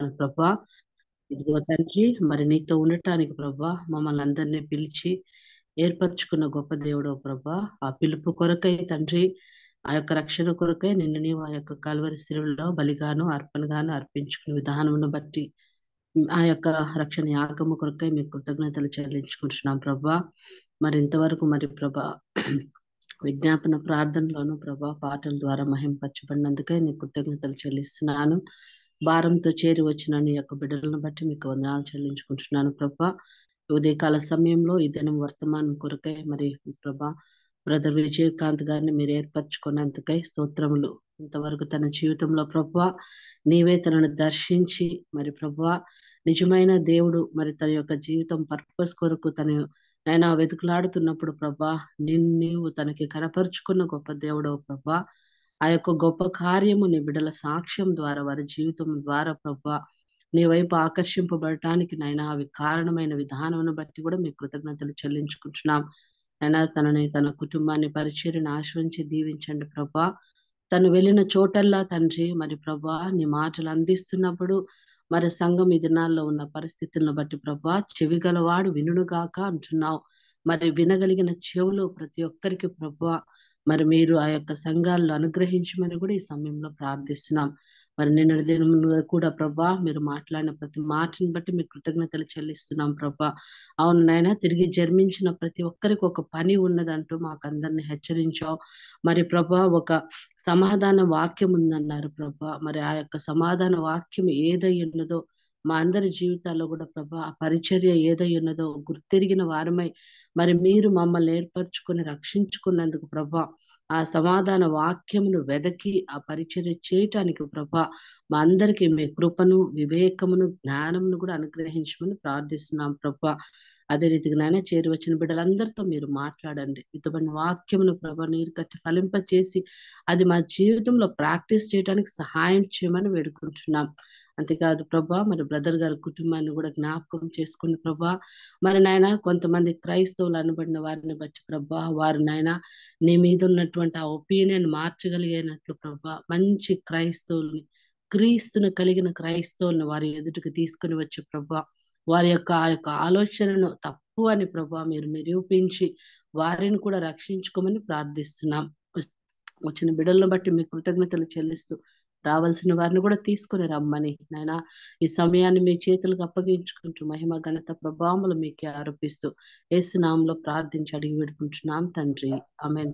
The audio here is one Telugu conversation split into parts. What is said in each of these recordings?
ప్రభా. ఇదిగో తండ్రి, మరి నీతో ఉండటానికి ప్రభా మమ్మల్ని అందరినీ పిలిచి ఏర్పరచుకున్న గొప్ప దేవుడు ప్రభా. ఆ పిలుపు కొరకై తండ్రి, ఆ యొక్క రక్షణ కొరకై నిన్ను నీవు ఆ యొక్క కల్వరి శిలువలో బలిగాను అర్పణగాను అర్పించుకున్న విధానమును బట్టి ఆ యొక్క రక్షణ యాగము కొరకై మీకు కృతజ్ఞతలు చెల్లించుకుంటున్నాం ప్రభా. మరి ఇంతవరకు మరి ప్రభా విజ్ఞాపన ప్రార్థనలోను ప్రభా పాటల ద్వారా మహింపరచబడినందుకై నీకు కృతజ్ఞతలు చెల్లిస్తున్నాను. భారంతో చేరి వచ్చిన నీ యొక్క బిడ్డలను బట్టి మీకు వందనాలు చెల్లించుకుంటున్నాను ప్రభా. ఉదయకాల సమయంలో ఈ దినం వర్తమానం కొరకై మరి ప్రభా బ్రదర్ విజయకాంత్ గారిని మీరు ఏర్పరచుకున్నందుకై స్తోత్రములు. ఇంతవరకు తన జీవితంలో ప్రభా నీవే తనను దర్శించి మరి ప్రభా నిజమైన దేవుడు మరి తన యొక్క జీవితం పర్పస్ కొరకు తన నైనా వెతుకులాడుతున్నప్పుడు ప్రభా నీవు తనకి కనపరుచుకున్న గొప్ప దేవుడవు ప్రభా. ఆ యొక్క గొప్ప కార్యము నీ బిడ్డల సాక్ష్యం ద్వారా వారి జీవితం ద్వారా ప్రభా నీ వైపు ఆకర్షింపబడటానికి నైనా అవి కారణమైన విధానమును బట్టి కూడా మీ కృతజ్ఞతలు చెల్లించుకుంటున్నాం. అయినా తనని తన కుటుంబాన్ని పరిచర్యను ఆశ్రయించి దీవించండి ప్రభా. తను వెళ్ళిన చోటల్లా తండ్రి మరి ప్రభా నీ మాటలు అందిస్తున్నప్పుడు మరి సంఘం ఈ దినాల్లో ఉన్న పరిస్థితులను బట్టి ప్రభా చెవి గలవాడు వినుగాక అంటున్నావు. మరి వినగలిగిన చెవులు ప్రతి ఒక్కరికి ప్రభా మరి మీరు ఆ యొక్క సంఘాలను అనుగ్రహించమని కూడా ఈ సమయంలో ప్రార్థిస్తున్నాం. మరి నిన్న దినమున కూడా ప్రభా మీరు మాట్లాడిన ప్రతి మాటని బట్టి మీకు కృతజ్ఞతలు చెల్లిస్తున్నాం ప్రభా. అవును నాయన, తిరిగి జన్మించిన ప్రతి ఒక్కరికి ఒక పని ఉన్నదంటూ మాకు అందరిని హెచ్చరించావు. మరి ప్రభా ఒక సమాధాన వాక్యం ఉందన్నారు ప్రభా. మరి ఆ యొక్క సమాధాన వాక్యం ఏదై ఉన్నదో మా అందరి జీవితాల్లో కూడా ప్రభా ఆ పరిచర్య ఏదై ఉన్నదో గుర్తెరిగిన వారమై మరి మీరు మమ్మల్ని ఏర్పరచుకొని రక్షించుకున్నందుకు ప్రభా ఆ సమాధాన వాక్యమును వెదకి ఆ పరిచర్య చేయటానికి ప్రభా మా అందరికీ మీ కృపను వివేకమును జ్ఞానమును కూడా అనుగ్రహించమని ప్రార్థిస్తున్నాం ప్రభా. అదే రీతిగా నాయన చేరి వచ్చిన బిడ్డలందరితో మీరు మాట్లాడండి. ఇటువంటి వాక్యమును ప్రభా నీరు కట్టి ఫలింప చేసి అది మా జీవితంలో ప్రాక్టీస్ చేయడానికి సహాయం చేయమని వేడుకుంటున్నాం. అంతేకాదు ప్రభా మరి బ్రదర్ గారి కుటుంబాన్ని కూడా జ్ఞాపకం చేసుకుని ప్రభా మరి నాయన కొంతమంది క్రైస్తవులు అనబడిన వారిని బట్టి ప్రభా వారు నాయన నీ మీద ఉన్నటువంటి ఆ ఒపీనియన్ మార్చగలిగినట్లు ప్రభా మంచి క్రైస్తవుల్ని క్రీస్తును కలిగిన క్రైస్తవులను వారి ఎదుటికి తీసుకుని వచ్చి ప్రభా వారి యొక్క ఆ యొక్క ఆలోచనను తప్పు అని ప్రభా మీరు నిరూపించి వారిని కూడా రక్షించుకోమని ప్రార్థిస్తున్నాం. వచ్చిన బిడ్డలను బట్టి మీ కృతజ్ఞతలు చెల్లిస్తూ రావాల్సిన వారిని కూడా తీసుకుని రమ్మని నాయన ఈ సమయాన్ని మీ చేతులకు అప్పగించుకుంటూ మహిమ ఘనత ప్రభావములు మీకే ఆరోపిస్తూ యేసు నామములో ప్రార్థించి అడిగి వేడుకుంటున్నాం తండ్రి. ఆమేన్.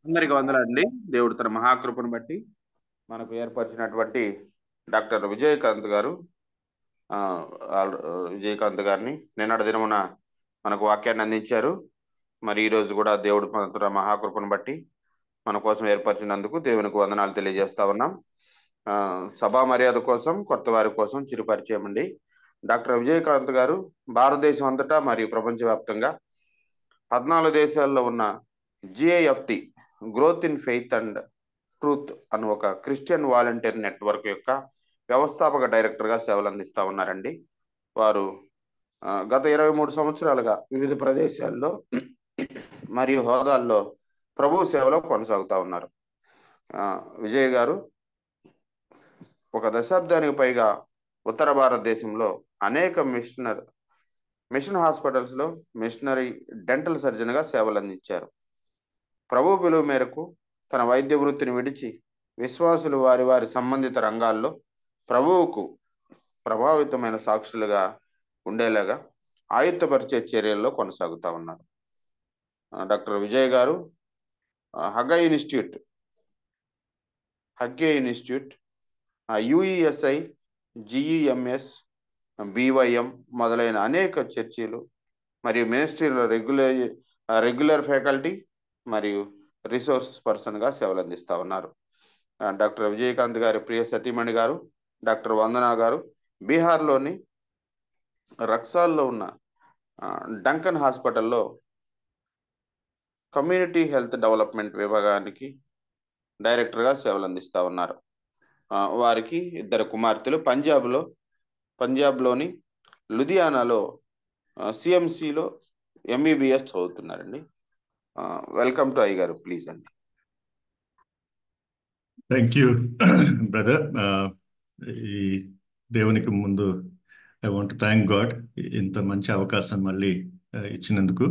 అందరికి వందలండి. దేవుడు తన మహాకృపను బట్టి మనకు ఏర్పరిచినటువంటి డాక్టర్ విజయకాంత్ గారిని నిన్నటి దినమున మనకు వాక్యాన్ని అందించారు. మరి ఈ రోజు కూడా దేవుడు తన మహాకృపను బట్టి మన కోసం ఏర్పరిచినందుకు దేవునికి వందనాలు తెలియజేస్తా ఉన్నాం. సభా మర్యాద కోసం కొత్త వారి కోసం చిరు పరిచయం అండి. డాక్టర్ విజయకాంత్ గారు భారతదేశం అంతటా మరియు ప్రపంచవ్యాప్తంగా 14 దేశాల్లో ఉన్న GIFT growth in faith and truth అను ఒక క్రిస్టియన్ వాలంటీర్ నెట్వర్క్ యొక్క వ్యవస్థాపక డైరెక్టర్గా సేవలు అందిస్తూ ఉన్నారండి. వారు గత 23 సంవత్సరాలుగా వివిధ ప్రదేశాల్లో మరియు హోదాల్లో ప్రభు సేవలో కొనసాగుతూ ఉన్నారు. విజయ్ గారు ఒక దశాబ్దానికి పైగా ఉత్తర భారతదేశంలో అనేక మిషన్ హాస్పిటల్స్లో మిషనరీ డెంటల్ సర్జన్గా సేవలు అందించారు. ప్రభు పిలువ మేరకు తన వైద్య వృత్తిని విడిచి విశ్వాసులు వారి వారి సంబంధిత రంగాల్లో ప్రభువుకు ప్రభావితమైన సాక్షులుగా ఉండేలాగా ఆయుత్తపరిచే చర్యల్లో కొనసాగుతూ ఉన్నారు. డాక్టర్ విజయ్ గారు హగ్గై ఇన్స్టిట్యూట్ యుఈఎస్ఐ జిఈఎంఎస్ బివైఎం మొదలైన అనేక చర్చీలు మరియు మినిస్ట్రీలో రెగ్యులర్ ఫ్యాకల్టీ మరియు రిసోర్స్ పర్సన్గా సేవలు అందిస్తూ ఉన్నారు. డాక్టర్ విజయకాంత్ గారి ప్రియ సతీమణి గారు డాక్టర్ వందన గారు బీహార్లోని రక్సాల్లో ఉన్న డంకన్ హాస్పిటల్లో కమ్యూనిటీ హెల్త్ డెవలప్మెంట్ విభాగానికి డైరెక్టర్గా సేవలు అందిస్తూ ఉన్నారు. వారికి 2 కుమార్తెలు. పంజాబ్లోని లుధియానాలో సిఎంసిలో ఎంబీబీఎస్ చదువుతున్నారండి. వెల్కమ్ టు అయ్యగారు, ప్లీజ్ అండి. Thank you brother. ఈ దేవునికి ముందు ఐ వాంట్ థ్యాంక్ గాడ్ ఇంత మంచి అవకాశం మళ్ళీ ఇచ్చినందుకు.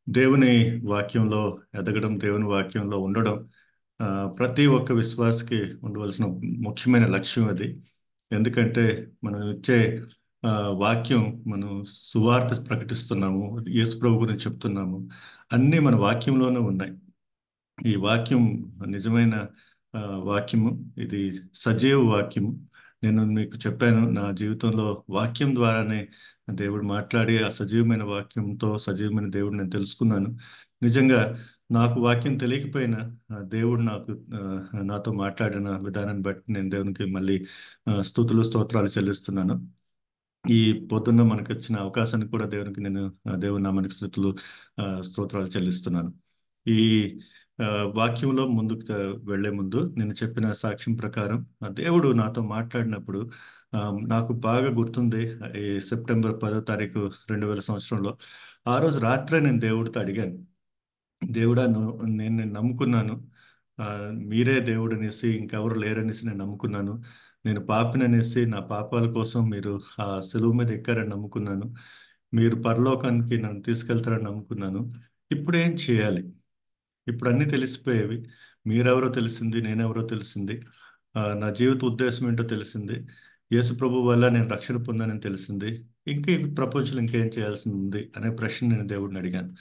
దేవుని వాక్యంలో ఎదగడం, దేవుని వాక్యంలో ఉండడం ప్రతి ఒక్క విశ్వాసకి ఉండవలసిన ముఖ్యమైన లక్ష్యం అది. ఎందుకంటే మనం ఇచ్చే వాక్యం, మనం సువార్త ప్రకటిస్తున్నాము, యేసు ప్రభు గురించి చెప్తున్నాము, అన్నీ మన వాక్యంలోనే ఉన్నాయి. ఈ వాక్యం నిజమైన వాక్యము, ఇది సజీవ వాక్యము. నేను మీకు చెప్పాను, నా జీవితంలో వాక్యం ద్వారానే దేవుడు మాట్లాడి ఆ సజీవమైన వాక్యంతో సజీవమైన దేవుడు నేను తెలుసుకున్నాను. నిజంగా నాకు వాక్యం తెలియకపోయినా దేవుడు నాతో మాట్లాడిన విధానాన్ని బట్టి నేను దేవునికి మళ్ళీ స్తుతులు స్తోత్రాలు చెల్లిస్తున్నాను. ఈ పొద్దున్న మనకు వచ్చిన అవకాశాన్ని కూడా దేవునికి నేను దేవుని నామానికి స్తుతులు స్తోత్రాలు చెల్లిస్తున్నాను. ఈ వాక్యంలో ముందుకు వెళ్లే ముందు నేను చెప్పిన సాక్ష్యం ప్రకారం దేవుడు నాతో మాట్లాడినప్పుడు నాకు బాగా గుర్తుంది. ఈ సెప్టెంబర్ 10వ తారీఖు 2000 సంవత్సరంలో ఆ రోజు రాత్రే నేను దేవుడితో అడిగాను, దేవుడా నేను నమ్ముకున్నాను, మీరే దేవుడు అనేసి, ఇంకెవరు లేరనేసి నేను నమ్ముకున్నాను. నేను పాపిననేసి, నా పాపాల కోసం మీరు ఆ సెలువు మీద ఎక్కారని నమ్ముకున్నాను. మీరు పరలోకానికి నన్ను తీసుకెళ్తారని నమ్ముకున్నాను. ఇప్పుడు ఏం చేయాలి? ఇప్పుడు అన్నీ తెలిసిపోయేవి. మీరెవరో తెలిసింది, నేనెవరో తెలిసింది, నా జీవిత ఉద్దేశం ఏంటో తెలిసింది, యేసు ప్రభు వల్ల నేను రక్షణ పొందానని తెలిసింది. ఇంకా ఈ ప్రపంచంలో ఇంకేం చేయాల్సింది ఉంది అనే ప్రశ్న నేను దేవుడిని అడిగాను.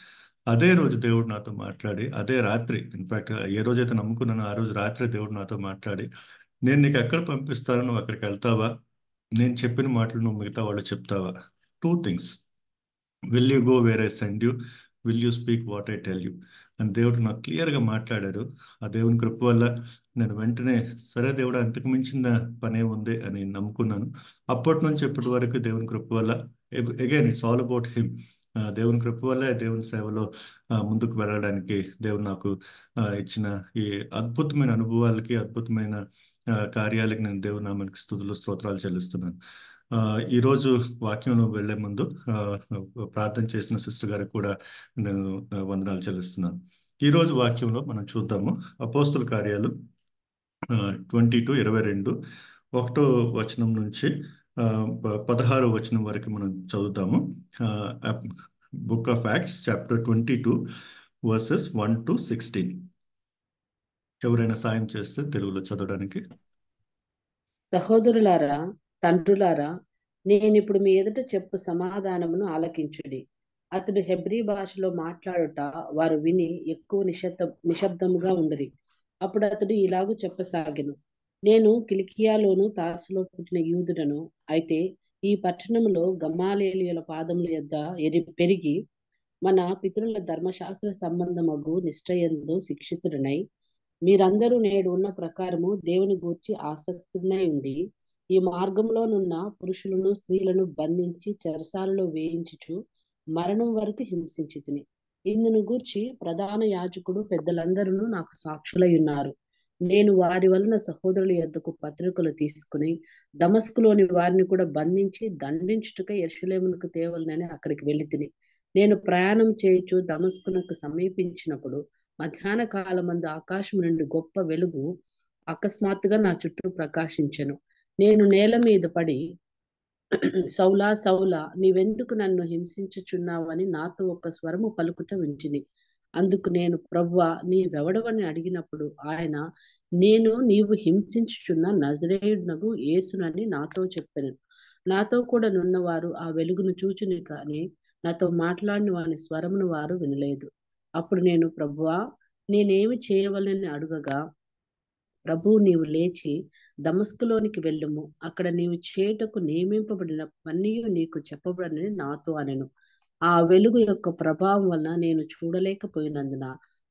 అదే రోజు దేవుడు నాతో మాట్లాడి, అదే రాత్రి, ఇన్ఫాక్ట్ ఏ రోజైతే నమ్ముకున్నానో ఆ రోజు రాత్రి దేవుడు నాతో మాట్లాడి, నేను నీకు ఎక్కడ పంపిస్తానో నువ్వు అక్కడికి వెళ్తావా, నేను చెప్పిన మాటలు నువ్వు మిగతా వాళ్ళు చెప్తావా? 2 things. Will you go where I send you, will you speak what I tell you అని దేవుడు నాకు క్లియర్గా మాట్లాడారు. ఆ దేవుని కృప వల్ల నేను వెంటనే సరే దేవుడు, అంతకు మించిన పనే ఉంది అని నమ్ముకున్నాను. అప్పటి నుంచి ఇప్పటి వరకు దేవుని కృప వల్ల, again it's all about him, దేవుని కృప వల్లే దేవుని సేవలో ముందుకు వెళ్ళడానికి దేవుడు నాకు ఇచ్చిన ఈ అద్భుతమైన అనుభవాలకి, అద్భుతమైన కార్యాలకి నేను దేవుని నామానికి స్తుతులు స్తోత్రాలు చెల్లిస్తున్నాను. ఈరోజు వాక్యంలో వెళ్లే ముందు ప్రార్థన చేసిన సిస్టర్ గారికి కూడా నేను వందనాలు చెల్లిస్తున్నాను. ఈరోజు వాక్యంలో మనం చూద్దాము అపోస్తుల కార్యాలు 22:22 1వ వచనం నుంచి 16వ వచనం వరకు మనం చదువుతాము. Book of acts chapter 22 versus 1 to 16. ఎవరైనా సాయం చేస్తే తెలుగులో చదవడానికి. సహోదరులారా, తండ్రులారా, నేనిప్పుడు మీ ఎదుట చెప్పు సమాధానమును ఆలకించుడి. అతడు హెబ్రీ భాషలో మాట్లాడుట వారు విని ఎక్కువ నిశ్శబ్దముగా ఉండరి. అప్పుడు అతడు ఇలాగూ చెప్పసాగెను, నేను కిలికియాలోను తార్సులో పుట్టిన యూదుడను. అయితే ఈ పట్టణంలో గమాలియేలుల పాదముల యొద్ద పెరిగి మన పితరుల ధర్మశాస్త్ర సంబంధమగు నిష్ఠయందు శిక్షితుడనై, మీరందరూ నేడు ఉన్న ప్రకారము దేవుని గూర్చి ఆసక్తుడై ఉండి, ఈ మార్గంలోనున్న పురుషులను స్త్రీలను బంధించి చెరసాలలో వేయించుచు మరణం వరకు హింసించితిని. ఇందును గూర్చి ప్రధాన యాజకుడు పెద్దలందరూ నాకు సాక్షులై ఉన్నారు. నేను వారి వలన సహోదరుల యొద్దకు పత్రికలు తీసుకుని దమస్కులోని వారిని కూడా బంధించి దండించుటకై యెరూషలేమునకు తేవలనని అక్కడికి వెళ్ళితిని. నేను ప్రయాణం చేయుచు దమస్కునకు సమీపించినప్పుడు మధ్యాహ్న కాలమందు ఆకాశం నుండి గొప్ప వెలుగు అకస్మాత్తుగా నా చుట్టూ ప్రకాశించెను. నేను నేల మీద పడి, సౌలా సౌలా, నీవెందుకు నన్ను హింసించుచున్నావని నాతో ఒక స్వరము పలుకుట వింటిని. అందుకు నేను, ప్రభువా, నీవెవడవని అడిగినప్పుడు ఆయన, నీవు హింసించుచున్న నజరేయుడనగు యేసునని నాతో చెప్పెను. నాతో కూడా నున్నవారు ఆ వెలుగును చూచుని కానీ నాతో మాట్లాడిన వాని స్వరమును వారు వినలేదు. అప్పుడు నేను, ప్రభువా, నేనేమి చేయవలనని అడుగగా, ప్రభువు, నీవు లేచి దమస్కులోనికి వెళ్ళుము, అక్కడ నీవు చేయుటకు నియమింపబడిన పని నీకు చెప్పబడని నాతో అనెను. ఆ వెలుగు యొక్క ప్రభావం వలన నేను చూడలేకపోయినందున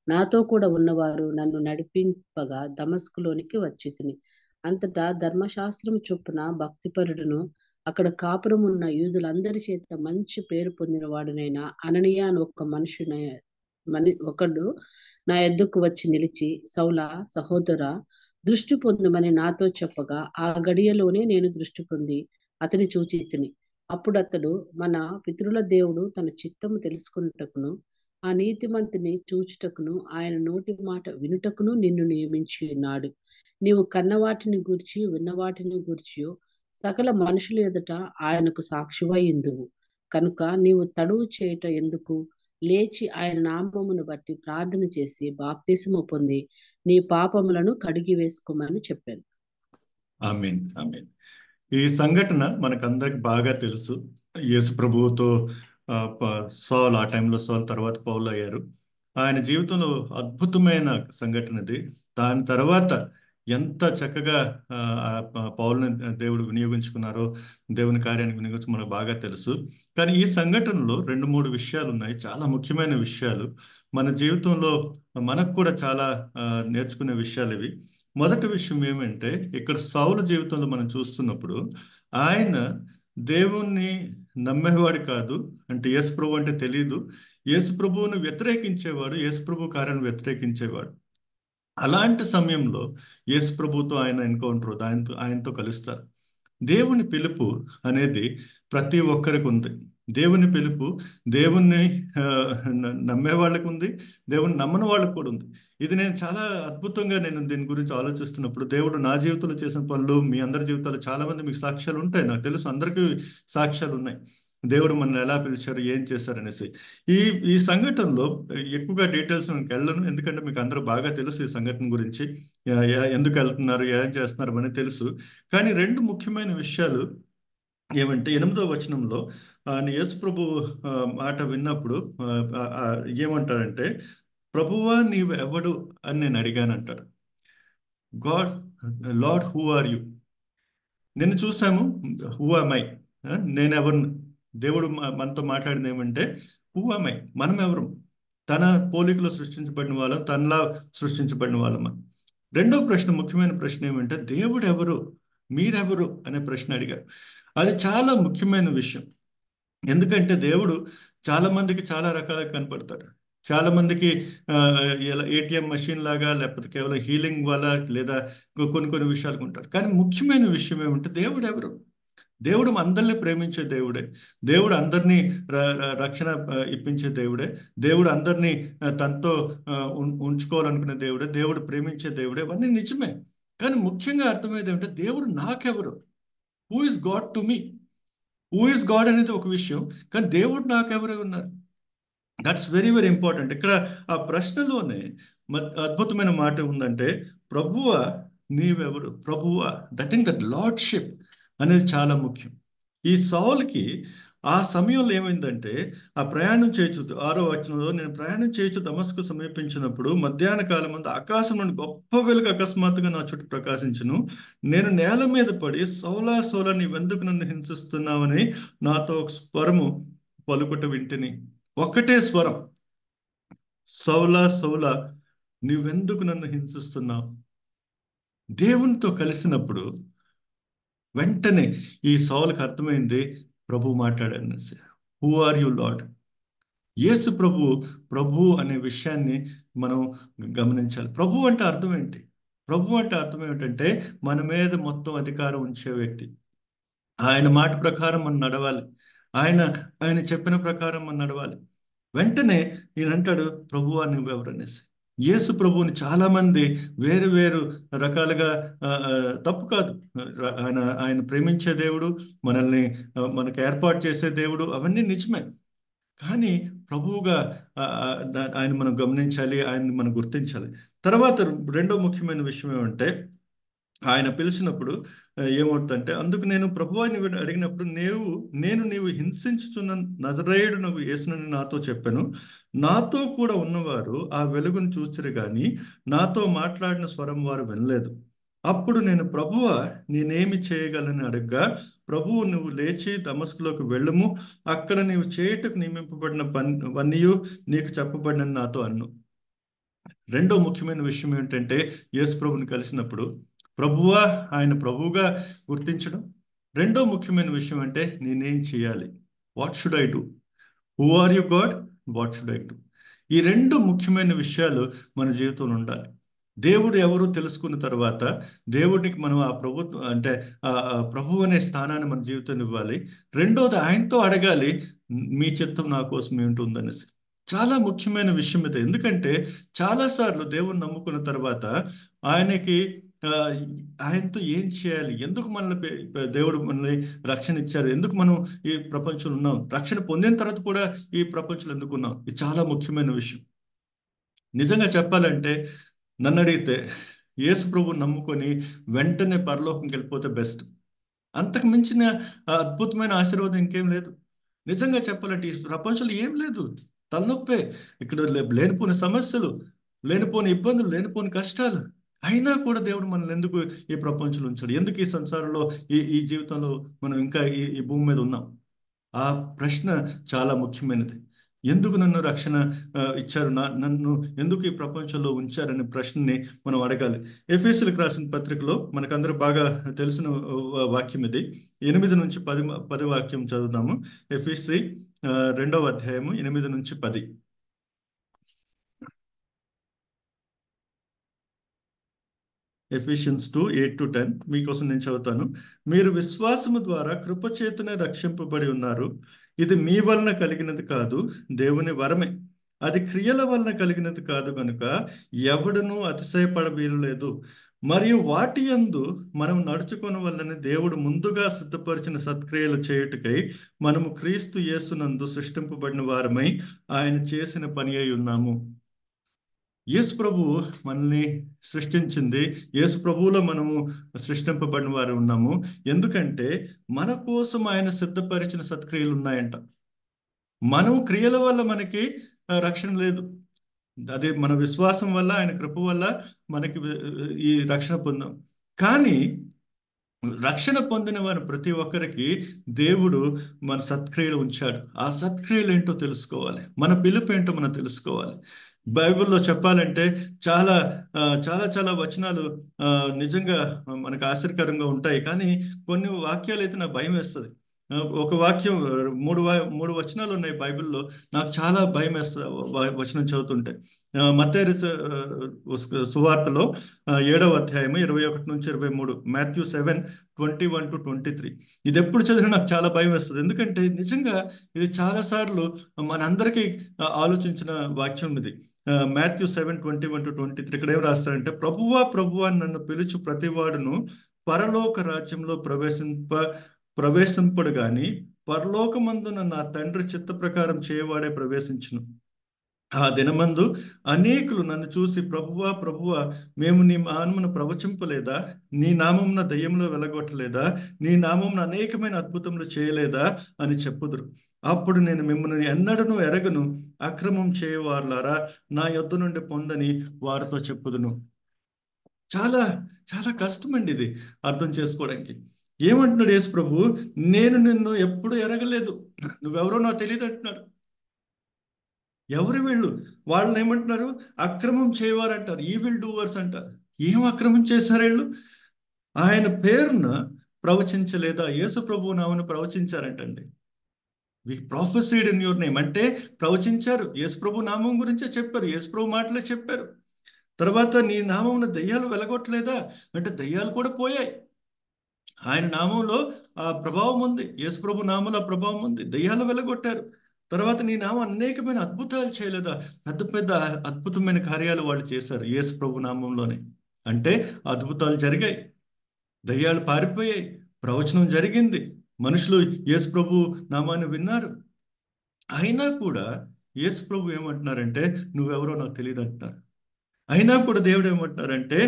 నాతో కూడా ఉన్నవారు నన్ను నడిపింపగా దమస్కులోనికి వచ్చి తిని. అంతటా ధర్మశాస్త్రం చొప్పున భక్తిపరుడును అక్కడ కాపురం ఉన్న యూదులందరి చేత మంచి పేరు పొందిన వాడునైన అననీయ అని ఒకడు నా యొద్దకు వచ్చి నిలిచి, సౌలా, సహోదరా, దృష్టి పొందమని నాతో చెప్పగా ఆ గడియలోనే నేను దృష్టి పొంది అతని చూచి తిని. అప్పుడు అతడు, మన పితరుల దేవుడు తన చిత్తము తెలుసుకున్నటకును ఆ నీతిమంతుని చూచుటకును ఆయన నోటి మాట వినుటకును నిన్ను నియమించి ఉన్నాడు. నీవు కన్నవాటిని గూర్చి విన్నవాటిని గూర్చి సకల మనుషుల ఎదుట ఆయనకు సాక్షివై ఉందువు. కనుక నీవు తడువు చేయుట ఎందుకు? లేచి ఆయన నామమును బట్టి ప్రార్థన చేసి బాప్తిసము పొంది నీ పాపములను కడిగి వేసుకోమని చెప్పాను. ఆమేన్, ఆమేన్. ఈ సంఘటన మనకందరికి బాగా తెలుసు. యేసు ప్రభువుతో సౌల్, ఆ టైంలో సౌల్ తర్వాత పౌలు అయ్యారు. ఆయన జీవితంలో అద్భుతమైన సంఘటన ఇది. దాని తర్వాత ఎంత చక్కగా పౌలుని దేవుడు వినియోగించుకున్నారో, దేవుని కార్యానికి వినియోగించి మనకు బాగా తెలుసు. కానీ ఈ సంఘటనలో 2-3 విషయాలు ఉన్నాయి, చాలా ముఖ్యమైన విషయాలు. మన జీవితంలో మనకు కూడా చాలా నేర్చుకునే విషయాలు ఇవి. మొదటి విషయం ఏమంటే, ఇక్కడ సౌలు జీవితంలో మనం చూస్తున్నప్పుడు ఆయన దేవుణ్ణి నమ్మేవాడు కాదు. అంటే యేసు ప్రభు అంటే తెలీదు. యేసు ప్రభువును వ్యతిరేకించేవాడు, యేసు ప్రభు కార్యాలను వ్యతిరేకించేవాడు. అలాంటి సమయంలో యేసు ప్రభుతో ఆయన ఎన్కౌంటర్, ఆయనతో కలుస్తారు. దేవుని పిలుపు అనేది ప్రతి ఒక్కరికి ఉంది. దేవుని పిలుపు దేవుణ్ణి నమ్మే వాళ్ళకు ఉంది, దేవుని నమ్మని వాళ్ళకు కూడా ఉంది. ఇది నేను చాలా అద్భుతంగా దీని గురించి ఆలోచిస్తున్నప్పుడు, దేవుడు నా జీవితంలో చేసిన పనులు మీ అందరి జీవితాలు చాలా మంది మీకు సాక్ష్యాలు ఉంటాయి, నాకు తెలుసు, అందరికీ సాక్ష్యాలు ఉన్నాయి. దేవుడు మనల్ని ఎలా పిలిచారు, ఏం చేశారు అనేసి. ఈ సంఘటనలో ఎక్కువగా డీటెయిల్స్ నేను వెళ్ళను, ఎందుకంటే మీకు అందరూ బాగా తెలుసు ఈ సంఘటన గురించి, ఎందుకు వెళ్తున్నారు, ఏం చేస్తున్నారు అని తెలుసు. కానీ 2 ముఖ్యమైన విషయాలు ఏమంటే, 8వ వచనంలో యేసు ప్రభు మాట విన్నప్పుడు ఏమంటారంటే, ప్రభువా నీవు ఎవడు అని నేను అడిగానంటాడు. God, Lord who are you? నిన్ను చూసాము, హూ ఆమ్ ఐ, నేనెవరు? దేవుడు మనతో మాట్లాడింది ఏమంటే, హూ ఆమ్ ఐ, మనం ఎవరు? తన పోలికలో సృష్టించబడిన వాళ్ళం, తనలా సృష్టించబడిన వాళ్ళం. రెండో ప్రశ్న, ముఖ్యమైన ప్రశ్న ఏమంటే, దేవుడు ఎవరు, మీరెవరు అనే ప్రశ్న అడిగారు. అది చాలా ముఖ్యమైన విషయం. ఎందుకంటే దేవుడు చాలా మందికి చాలా రకాలుగా కనపడతాడు. చాలా మందికి ఇలా ఏటీఎం మెషిన్ లాగా, లేకపోతే కేవలం హీలింగ్ వల్ల, లేదా కొన్ని విషయాలకు ఉంటాడు. కానీ ముఖ్యమైన విషయం ఏమంటే, దేవుడు ఎవరు? దేవుడు అందరినీ ప్రేమించే దేవుడే. దేవుడు అందరినీ రక్షణ ఇప్పించే దేవుడే. దేవుడు అందరినీ తనతో ఉంచుకోవాలనుకునే దేవుడే. దేవుడు ప్రేమించే దేవుడే. ఇవన్నీ నిజమే. కానీ ముఖ్యంగా అర్థమయ్యేది ఏమంటే, దేవుడు నాకెవరు? Who is God to me? Who is God అనేది ఒక విషయం, కానీ దేవుడు నాకెవరు ఉన్నారు? That's very very important. ఇక్కడ ఆ ప్రశ్నలోనే అద్భుతమైన మాట ఉందంటే, ప్రభువా నీవెవరు? ప్రభువా, దట్ లార్డ్షిప్ అనేది చాలా ముఖ్యం. ఈ సౌలుకి ఆ సమయంలో ఏమైందంటే, ఆ ప్రయాణం చేయొచ్చు, 6వ వచనంలో, నేను ప్రయాణం చేయొచ్చు దమస్కు సమీపించినప్పుడు మధ్యాహ్న కాలం ముందు ఆకాశం నుండి గొప్ప వెలుగు అకస్మాత్తుగా నా చుట్టూ ప్రకాశించును. నేను నేల మీద పడి, సౌలా సౌలా నీవెందుకు నన్ను హింసిస్తున్నావని నాతో ఒక స్వరము పలుకుట వింటిని. ఒకటే స్వరం, సౌలా సౌలా నీవెందుకు నన్ను హింసిస్తున్నావు? దేవునితో కలిసినప్పుడు వెంటనే ఈ సౌలుకి అర్థమైంది, ప్రభు మాట్లాడాను. Who are you Lord? Yesu ప్రభు అనే విషయాన్ని మనం గమనించాలి. ప్రభు అంటే అర్థం ఏంటి? ప్రభు అంటే అర్థం ఏమిటంటే, మన మీద మొత్తం అధికారం ఉంచే వ్యక్తి. ఆయన మాట ప్రకారం మనం నడవాలి, ఆయన చెప్పిన ప్రకారం మనం నడవాలి. వెంటనే ఈయన అంటాడు, ప్రభువా నువ్వెవరు అనేసి. యేసు ప్రభువుని చాలా మంది వేరు వేరు రకాలుగా, తప్పు కాదు, ఆయన ప్రేమించే దేవుడు, మనల్ని మనకు ఏర్పాటు చేసే దేవుడు, అవన్నీ నిజమే. కానీ ప్రభువుగా ఆయన మనం గమనించాలి, ఆయన్ని మనం గుర్తించాలి. తర్వాత రెండో ముఖ్యమైన విషయం ఏమంటే, ఆయన పిలిచినప్పుడు ఏమవుతుందంటే, అందుకు నేను ప్రభువాని అడిగినప్పుడు, నీవు హింసించుచున్న నజరేయుడు నువ్వు యేసునని నాతో చెప్పాను. నాతో కూడా ఉన్నవారు ఆ వెలుగును చూసిరు గాని నాతో మాట్లాడిన స్వరం వారు వినలేదు. అప్పుడు నేను, ప్రభువా నేనేమి చేయగలని అడగగా, ప్రభువు నువ్వు లేచి దమస్కులోకి వెళ్ళుము, అక్కడ నీవు చేయుటకు నియమింపబడిన పనియు నీకు చెప్పబడినని నాతో అన్ను. రెండో ముఖ్యమైన విషయం ఏంటంటే, యేసు ప్రభుని కలిసినప్పుడు ఆయన ప్రభువుగా గుర్తించడం. రెండో ముఖ్యమైన విషయం అంటే, నేనేం చేయాలి? What should I do? Who are you God? What should I do? ఈ 2 ముఖ్యమైన విషయాలు మన జీవితంలో ఉండాలి. దేవుడు ఎవరు తెలుసుకున్న తర్వాత దేవుడికి మనం ఆ ప్రభుత్వం అంటే ప్రభు అనే స్థానాన్ని మన జీవితంలో ఇవ్వాలి. రెండోది, ఆయనతో అడగాలి, మీ చిత్తం నా కోసం ఏమిటి ఉందనేసి. చాలా ముఖ్యమైన విషయం ఇది. ఎందుకంటే చాలాసార్లు దేవుణ్ణి నమ్ముకున్న తర్వాత ఆయనకి ఆ, ఆయనతో ఏం చేయాలి, ఎందుకు మనల్ని దేవుడు మనల్ని రక్షణ ఇచ్చారు, ఎందుకు మనం ఈ ప్రపంచంలో ఉన్నాం, రక్షణ పొందిన తర్వాత కూడా ఈ ప్రపంచంలో ఎందుకు ఉన్నాం, ఇది చాలా ముఖ్యమైన విషయం. నిజంగా చెప్పాలంటే నన్ను అడిగితే యేసు ప్రభువు నమ్ముకొని వెంటనే పరలోకంకి వెళ్ళిపోతే బెస్ట్. అంతకు మించిన అద్భుతమైన ఆశీర్వాదం ఇంకేం లేదు. నిజంగా చెప్పాలంటే ఈ ప్రపంచంలో ఏం లేదు, తలనొప్పే. ఇక్కడ లేనిపోని సమస్యలు, లేనిపోని ఇబ్బందులు, లేనిపోని కష్టాలు. అయినా కూడా దేవుడు మనల్ని ఎందుకు ఈ ప్రపంచంలో ఉంచాడు, ఎందుకు ఈ సంసారంలో ఈ జీవితంలో మనం ఇంకా ఈ భూమి మీద ఉన్నాం? ఆ ప్రశ్న చాలా ముఖ్యమైనది. ఎందుకు నన్ను రక్షణ ఇచ్చారు, నన్ను ఎందుకు ఈ ప్రపంచంలో ఉంచారనే ప్రశ్నని మనం అడగాలి. ఎఫెసీయులకు రాసిన పత్రికలో మనకందరూ బాగా తెలిసిన వాక్యం ఇది. 8 నుంచి 10 వాక్యం చదువుదాము. ఎఫెసీ 2వ అధ్యాయము 8 నుంచి 10. ఎఫిషియన్స్ 2:8-10 మీకోసం నేను చదువుతాను. మీరు విశ్వాసము ద్వారా కృపచేతనే రక్షింపబడి ఉన్నారు. ఇది మీ వలన కలిగినది కాదు, దేవుని వరమే. అది క్రియల వలన కలిగినది కాదు కనుక ఎవడునూ అతిశయపడవీరలేదు. మరియు వాటి యందు మనం నడుచుకుని వల్లని దేవుడు ముందుగా సిద్ధపరిచిన సత్క్రియలు చేయుటకై మనము క్రీస్తు యేసునందు సృష్టింపబడిన వారమై ఆయన చేసిన పని అయి ఉన్నాము. యేసు ప్రభువు మనల్ని సృష్టించింది, యేసు ప్రభువులో మనము సృష్టింపబడిన వారు ఉన్నాము. ఎందుకంటే మన కోసం ఆయన సిద్ధపరిచిన సత్క్రియలు ఉన్నాయంట. మనం క్రియల వల్ల మనకి రక్షణ లేదు. అదే మన విశ్వాసం వల్ల, ఆయన కృప వల్ల మనకి ఈ రక్షణ పొందాం. కానీ రక్షణ పొందిన వారు ప్రతి ఒక్కరికి దేవుడు మన సత్క్రియలు ఉంచాడు. ఆ సత్క్రియలు ఏంటో తెలుసుకోవాలి, మన పిలుపు ఏంటో మనం తెలుసుకోవాలి. బైబిల్లో చెప్పాలంటే చాలా చాలా చాలా వచనాలు నిజంగా మనకు ఆశ్చర్యకరంగా ఉంటాయి. కానీ కొన్ని వాక్యాలు అయితే నాకు భయం వేస్తుంది. ఒక వాక్యం, మూడు వచనాలు ఉన్నాయి బైబిల్లో, నాకు చాలా భయం వేస్తుంది వచనం చదువుతుంటే. మత్తయి సువార్తలో 7వ అధ్యాయము 21 నుంచి 23, మాథ్యూ 7:21-23. ఇది ఎప్పుడు చదివినా నాకు చాలా భయం వేస్తుంది. ఎందుకంటే నిజంగా ఇది చాలాసార్లు మనందరికీ ఆలోచించిన వాక్యం ఇది. మాథ్యూ 7:21-23 ఇక్కడ ఏం రాస్తారంటే, ప్రభువా నన్ను పిలుచు ప్రతివాడును పరలోక రాజ్యంలో ప్రవేశింపడు గాని పరలోకమందున నా తండ్రి చిత్త ప్రకారం చేయవాడే ప్రవేశించును. ఆ దినమందు అనేకులు నన్ను చూసి ప్రభువా మేము నీ నామమున ప్రవచింపలేదా, నీ నామమున దయ్యంలో వెలగొట్టలేదా, నీ నామమున అనేకమైన అద్భుతములు చేయలేదా అని చెప్పుదురు. అప్పుడు నేను మిమ్మల్ని ఎన్నడను ఎరగను, అక్రమం చేయవారులారా నా యొద్ద నుండి పొందని వారితో చెప్పుదును. చాలా చాలా కష్టమండి ఇది అర్థం చేసుకోవడానికి. ఏమంటున్నాడు యేసు ప్రభు, నేను నిన్ను ఎప్పుడు ఎరగలేదు, నువ్వెవరో నాకు తెలియదు అంటున్నాడు. ఎవరు వీళ్ళు? వాళ్ళని ఏమంటున్నారు? అక్రమం చేయవారు అంటారు, ఈవిల్ డూవర్స్ అంటారు. ఏం అక్రమం చేశారు వీళ్ళు? ఆయన పేరున ప్రవచించలేదా? యేసు ప్రభు నామను ప్రవచించారంటండి. We prophesied in your name అంటే ప్రవచించారు, యేసు ప్రభు నామం గురించే చెప్పారు, యేసు ప్రభు మాటలే చెప్పారు. తర్వాత నీ నామమున దయ్యాలు వెలగొట్టలేదా అంటే దయ్యాలు కూడా పోయాయి. ఆయన నామంలో ఆ ప్రభావం ఉంది, యేసు ప్రభు నామంలో ఆ ప్రభావం ఉంది, దయ్యాలు వెలగొట్టారు. తర్వాత నీ నామం అనేకమైన అద్భుతాలు చేయలేదా? పెద్ద పెద్ద అద్భుతమైన కార్యాలు వాళ్ళు చేశారు యేసు ప్రభు నామంలోనే. అంటే అద్భుతాలు జరిగాయి, దయ్యాలు పారిపోయాయి, ప్రవచనం జరిగింది, మనుషులు యేసు ప్రభు నామాన్ని విన్నారు. అయినా కూడా యేసు ప్రభు ఏమంటున్నారంటే నువ్వెవరో నాకు తెలియదు అంటున్నారు. అయినా కూడా దేవుడు ఏమంటున్నారంటే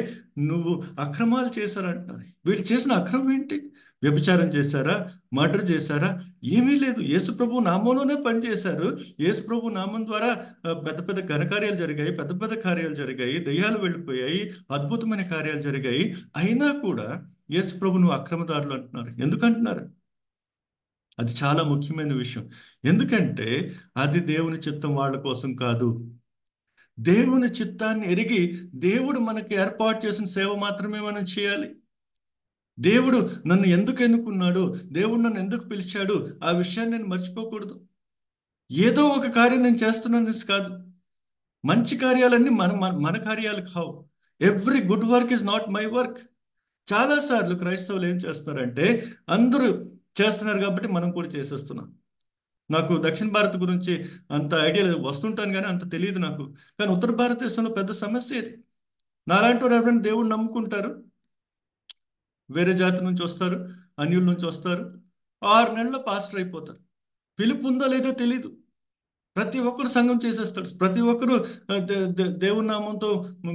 నువ్వు అక్రమాలు చేశారంటున్నారు. వీళ్ళు చేసిన అక్రమం ఏంటి? వ్యభిచారం చేశారా? మర్డర్ చేశారా? ఏమీ లేదు. యేసు ప్రభు నామంలోనే పనిచేశారు. యేసు ప్రభు నామం ద్వారా పెద్ద పెద్ద ఘనకార్యాలు జరిగాయి, పెద్ద పెద్ద కార్యాలు జరిగాయి, దయ్యాలు వెళ్ళిపోయాయి, అద్భుతమైన కార్యాలు జరిగాయి. అయినా కూడా యేసు ప్రభు నువ్వు అక్రమదారులు అంటున్నారు. ఎందుకంటున్నారు? అది చాలా ముఖ్యమైన విషయం. ఎందుకంటే అది దేవుని చిత్తం వాళ్ళ కోసం కాదు. దేవుని చిత్తాన్ని ఎరిగి దేవుడు మనకి ఏర్పాటు చేసిన సేవ మాత్రమే మనం చేయాలి. దేవుడు నన్ను ఎందుకు ఎన్నుకున్నాడు, దేవుడు నన్ను ఎందుకు పిలిచాడు, ఆ విషయాన్ని నేను మర్చిపోకూడదు. ఏదో ఒక కార్యం నేను చేస్తున్నాను కాదు. మంచి కార్యాలన్నీ మన కార్యాలు కావు. Every good work is not my work. చాలాసార్లు క్రైస్తవులు ఏం చేస్తున్నారంటే అందరూ చేస్తున్నారు కాబట్టి మనం కూడా చేసేస్తున్నాం. నాకు దక్షిణ భారత్ గురించి అంత ఐడియా లేదు, వస్తుంటాను కానీ అంత తెలియదు నాకు. కానీ ఉత్తర భారతదేశంలో పెద్ద సమస్య ఇది. నాలాంటి వారు ఎవరైనా దేవుడిని నమ్ముకుంటారు, వేరే జాతి నుంచి వస్తారు, అన్యుల నుంచి వస్తారు, 6 నెలల్లో పాస్టర్ అయిపోతారు. పిలుపు ఉందో లేదో తెలీదు. ప్రతి ఒక్కరు సంఘం చేసేస్తాడు, ప్రతి ఒక్కరు దేవుని నామంతో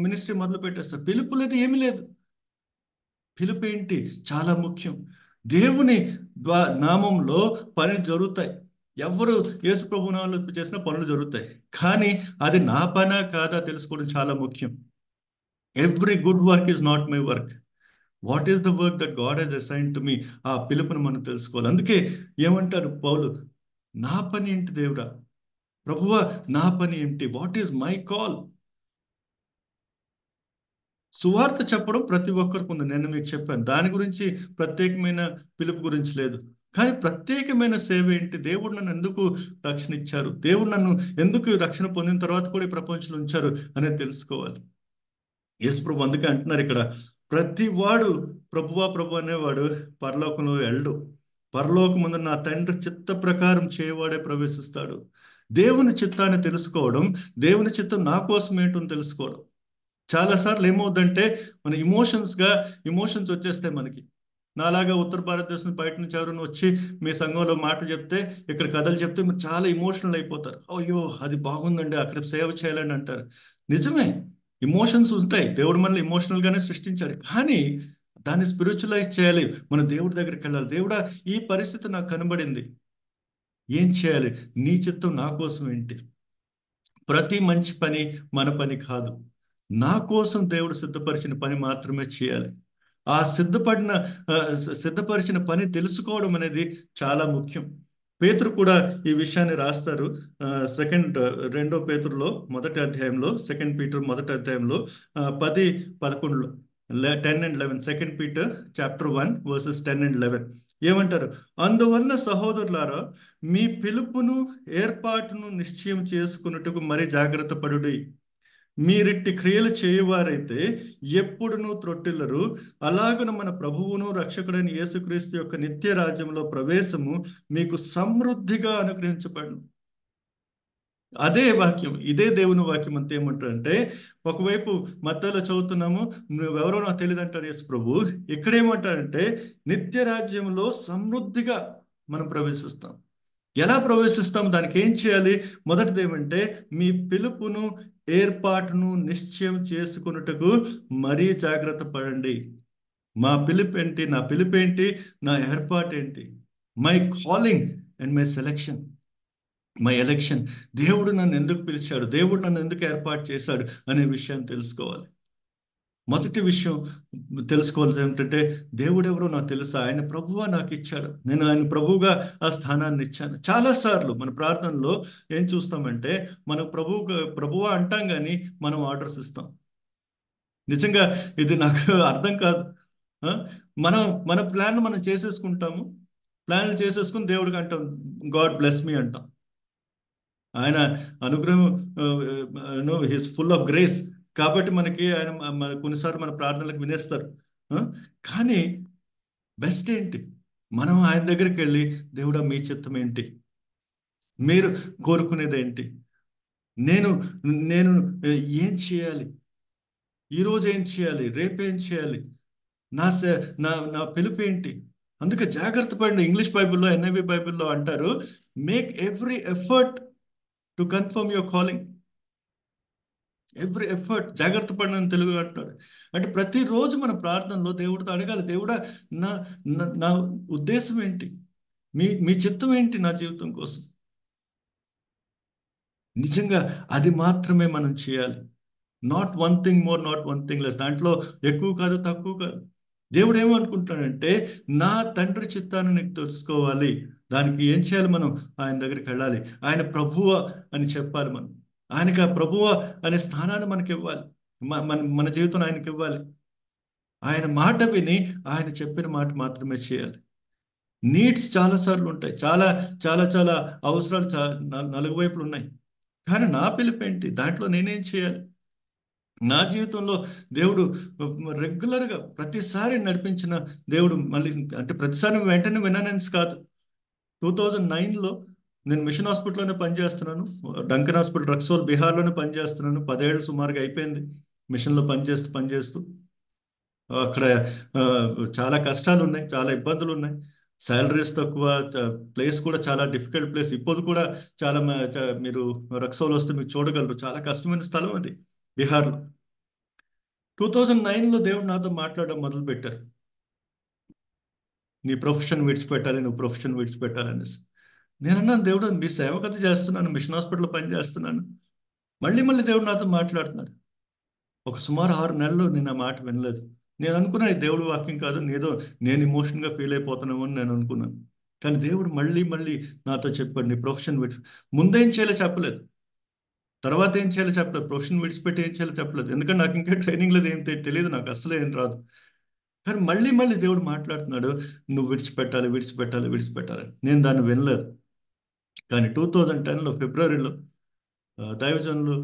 మినిస్ట్రీ మొదలు పెట్టేస్తారు. పిలుపు లేదు, ఏమీ లేదు. పిలుపు ఏంటి? చాలా ముఖ్యం. దేవుని నామంలో పనులు జరుగుతాయి. ఎవరు యేసు ప్రభు నామంలో చేసిన పనులు జరుగుతాయి. కానీ అది నా పనా కాదా తెలుసుకోవడం చాలా ముఖ్యం. Every good work is not my work. What is the work that God has assigned to me? ఆ పిలుపును మనం తెలుసుకోవాలి. అందుకే ఏమంటారు పౌలు, నా పని ఏంటి దేవుడా? ప్రభువా, నా పని ఏంటి? What is my call? సువార్త చెప్పడం ప్రతి ఒక్కరికి ఉంది, నేను మీకు చెప్పాను. దాని గురించి ప్రత్యేకమైన పిలుపు గురించి లేదు. కానీ ప్రత్యేకమైన సేవ ఏంటి? దేవుడు నన్ను ఎందుకు రక్షణ ఇచ్చారు, దేవుడు నన్ను ఎందుకు రక్షణ పొందిన తర్వాత కూడా ఈ ప్రపంచంలో ఉంచారు అనేది తెలుసుకోవాలి. యేసు ప్రభు అందుకే అంటున్నారు ఇక్కడ, ప్రతి వాడు ప్రభువా ప్రభు అనేవాడు పరలోకంలో వెళ్ళడు. పరలోకముందు నా తండ్రి చిత్త ప్రకారం చేయవాడే ప్రవేశిస్తాడు. దేవుని చిత్తాన్ని తెలుసుకోవడం, దేవుని చిత్తం నా కోసం ఏంటో తెలుసుకోవడం. చాలాసార్లు ఏమవుతుందంటే మన ఇమోషన్స్ వచ్చేస్తాయి మనకి. నాలాగా ఉత్తర భారతదేశం బయట నుంచి ఎవరైనా వచ్చి మీ సంఘంలో మాట చెప్తే, ఇక్కడ కథలు చెప్తే మీరు చాలా ఇమోషనల్ అయిపోతారు. అయ్యో అది బాగుందండి, అక్కడ సేవ చేయాలని అంటారు. నిజమే, ఇమోషన్స్ ఉంటాయి. దేవుడు మనల్ని ఇమోషనల్ గానే సృష్టించాడు. కానీ దాన్ని స్పిరిచువలైజ్ చేయాలి. మన దేవుడి దగ్గరికి వెళ్ళాలి. దేవుడా, ఈ పరిస్థితి నాకు కనబడింది, ఏం చేయాలి? నీ చిత్తం నా కోసం ఏంటి? ప్రతి మంచి పని మన పని కాదు. నా కోసం దేవుడు సిద్ధపరిచిన పని మాత్రమే చేయాలి. ఆ సిద్ధపరిచిన పని తెలుసుకోవడం అనేది చాలా ముఖ్యం. పేతురు కూడా ఈ విషయాన్ని రాస్తారు. 2 పేతురులో 1వ అధ్యాయంలో, 2 పీటర్ 1వ అధ్యాయంలో 10-11లో 10 and 11, 2 Peter chapter 1 verses 10 and 11 ఏమంటారు? అందువల్ల సహోదరులారా, మీ పిలుపును ఏర్పాటును నిశ్చయం చేసుకున్నట్టుకు మరి జాగ్రత్త పడుడి. మీరిట్టి క్రియలు చేయవారైతే ఎప్పుడునూ త్రొట్టిల్లరు. అలాగన మన ప్రభువును రక్షకుడైన యేసుక్రీస్తు యొక్క నిత్య రాజ్యంలో ప్రవేశము మీకు సమృద్ధిగా అనుగ్రహించబడును. అదే వాక్యం, ఇదే దేవుని వాక్యం అంతా ఏమంటారంటే, ఒకవైపు మత్తయిలో చదువుతున్నాము, నువ్వెవరో నాకు తెలియదు అంటారు యేసు ప్రభు. ఇక్కడేమంటారంటే నిత్య రాజ్యంలో సమృద్ధిగా మనం ప్రవేశిస్తాం. ఎలా ప్రవేశిస్తాం? దానికి ఏం చేయాలి? మొదటిది ఏమంటే, మీ పిలుపును ఏర్పాటును నిశ్చయం చేసుకున్నట్టుకు మరీ జాగ్రత్త పడండి. మా పిలుపు ఏంటి? నా పిలుపు ఏంటి? నా ఏర్పాటు ఏంటి? My calling and my selection, my election. దేవుడు నన్ను ఎందుకు పిలిచాడు, దేవుడు నన్ను ఎందుకు ఏర్పాటు చేశాడు అనే విషయాన్ని తెలుసుకోవాలి. మొదటి విషయం తెలుసుకోవాల్సి ఏంటంటే, దేవుడు ఎవరో నాకు తెలుసా, ఆయన ప్రభువా నాకు ఇచ్చాడు, నేను ఆయన ప్రభువుగా ఆ స్థానాన్ని ఇచ్చాను. చాలాసార్లు మన ప్రార్థనలో ఏం చూస్తామంటే, మనం ప్రభువా అంటాం కానీ మనం ఆర్డర్స్ ఇస్తాం. నిజంగా ఇది నాకు అర్థం కాదు. మనం మన ప్లాన్ మనం చేసేసుకుంటాము, ప్లాన్లు చేసేసుకుని దేవుడికి అంటాం గాడ్ బ్లెస్ మీ అంటాం. ఆయన అనుగ్రహం, హిస్ ఫుల్ ఆఫ్ గ్రేస్ కాబట్టి మనకి ఆయన కొన్నిసార్లు మన ప్రార్థనలకు వినేస్తారు. కానీ బెస్ట్ ఏంటి? మనం ఆయన దగ్గరికి వెళ్ళి, దేవుడా మీ చిత్తం ఏంటి, మీరు కోరుకునేది ఏంటి, నేను ఏం చేయాలి, ఈరోజు ఏం చేయాలి, రేపేం చేయాలి, నా పిలుపు ఏంటి? అందుకే జాగ్రత్త పడండి. ఇంగ్లీష్ బైబిల్లో, NIV బైబిల్లో అంటారు, make every effort to confirm your calling. Every effort, జాగ్రత్త పడిన తెలుగు అంటాడు. అంటే ప్రతిరోజు మన ప్రార్థనలో దేవుడితో అడగాలి, దేవుడా నా ఉద్దేశం ఏంటి, మీ చిత్తం ఏంటి నా జీవితం కోసం. నిజంగా అది మాత్రమే మనం చేయాలి. Not one thing more, not one thing less. దాంట్లో ఎక్కువ కాదు, తక్కువ కాదు. దేవుడు ఏమనుకుంటాడంటే, నా తండ్రి చిత్తాన్ని నీకు తెలుసుకోవాలి. దానికి ఏం చేయాలి? మనం ఆయన దగ్గరికి వెళ్ళాలి. ఆయన ప్రభువ అని చెప్పాలి. మనం ఆయనకి ఆ ప్రభువ అనే స్థానాన్ని మనకి ఇవ్వాలి. మన జీవితం ఆయనకి ఇవ్వాలి. ఆయన మాట విని ఆయన చెప్పిన మాట మాత్రమే చేయాలి. నీడ్స్ చాలాసార్లు ఉంటాయి, చాలా చాలా చాలా అవసరాలు నలుగు వైపులు ఉన్నాయి. కానీ నా పిలుపు ఏంటి? దాంట్లో నేనేం చేయాలి? నా జీవితంలో దేవుడు రెగ్యులర్గా ప్రతిసారి నడిపించిన దేవుడు, మళ్ళీ అంటే ప్రతిసారి వెంటనే విననెన్స్ కాదు. 2009లో నేను మిషన్ హాస్పిటల్లోనే పనిచేస్తున్నాను. డంకన్ హాస్పిటల్ రక్సోల్ బీహార్లోనే పనిచేస్తున్నాను. 10 ఏళ్ళు సుమారుగా అయిపోయింది మిషన్లో పనిచేస్తూ. అక్కడ ఆ, చాలా కష్టాలు ఉన్నాయి, చాలా ఇబ్బందులు ఉన్నాయి. శాలరీస్ తక్కువ, ప్లేస్ కూడా చాలా డిఫికల్ట్ ప్లేస్. ఇప్పుడు కూడా చాలా మీరు రక్సోల్ వస్తే మీకు చూడగలరు, చాలా కష్టమైన స్థలం అది బీహార్లో. 2009లో దేవుడు నాతో మాట్లాడడం మొదలు పెట్టారు. నీ ప్రొఫెషన్ విడిచిపెట్టాలి, నువ్వు ప్రొఫెషన్ విడిచిపెట్టాలి అనేసి. నేను అన్నాను, దేవుడు మీ సేవకత చేస్తున్నాను, మిషన్ హాస్పిటల్లో పని చేస్తున్నాను. మళ్ళీ మళ్ళీ దేవుడు నాతో మాట్లాడుతున్నాడు. ఒక సుమారు 6 నెలలు నేను ఆ మాట వినలేదు. నేను అనుకున్నా ఇది దేవుడు వాక్యం కాదు, నేను ఇమోషన్గా ఫీల్ అయిపోతున్నామో అని నేను అనుకున్నాను. కానీ దేవుడు మళ్ళీ మళ్ళీ నాతో చెప్పాడు, నీ ప్రొఫెషన్ ముందేం చేయాలో చెప్పలేదు, తర్వాత ఏం చేయాలో చెప్పలేదు, ప్రొఫెషన్ విడిచిపెట్టి ఏం చేయాలో చెప్పలేదు. ఎందుకంటే నాకు ఇంకా ట్రైనింగ్ లేదు, ఏం తెలియదు, నాకు అసలు ఏం రాదు. కానీ మళ్ళీ మళ్ళీ దేవుడు మాట్లాడుతున్నాడు, నువ్వు విడిచిపెట్టాలి, విడిచిపెట్టాలి, విడిచిపెట్టాలి. నేను దాన్ని వినలేదు. కానీ 2010లో ఫిబ్రవరిలో దైవజనులు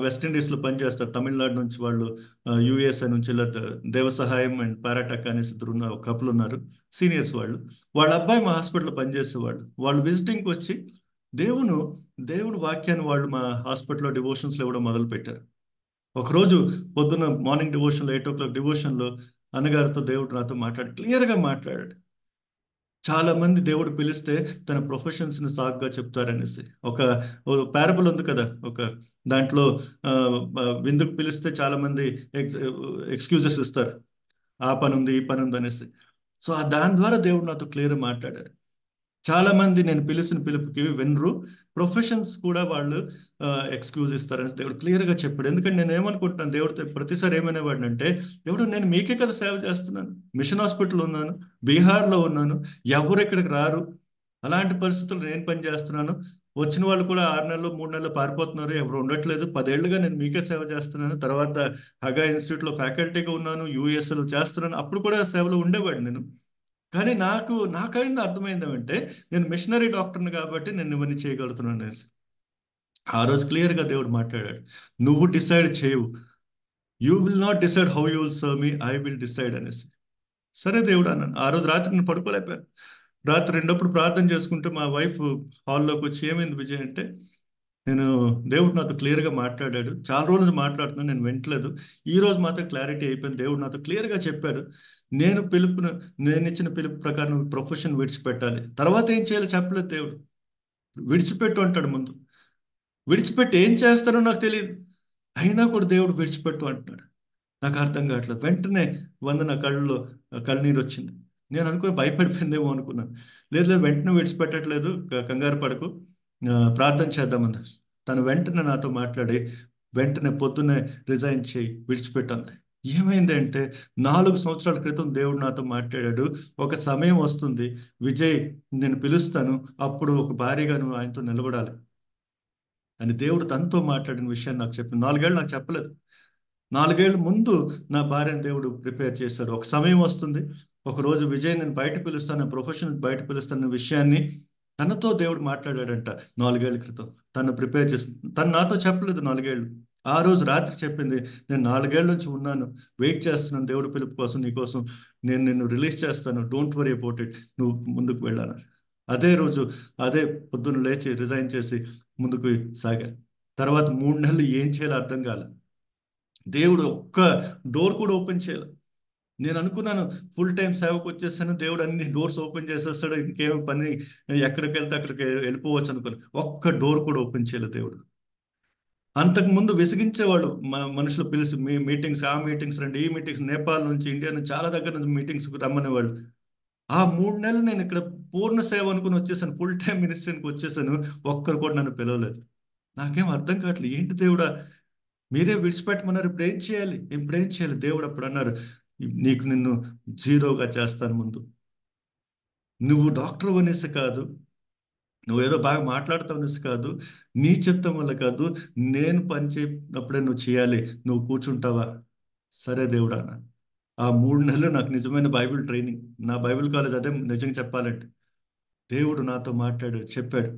వెస్టిండీస్లో పనిచేస్తారు, తమిళనాడు నుంచి వాళ్ళు, యుఎస్ఏ నుంచి ఇలా దేవ సహాయం అండ్ పారాటక్ అనేసి ఇద్దరు ఒక కపుల్ ఉన్నారు, సీనియర్స్ వాళ్ళు. వాళ్ళ అబ్బాయి మా హాస్పిటల్లో పనిచేసేవాళ్ళు. వాళ్ళు విజిటింగ్కి వచ్చి దేవుడు వాక్యాన్ని వాళ్ళు మా హాస్పిటల్లో డివోషన్స్లో ఇవ్వడం మొదలు పెట్టారు. ఒకరోజు పొద్దున్న మార్నింగ్ డివోషన్లో 8 o'clock డివోషన్లో అన్నగారితో దేవుడు నాతో క్లియర్గా మాట్లాడాడు. చాలా మంది దేవుడు పిలిస్తే తన ప్రొఫెషన్స్ ని సాగ్గా చెప్తారనేసి ఒక పారబుల్ ఉంది కదా, ఒక దాంట్లో విందుకు పిలిస్తే చాలా మంది ఎక్స్క్యూజెస్ ఇస్తారు, ఆ పని ఉంది, ఈ పని ఉంది అనేసి. సో దాని ద్వారా దేవుడు నాతో క్లియర్ మాట్లాడారు. చాలా మంది నేను పిలిచిన పిలుపుకి వినరు, ప్రొఫెషన్స్ కూడా వాళ్ళు ఎక్స్క్యూజ్ ఇస్తారని దేవుడు క్లియర్గా చెప్పాడు. ఎందుకంటే నేను ఏమనుకుంటున్నాను, దేవుడితో ప్రతిసారి ఏమనేవాడిని అంటే, దేవుడు నేను మీకే కదా సేవ చేస్తున్నాను, మిషన్ హాస్పిటల్ ఉన్నాను, బీహార్లో ఉన్నాను, ఎవరు ఇక్కడికి రారు, అలాంటి పరిస్థితుల్లో నేను పని చేస్తున్నాను. వచ్చిన వాళ్ళు కూడా 6 నెలలు 3 నెలలు పారిపోతున్నారు, ఎవరు ఉండట్లేదు. 10 ఏళ్ళుగా నేను మీకే సేవ చేస్తున్నాను. తర్వాత హగా ఇన్స్టిట్యూట్లో ఫ్యాకల్టీగా ఉన్నాను, యూఎస్ఏలో చేస్తున్నాను. అప్పుడు కూడా సేవలో ఉండేవాడిని నేను. కానీ నాకైంది అర్థమైందేమంటే, నేను మిషనరీ డాక్టర్ని కాబట్టి నేను ఇవన్నీ చేయగలుగుతున్నాను అనేసి. ఆ రోజు క్లియర్గా దేవుడు మాట్లాడాడు, నువ్వు డిసైడ్ చేయవు, you will not decide how you will serve me, I will decide అనేసి. సరే దేవుడు అన్నాను. ఆ రోజు రాత్రి నేను పడుకోలేకపోయాను. రాత్రి రెండప్పుడు ప్రార్థన చేసుకుంటే మా వైఫ్ హాల్లోకి వచ్చి, ఏమైంది విజయ్ అంటే, దేవుడు నాతో క్లియర్గా మాట్లాడాడు, చాలా రోజులు మాట్లాడుతున్నాను, నేను వింటలేదు, ఈ రోజు మాత్రం క్లారిటీ అయిపోయింది, దేవుడు నాతో క్లియర్గా చెప్పారు, నేను ఇచ్చిన పిలుపు ప్రకారం ప్రొఫెషన్ విడిచిపెట్టాలి. తర్వాత ఏం చేయాలో చెప్పలేదు దేవుడు. విడిచిపెట్టు అంటాడు ముందు, విడిచిపెట్టి ఏం చేస్తానో నాకు తెలియదు, అయినా కూడా దేవుడు విడిచిపెట్టు అంటున్నాడు. నాకు అర్థం కావట్లేదు. వెంటనే నా కళ్ళలో కళ్ళనీరు వచ్చింది. నేను అనుకుని భయపడిపోయిందేమో అనుకున్నాను. లేదు, వెంటనే విడిచిపెట్టట్లేదు, కంగారు పడకు, ప్రార్థన చేద్దామన్నా. తను వెంటనే నాతో మాట్లాడి, వెంటనే పొద్దున్నే రిజైన్ చేయి, విడిచిపెట్టాను. ఏమైంది అంటే, 4 సంవత్సరాల క్రితం దేవుడు నాతో మాట్లాడాడు, ఒక సమయం వస్తుంది విజయ్, నేను పిలుస్తాను, అప్పుడు ఒక భార్యగా నువ్వు ఆయనతో నిలబడాలి అని దేవుడు తనతో మాట్లాడిన విషయాన్ని నాకు చెప్పింది. 4 ఏళ్ళు నాకు చెప్పలేదు. 4 ఏళ్ళ ముందు నా భార్యను దేవుడు ప్రిపేర్ చేశాడు. ఒక సమయం వస్తుంది, ఒక రోజు విజయ్ నేను బయట పిలుస్తాను, ప్రొఫెషన్ బయట పిలుస్తాను విషయాన్ని తనతో దేవుడు మాట్లాడాడంట 4 ఏళ్ల క్రితం. తను ప్రిపేర్ చేసి, తను నాతో చెప్పలేదు 4 ఏళ్ళు. ఆ రోజు రాత్రి చెప్పింది, నేను 4 ఏళ్ళ నుంచి ఉన్నాను, వెయిట్ చేస్తున్నాను దేవుడి పిలుపు కోసం, నీకోసం నేను నిన్ను రిలీజ్ చేస్తాను, డోంట్ వరీ అబౌట్ ఇట్, నువ్వు ముందుకు వెళ్ళాను. అదే రోజు అదే పొద్దున్న లేచి రిజైన్ చేసి ముందుకు సాగాను. తర్వాత 3 నెలలు ఏం చేయాలో అర్థం కాలే. దేవుడు ఒక్క డోర్ కూడా ఓపెన్ చేయాలి. నేను అనుకున్నాను ఫుల్ టైం సేవకు వచ్చేసాను, దేవుడు అన్ని డోర్స్ ఓపెన్ చేసేస్తాడు, ఇంకేం పని, ఎక్కడికి వెళ్తే అక్కడికి వెళ్ళిపోవచ్చు అనుకున్నాను. ఒక్క డోర్ కూడా ఓపెన్ చేయలేదు దేవుడు. అంతకు ముందు విసిగించేవాడు, మనుషులు పిలిచి మీటింగ్స్, ఆ మీటింగ్స్ రండి, ఈ మీటింగ్స్, నేపాల్ నుంచి, ఇండియా నుంచి, చాలా దగ్గర నుంచి మీటింగ్స్ రమ్మనేవాళ్ళు. ఆ 3 నెలలు నేను ఇక్కడ పూర్ణ సేవ అనుకుని వచ్చేసాను, ఫుల్ టైం మినిస్ట్రీకి వచ్చేసాను, ఒక్కరు కూడా నన్ను పిలవలేదు. నాకేం అర్థం కావట్లేదు, ఏంటి దేవుడా, మీరే విడిచిపెట్టమన్నారు, ఇప్పుడు ఏం చేయాలి? దేవుడు అప్పుడు అన్నారు, నిన్ను జీరోగా చేస్తాను, ముందు నువ్వు డాక్టర్ అనేసి కాదు, నువ్వేదో బాగా మాట్లాడుతావు అనేసి కాదు, నీ చిత్తం వల్ల కాదు, నేను పని చెప్పినప్పుడే నువ్వు చేయాలి, నువ్వు కూర్చుంటావా? సరే దేవుడా అన్న. ఆ 3 నెలలు నాకు నిజమైన బైబిల్ ట్రైనింగ్. నా బైబిల్ కాలేజ్ అదే నిజంగా చెప్పాలంటే. దేవుడు నాతో చెప్పాడు,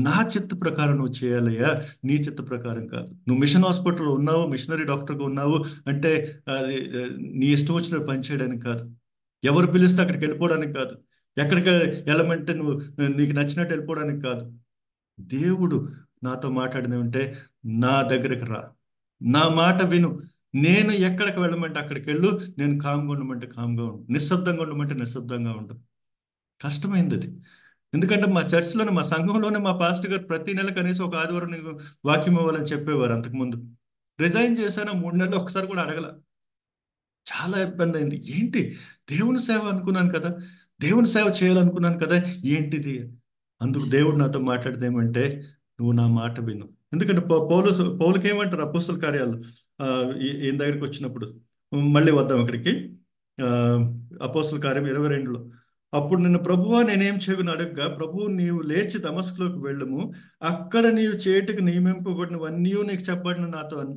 నా చిత్త ప్రకారం నువ్వు చేయాలయ్యా, నీ చిత్త ప్రకారం కాదు. నువ్వు మిషన్ హాస్పిటల్లో ఉన్నావు, మిషనరీ డాక్టర్గా ఉన్నావు అంటే అది నీ ఇష్టం వచ్చిన పని చేయడానికి కాదు, ఎవరు పిలిస్తే అక్కడికి వెళ్ళిపోవడానికి కాదు, ఎక్కడికి వెళ్ళమంటే నువ్వు నీకు నచ్చినట్టు వెళ్ళిపోవడానికి కాదు. దేవుడు నాతో మాట్లాడినంటే నా దగ్గరికి రా, నా మాట విను, నేను ఎక్కడికి వెళ్ళమంటే అక్కడికి వెళ్ళు, నేను కామ్గా ఉండమంటే కామ్గా ఉండు, నిశ్శబ్దంగా ఉండమంటే నిశ్శబ్దంగా ఉండు. కష్టమైంది అది. ఎందుకంటే మా చర్చిలోనే, మా సంఘంలోనే మా పాస్టర్ గారు ప్రతి నెల కనీసం ఒక ఆదివారం నీకు వాక్యం ఇవ్వాలని చెప్పేవారు. అంతకుముందు రిజైన్ చేశాను, 3 నెలలు ఒకసారి కూడా అడగల. చాలా ఇబ్బంది అయింది. ఏంటి దేవుని సేవ అనుకున్నాను కదా, దేవుని సేవ చేయాలనుకున్నాను కదా, ఏంటిది? అందుకు దేవుడు నాతో మాట్లాడితే ఏమంటే, నువ్వు నా మాట విను. ఎందుకంటే పౌలుకి ఏమంటారు అపోస్తల కార్యాలు ఈయన దగ్గరికి వచ్చినప్పుడు, మళ్ళీ వద్దాం అక్కడికి. ఆ, అపోస్తల కార్యం 22లో, అప్పుడు నిన్ను ప్రభువా నేనేం చేయను అడగగా, ప్రభువు నీవు లేచి దమస్కులోకి వెళ్ళము, అక్కడ నీవు చేటుకు నియమింపబడినవన్నీ నీకు చెప్పబడిన నాతో అను.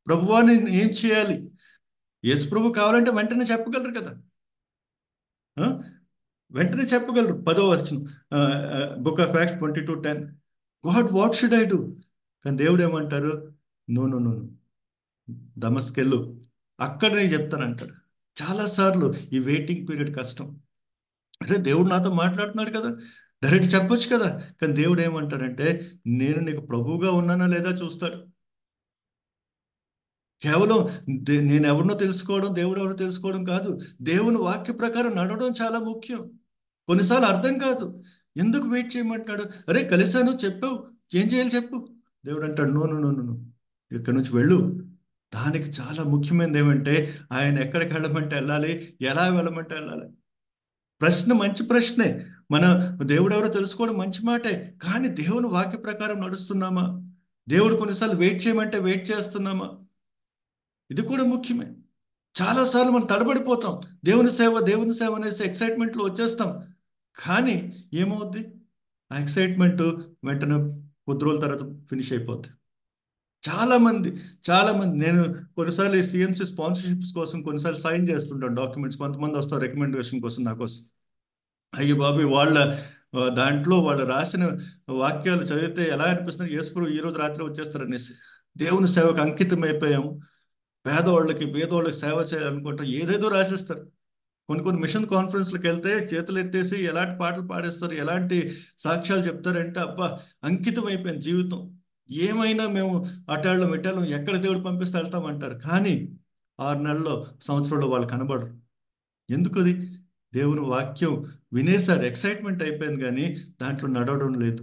ప్రభువా నేను ఏం చేయాలి? యేసు ప్రభు కావాలంటే వెంటనే చెప్పగలరు కదా. ఆ? వెంటనే చెప్పగలరు. 10వ వచనం, book of acts 22:10, God what should I do? కానీ దేవుడు ఏమంటారు? నో నో నో, దమస్కెళ్ళు, అక్కడ నేను చెప్తానంటాడు. చాలాసార్లు ఈ వెయిటింగ్ పీరియడ్ కష్టం. అరే దేవుడు నాతో మాట్లాడుతున్నాడు కదా, డైరెక్ట్ చెప్పొచ్చు కదా. కానీ దేవుడు ఏమంటారంటే, నేను నీకు ప్రభువుగా ఉన్నానా లేదా చూస్తాడు. కేవలం నేను ఎవరినో తెలుసుకోవడం, దేవుడు ఎవరో తెలుసుకోవడం కాదు, దేవుని వాక్య ప్రకారం నడవడం చాలా ముఖ్యం. కొన్నిసార్లు అర్థం కాదు, ఎందుకు వెయిట్ చేయమంటాడు? అరే కలిశాను, చెప్పావు, ఏం చేయాలి చెప్పు. దేవుడు అంటాడు, నో నో నో నో, ఇక్కడి నుంచి వెళ్ళు. దానికి చాలా ముఖ్యమైనది ఏమంటే, ఆయన ఎక్కడికి వెళ్ళమంటే వెళ్ళాలి, ఎలా వెళ్ళమంటే వెళ్ళాలి. ప్రశ్న మంచి ప్రశ్నే, మన దేవుడు ఎవరో తెలుసుకోవడం మంచి మాటే. కానీ దేవుని వాక్య ప్రకారం నడుస్తున్నామా? దేవుడు కొన్నిసార్లు వెయిట్ చేయమంటే వెయిట్ చేస్తున్నామా? ఇది కూడా ముఖ్యమే. చాలాసార్లు మనం తడబడిపోతాం. దేవుని సేవ దేవుని సేవ అనేసి ఎక్సైట్మెంట్లో వచ్చేస్తాం. కానీ ఏమవుద్ది? ఆ ఎక్సైట్మెంట్ వెంటనే కొద్ది రోజుల తర్వాత ఫినిష్ అయిపోద్ది. చాలా మంది నేను కొన్నిసార్లు ఈ సిఎంసి స్పాన్సర్షిప్స్ కోసం కొన్నిసార్లు సైన్ చేస్తుంటాను డాక్యుమెంట్స్. కొంతమంది వస్తారు రికమెండేషన్ కోసం నా కోసం. అయ్యో బాబు, వాళ్ళ దాంట్లో వాళ్ళు రాసిన వాక్యాలు చదివితే ఎలా అనిపిస్తుంది, యేసుప్రభు ఈ రోజు రాత్రి వచ్చేస్తారు అనేసి. దేవుని సేవకు అంకితం అయిపోయాము, పేదవాళ్ళకి బీదవాళ్ళకి సేవ చేయాలనుకుంటారు, ఏదేదో రాసేస్తారు. కొన్ని మిషన్ కాన్ఫరెన్స్లకు వెళ్తే చేతులు ఎత్తేసి ఎలాంటి పాటలు పాడేస్తారు, ఎలాంటి సాక్ష్యాలు చెప్తారంటే, అబ్బా అంకితం అయిపోయింది జీవితం, ఏమైనా మేము అటాళ్ళం ఇటాళ్ళం, ఎక్కడ దేవుడు పంపిస్తే వెళ్తామంటారు. కానీ 6 నెలల్లో సంవత్సరంలో వాళ్ళు కనబడరు. ఎందుకు అది? దేవుని వాక్యం వినేశారు, ఎక్సైట్మెంట్ అయిపోయింది, కానీ దాంట్లో నడవడం లేదు.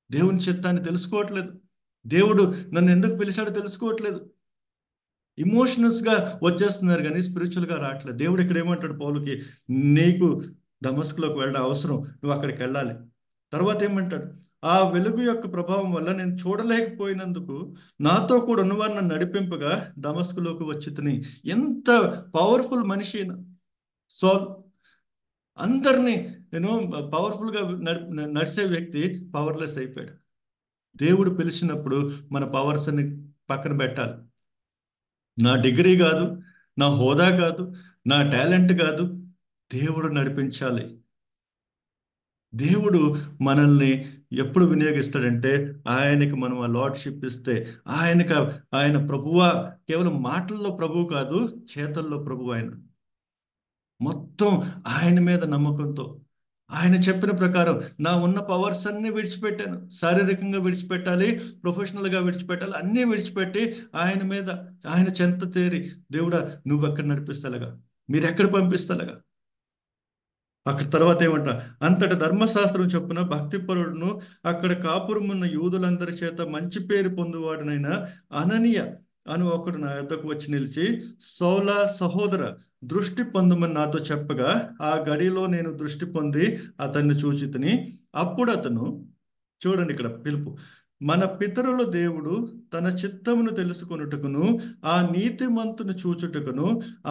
దేవుని చిత్తాన్ని తెలుసుకోవట్లేదు. దేవుడు నన్ను ఎందుకు పిలిచాడో తెలుసుకోవట్లేదు. ఇమోషనల్స్గా వచ్చేస్తున్నారు కానీ స్పిరిచువల్గా రావట్లేదు. దేవుడు ఇక్కడ ఏమంటాడు పౌలుకి, నీకు దమస్కులోకి వెళ్ళడం అవసరం, నువ్వు అక్కడికి వెళ్ళాలి. తర్వాత ఏమంటాడు? ఆ వెలుగు యొక్క ప్రభావం వల్ల నేను చూడలేకపోయినందుకు నాతో కూడా ఉన్నవారు నన్ను నడిపింపగా దమస్కులోకి వచ్చి తిని. ఎంత పవర్ఫుల్ మనిషి అయినా సౌల్. అందరినీ నేను పవర్ఫుల్గా నడిచే వ్యక్తి పవర్లెస్ అయిపోయాడు. దేవుడు పిలిచినప్పుడు మన పవర్స్ అని పక్కన పెట్టాలి. నా డిగ్రీ కాదు, నా హోదా కాదు, నా టాలెంట్ కాదు, దేవుడు నడిపించాలి. దేవుడు మనల్ని ఎప్పుడు వినియోగిస్తాడంటే, ఆయనకి మనం ఆ లార్డ్షిప్ ఇస్తే. ఆయన ప్రభువా, కేవలం మాటల్లో ప్రభువు కాదు, చేతల్లో ప్రభువు. ఆయన మొత్తం ఆయన మీద నమ్మకంతో, ఆయన చెప్పిన ప్రకారం నా ఉన్న పవర్స్ అన్నీ విడిచిపెట్టాను. శారీరకంగా విడిచిపెట్టాలి, ప్రొఫెషనల్గా విడిచిపెట్టాలి, అన్నీ విడిచిపెట్టి ఆయన మీద, ఆయన చెంత చేరి, దేవుడా నువ్వు ఎక్కడ నడిపిస్తలేగా, మీరు ఎక్కడ పంపిస్తలేగా. అక్కడ తర్వాత ఏమంటా, అంతట ధర్మశాస్త్రం చొప్పున భక్తిపరుడును అక్కడ కాపురమున్న యూదులందరి చేత మంచి పేరు పొందువాడునైన అననీయ అని ఒకడు నా యొద్దకు వచ్చి నిలిచి, సౌల సహోదర దృష్టి పొందమని నాతో చెప్పగా, ఆ గడిలో నేను దృష్టి పొంది అతన్ని చూచితిని. అప్పుడు అతను, చూడండి ఇక్కడ పిలుపు, మన పితరుల దేవుడు తన చిత్తమును తెలుసుకొనుటకును ఆ నీతిమంతుని చూచుటకును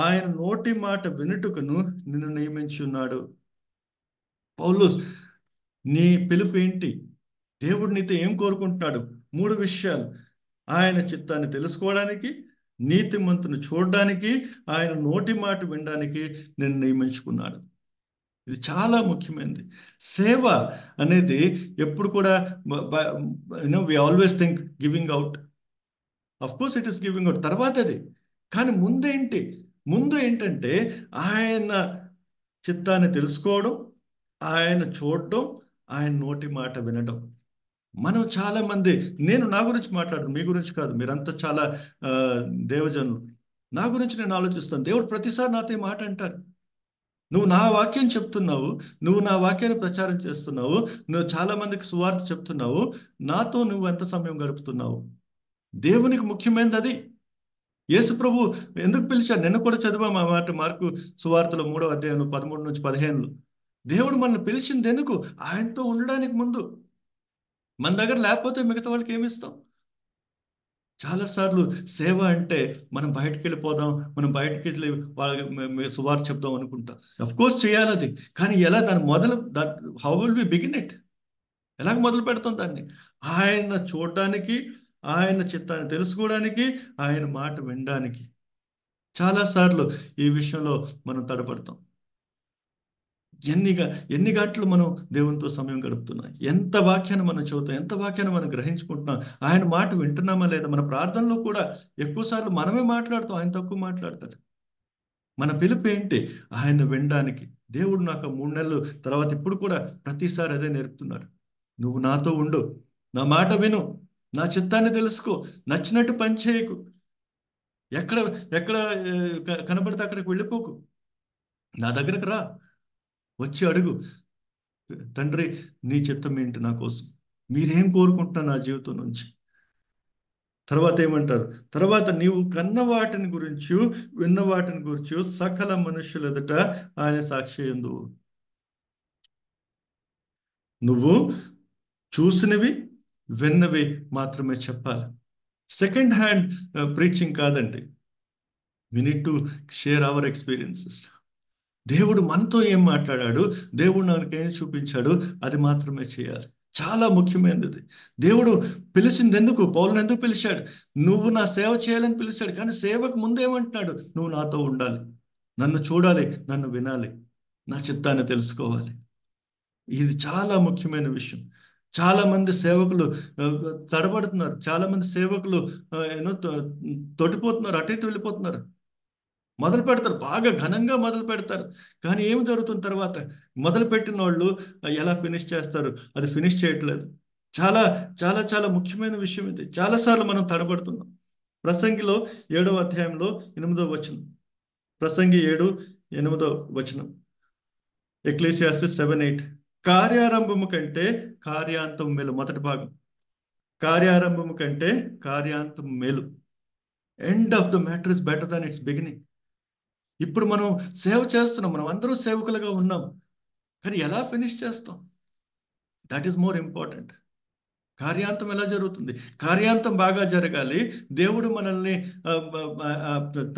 ఆయన నోటి మాట వినుటకును నిన్ను నియమించి ఉన్నాడు. పౌలు, నీ పిలుపు ఏంటి? దేవుడు నీతో ఏం కోరుకుంటున్నాడు? 3 విషయాలు: ఆయన చిత్తాన్ని తెలుసుకోవడానికి, నీతిమంతుని చూడడానికి, ఆయన నోటి మాట వినడానికి నేను నియమించుకున్నాడు. ఇది చాలా ముఖ్యమైనది. సేవ అనేది ఎప్పుడు కూడా we always think giving out. Of course it is giving out, తర్వాత అది. కానీ ముందు ఏంటంటే ఆయన చిత్తాన్ని తెలుసుకోవడం, ఆయన చూడడం, ఆయన నోటి మాట వినడం. మనం చాలా మంది, నేను నా గురించి మాట్లాడను, మీ గురించి కాదు, మీరంతా చాలా ఆ, దేవజనులు. నా గురించి నేను ఆలోచిస్తాను. దేవుడు ప్రతిసారి నాతో ఈ మాట అంటారు. నువ్వు నా వాక్యం చెప్తున్నావు, నువ్వు నా వాక్యాన్ని ప్రచారం చేస్తున్నావు, నువ్వు చాలా మందికి సువార్త చెప్తున్నావు, నాతో నువ్వు ఎంత సమయం గడుపుతున్నావు? దేవునికి ముఖ్యమైనది అది. యేసు ప్రభు ఎందుకు పిలిచారు? నిన్న కూడా చదివాం ఆ మాట, మార్కు సువార్తలో 3వ అధ్యాయం 13-15. దేవుడు మనల్ని పిలిచింది ఎందుకు? ఆయనతో ఉండడానికి ముందు. మన దగ్గర లేకపోతే మిగతా వాళ్ళకి ఏమి ఇస్తాం? చాలాసార్లు సేవ అంటే మనం బయటికి వెళ్ళిపోదాం, మనం బయటికి వెళ్ళి వాళ్ళకి సువార్త చెప్దాం అనుకుంటాం. అఫ్ కోర్స్ చేయాలి అది, కానీ ఎలా దాన్ని మొదలు, how will we begin it? ఎలాగ మొదలు పెడతాం దాన్ని? ఆయన చూడడానికి, ఆయన చిత్తాన్ని తెలుసుకోవడానికి, ఆయన మాట వినడానికి. చాలాసార్లు ఈ విషయంలో మనం తడపడతాం. ఎన్ని గంటలు మనం దేవునితో సమయం గడుపుతున్నాం? ఎంత వాక్యాన్ని మనం చదువుతాం? ఎంత వాక్యాన్ని మనం గ్రహించుకుంటున్నాం? ఆయన మాట వింటున్నామా లేదా? మన ప్రార్థనలో కూడా ఎక్కువసార్లు మనమే మాట్లాడతాం, ఆయన తక్కువ మాట్లాడతాడు. మన పిలుపు ఏంటి? ఆయన వినడానికి. దేవుడు నాకు 3 నెలలు తర్వాత ఇప్పుడు కూడా ప్రతిసారి అదే నేర్పుతున్నాడు. నువ్వు నాతో ఉండు, నా మాట విను, నా చిత్తాన్ని తెలుసుకో, నచ్చినట్టు పని చేయకు, ఎక్కడ ఎక్కడ కనబడితే అక్కడికి వెళ్ళిపోకు, నా దగ్గరకు రా, వచ్చి అడుగు, తండ్రి నీ చిత్తం ఏంటి నా కోసం, మీరేం కోరుకుంటున్నా నా జీవితం నుంచి. తర్వాత ఏమంటారు? తర్వాత నీవు కన్న వాటిని గురించి, విన్న వాటిని గురించి సకల మనుషుల ఎదుట ఆయన సాక్షి యందు. నువ్వు చూసినవి, విన్నవి మాత్రమే చెప్పాలి. సెకండ్ హ్యాండ్ ప్రీచింగ్ కాదండి. We need to share our experiences. దేవుడు మనతో ఏం మాట్లాడాడు, దేవుడు నాకు ఏం చూపించాడు, అది మాత్రమే చేయాలి. చాలా ముఖ్యమైనది. దేవుడు పిలిచింది ఎందుకు? పౌలుని ఎందుకు పిలిచాడు? నువ్వు నా సేవ చేయాలని పిలిచాడు. కానీ సేవకు ముందేమంటున్నాడు? నువ్వు నాతో ఉండాలి, నన్ను చూడాలి, నన్ను వినాలి, నా చిత్తాన్ని తెలుసుకోవాలి. ఇది చాలా ముఖ్యమైన విషయం. చాలా మంది సేవకులు ఆ, తడబడుతున్నారు. చాలా మంది సేవకులు ఏనో తొడిపోతున్నారు, అటు ఇటు వెళ్ళిపోతున్నారు. మొదలు పెడతారు, బాగా ఘనంగా మొదలు పెడతారు, కానీ ఏమి జరుగుతుంది తర్వాత? మొదలు పెట్టిన వాళ్ళు ఎలా ఫినిష్ చేస్తారు? అది ఫినిష్ చేయట్లేదు. చాలా చాలా చాలా ముఖ్యమైన విషయం ఇది. చాలాసార్లు మనం తడబడుతున్నాం. ప్రసంగిలో 7వ అధ్యాయంలో 8వ వచనం. ప్రసంగి 7:8 వచనం. ఎక్లేసియాస్టిస్ 7:8. కార్యారంభము కంటే కార్యాంతం మేలు. మొదటి భాగం. కార్యారంభము కంటే కార్యాంతం మేలు. End of the matter is better than it's beginning. ఇప్పుడు మనం సేవ చేస్తున్నాం, మనం అందరూ సేవకులుగా ఉన్నాం, కానీ ఎలా ఫినిష్ చేస్తాం? That is more important. కార్యాంతం ఎలా జరుగుతుంది? కార్యాంతం బాగా జరగాలి. దేవుడు మనల్ని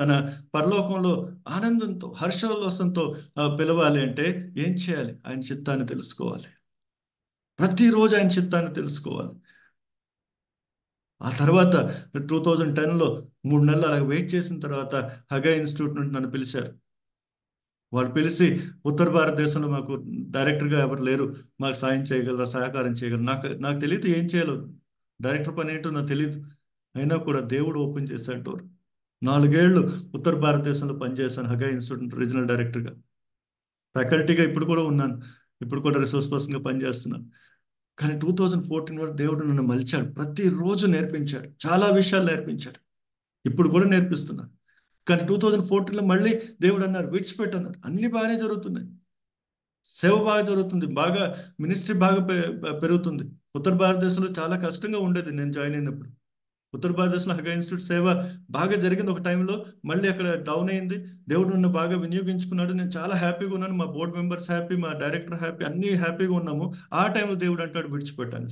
తన పరలోకంలో ఆనందంతో, హర్షోల్లాసంతో పిలవాలి అంటే ఏం చేయాలి? ఆయన చిత్తాన్ని తెలుసుకోవాలి. ప్రతిరోజు ఆయన చిత్తాన్ని తెలుసుకోవాలి. ఆ తర్వాత 2010లో 3 నెలలు అలాగ వెయిట్ చేసిన తర్వాత హగై ఇన్స్టిట్యూట్ నుండి నన్ను పిలిచారు. వాళ్ళు పిలిచి, ఉత్తర భారతదేశంలో మాకు డైరెక్టర్గా ఎవరు లేరు, మాకు సాయం చేయగలరా, సహకారం చేయగలరు. నాకు తెలియదు ఏం చేయాలో, డైరెక్టర్ పని ఏంటో నాకు తెలియదు. అయినా కూడా దేవుడు ఓపెన్ చేశాడు డోర్. 4 ఏళ్ళు ఉత్తర భారతదేశంలో పనిచేశాను హగై ఇన్స్టిట్యూట్ రీజనల్ డైరెక్టర్గా. ఫ్యాకల్టీగా ఇప్పుడు కూడా ఉన్నాను, ఇప్పుడు కూడా రిసోర్స్ పర్సన్గా పనిచేస్తున్నాను. కానీ 2014 వరకు దేవుడు నన్ను మలిచాడు, ప్రతిరోజు నేర్పించాడు, చాలా విషయాలు నేర్పించాడు. ఇప్పుడు కూడా నేర్పిస్తున్నాను. కానీ 2014లో మళ్ళీ దేవుడు అన్నారు, విడిచిపెట్టు అన్నారు. అన్ని బాగానే జరుగుతున్నాయి, సేవ బాగా జరుగుతుంది, బాగా మినిస్ట్రీ బాగా పెరుగుతుంది. ఉత్తర భారతదేశంలో చాలా కష్టంగా ఉండేది నేను జాయిన్ అయినప్పుడు. ఉత్తర భారతదేశంలో హగై ఇన్స్టిట్యూట్ సేవ బాగా జరిగింది ఒక టైంలో, మళ్ళీ అక్కడ డౌన్ అయింది. దేవుడు నన్ను బాగా వినియోగించుకున్నాడు, నేను చాలా హ్యాపీగా ఉన్నాను, మా బోర్డు మెంబర్స్ హ్యాపీ, మా డైరెక్టర్ హ్యాపీ, అన్నీ హ్యాపీగా ఉన్నాము. ఆ టైంలో దేవుడు అంటాడు విడిచిపెట్టాను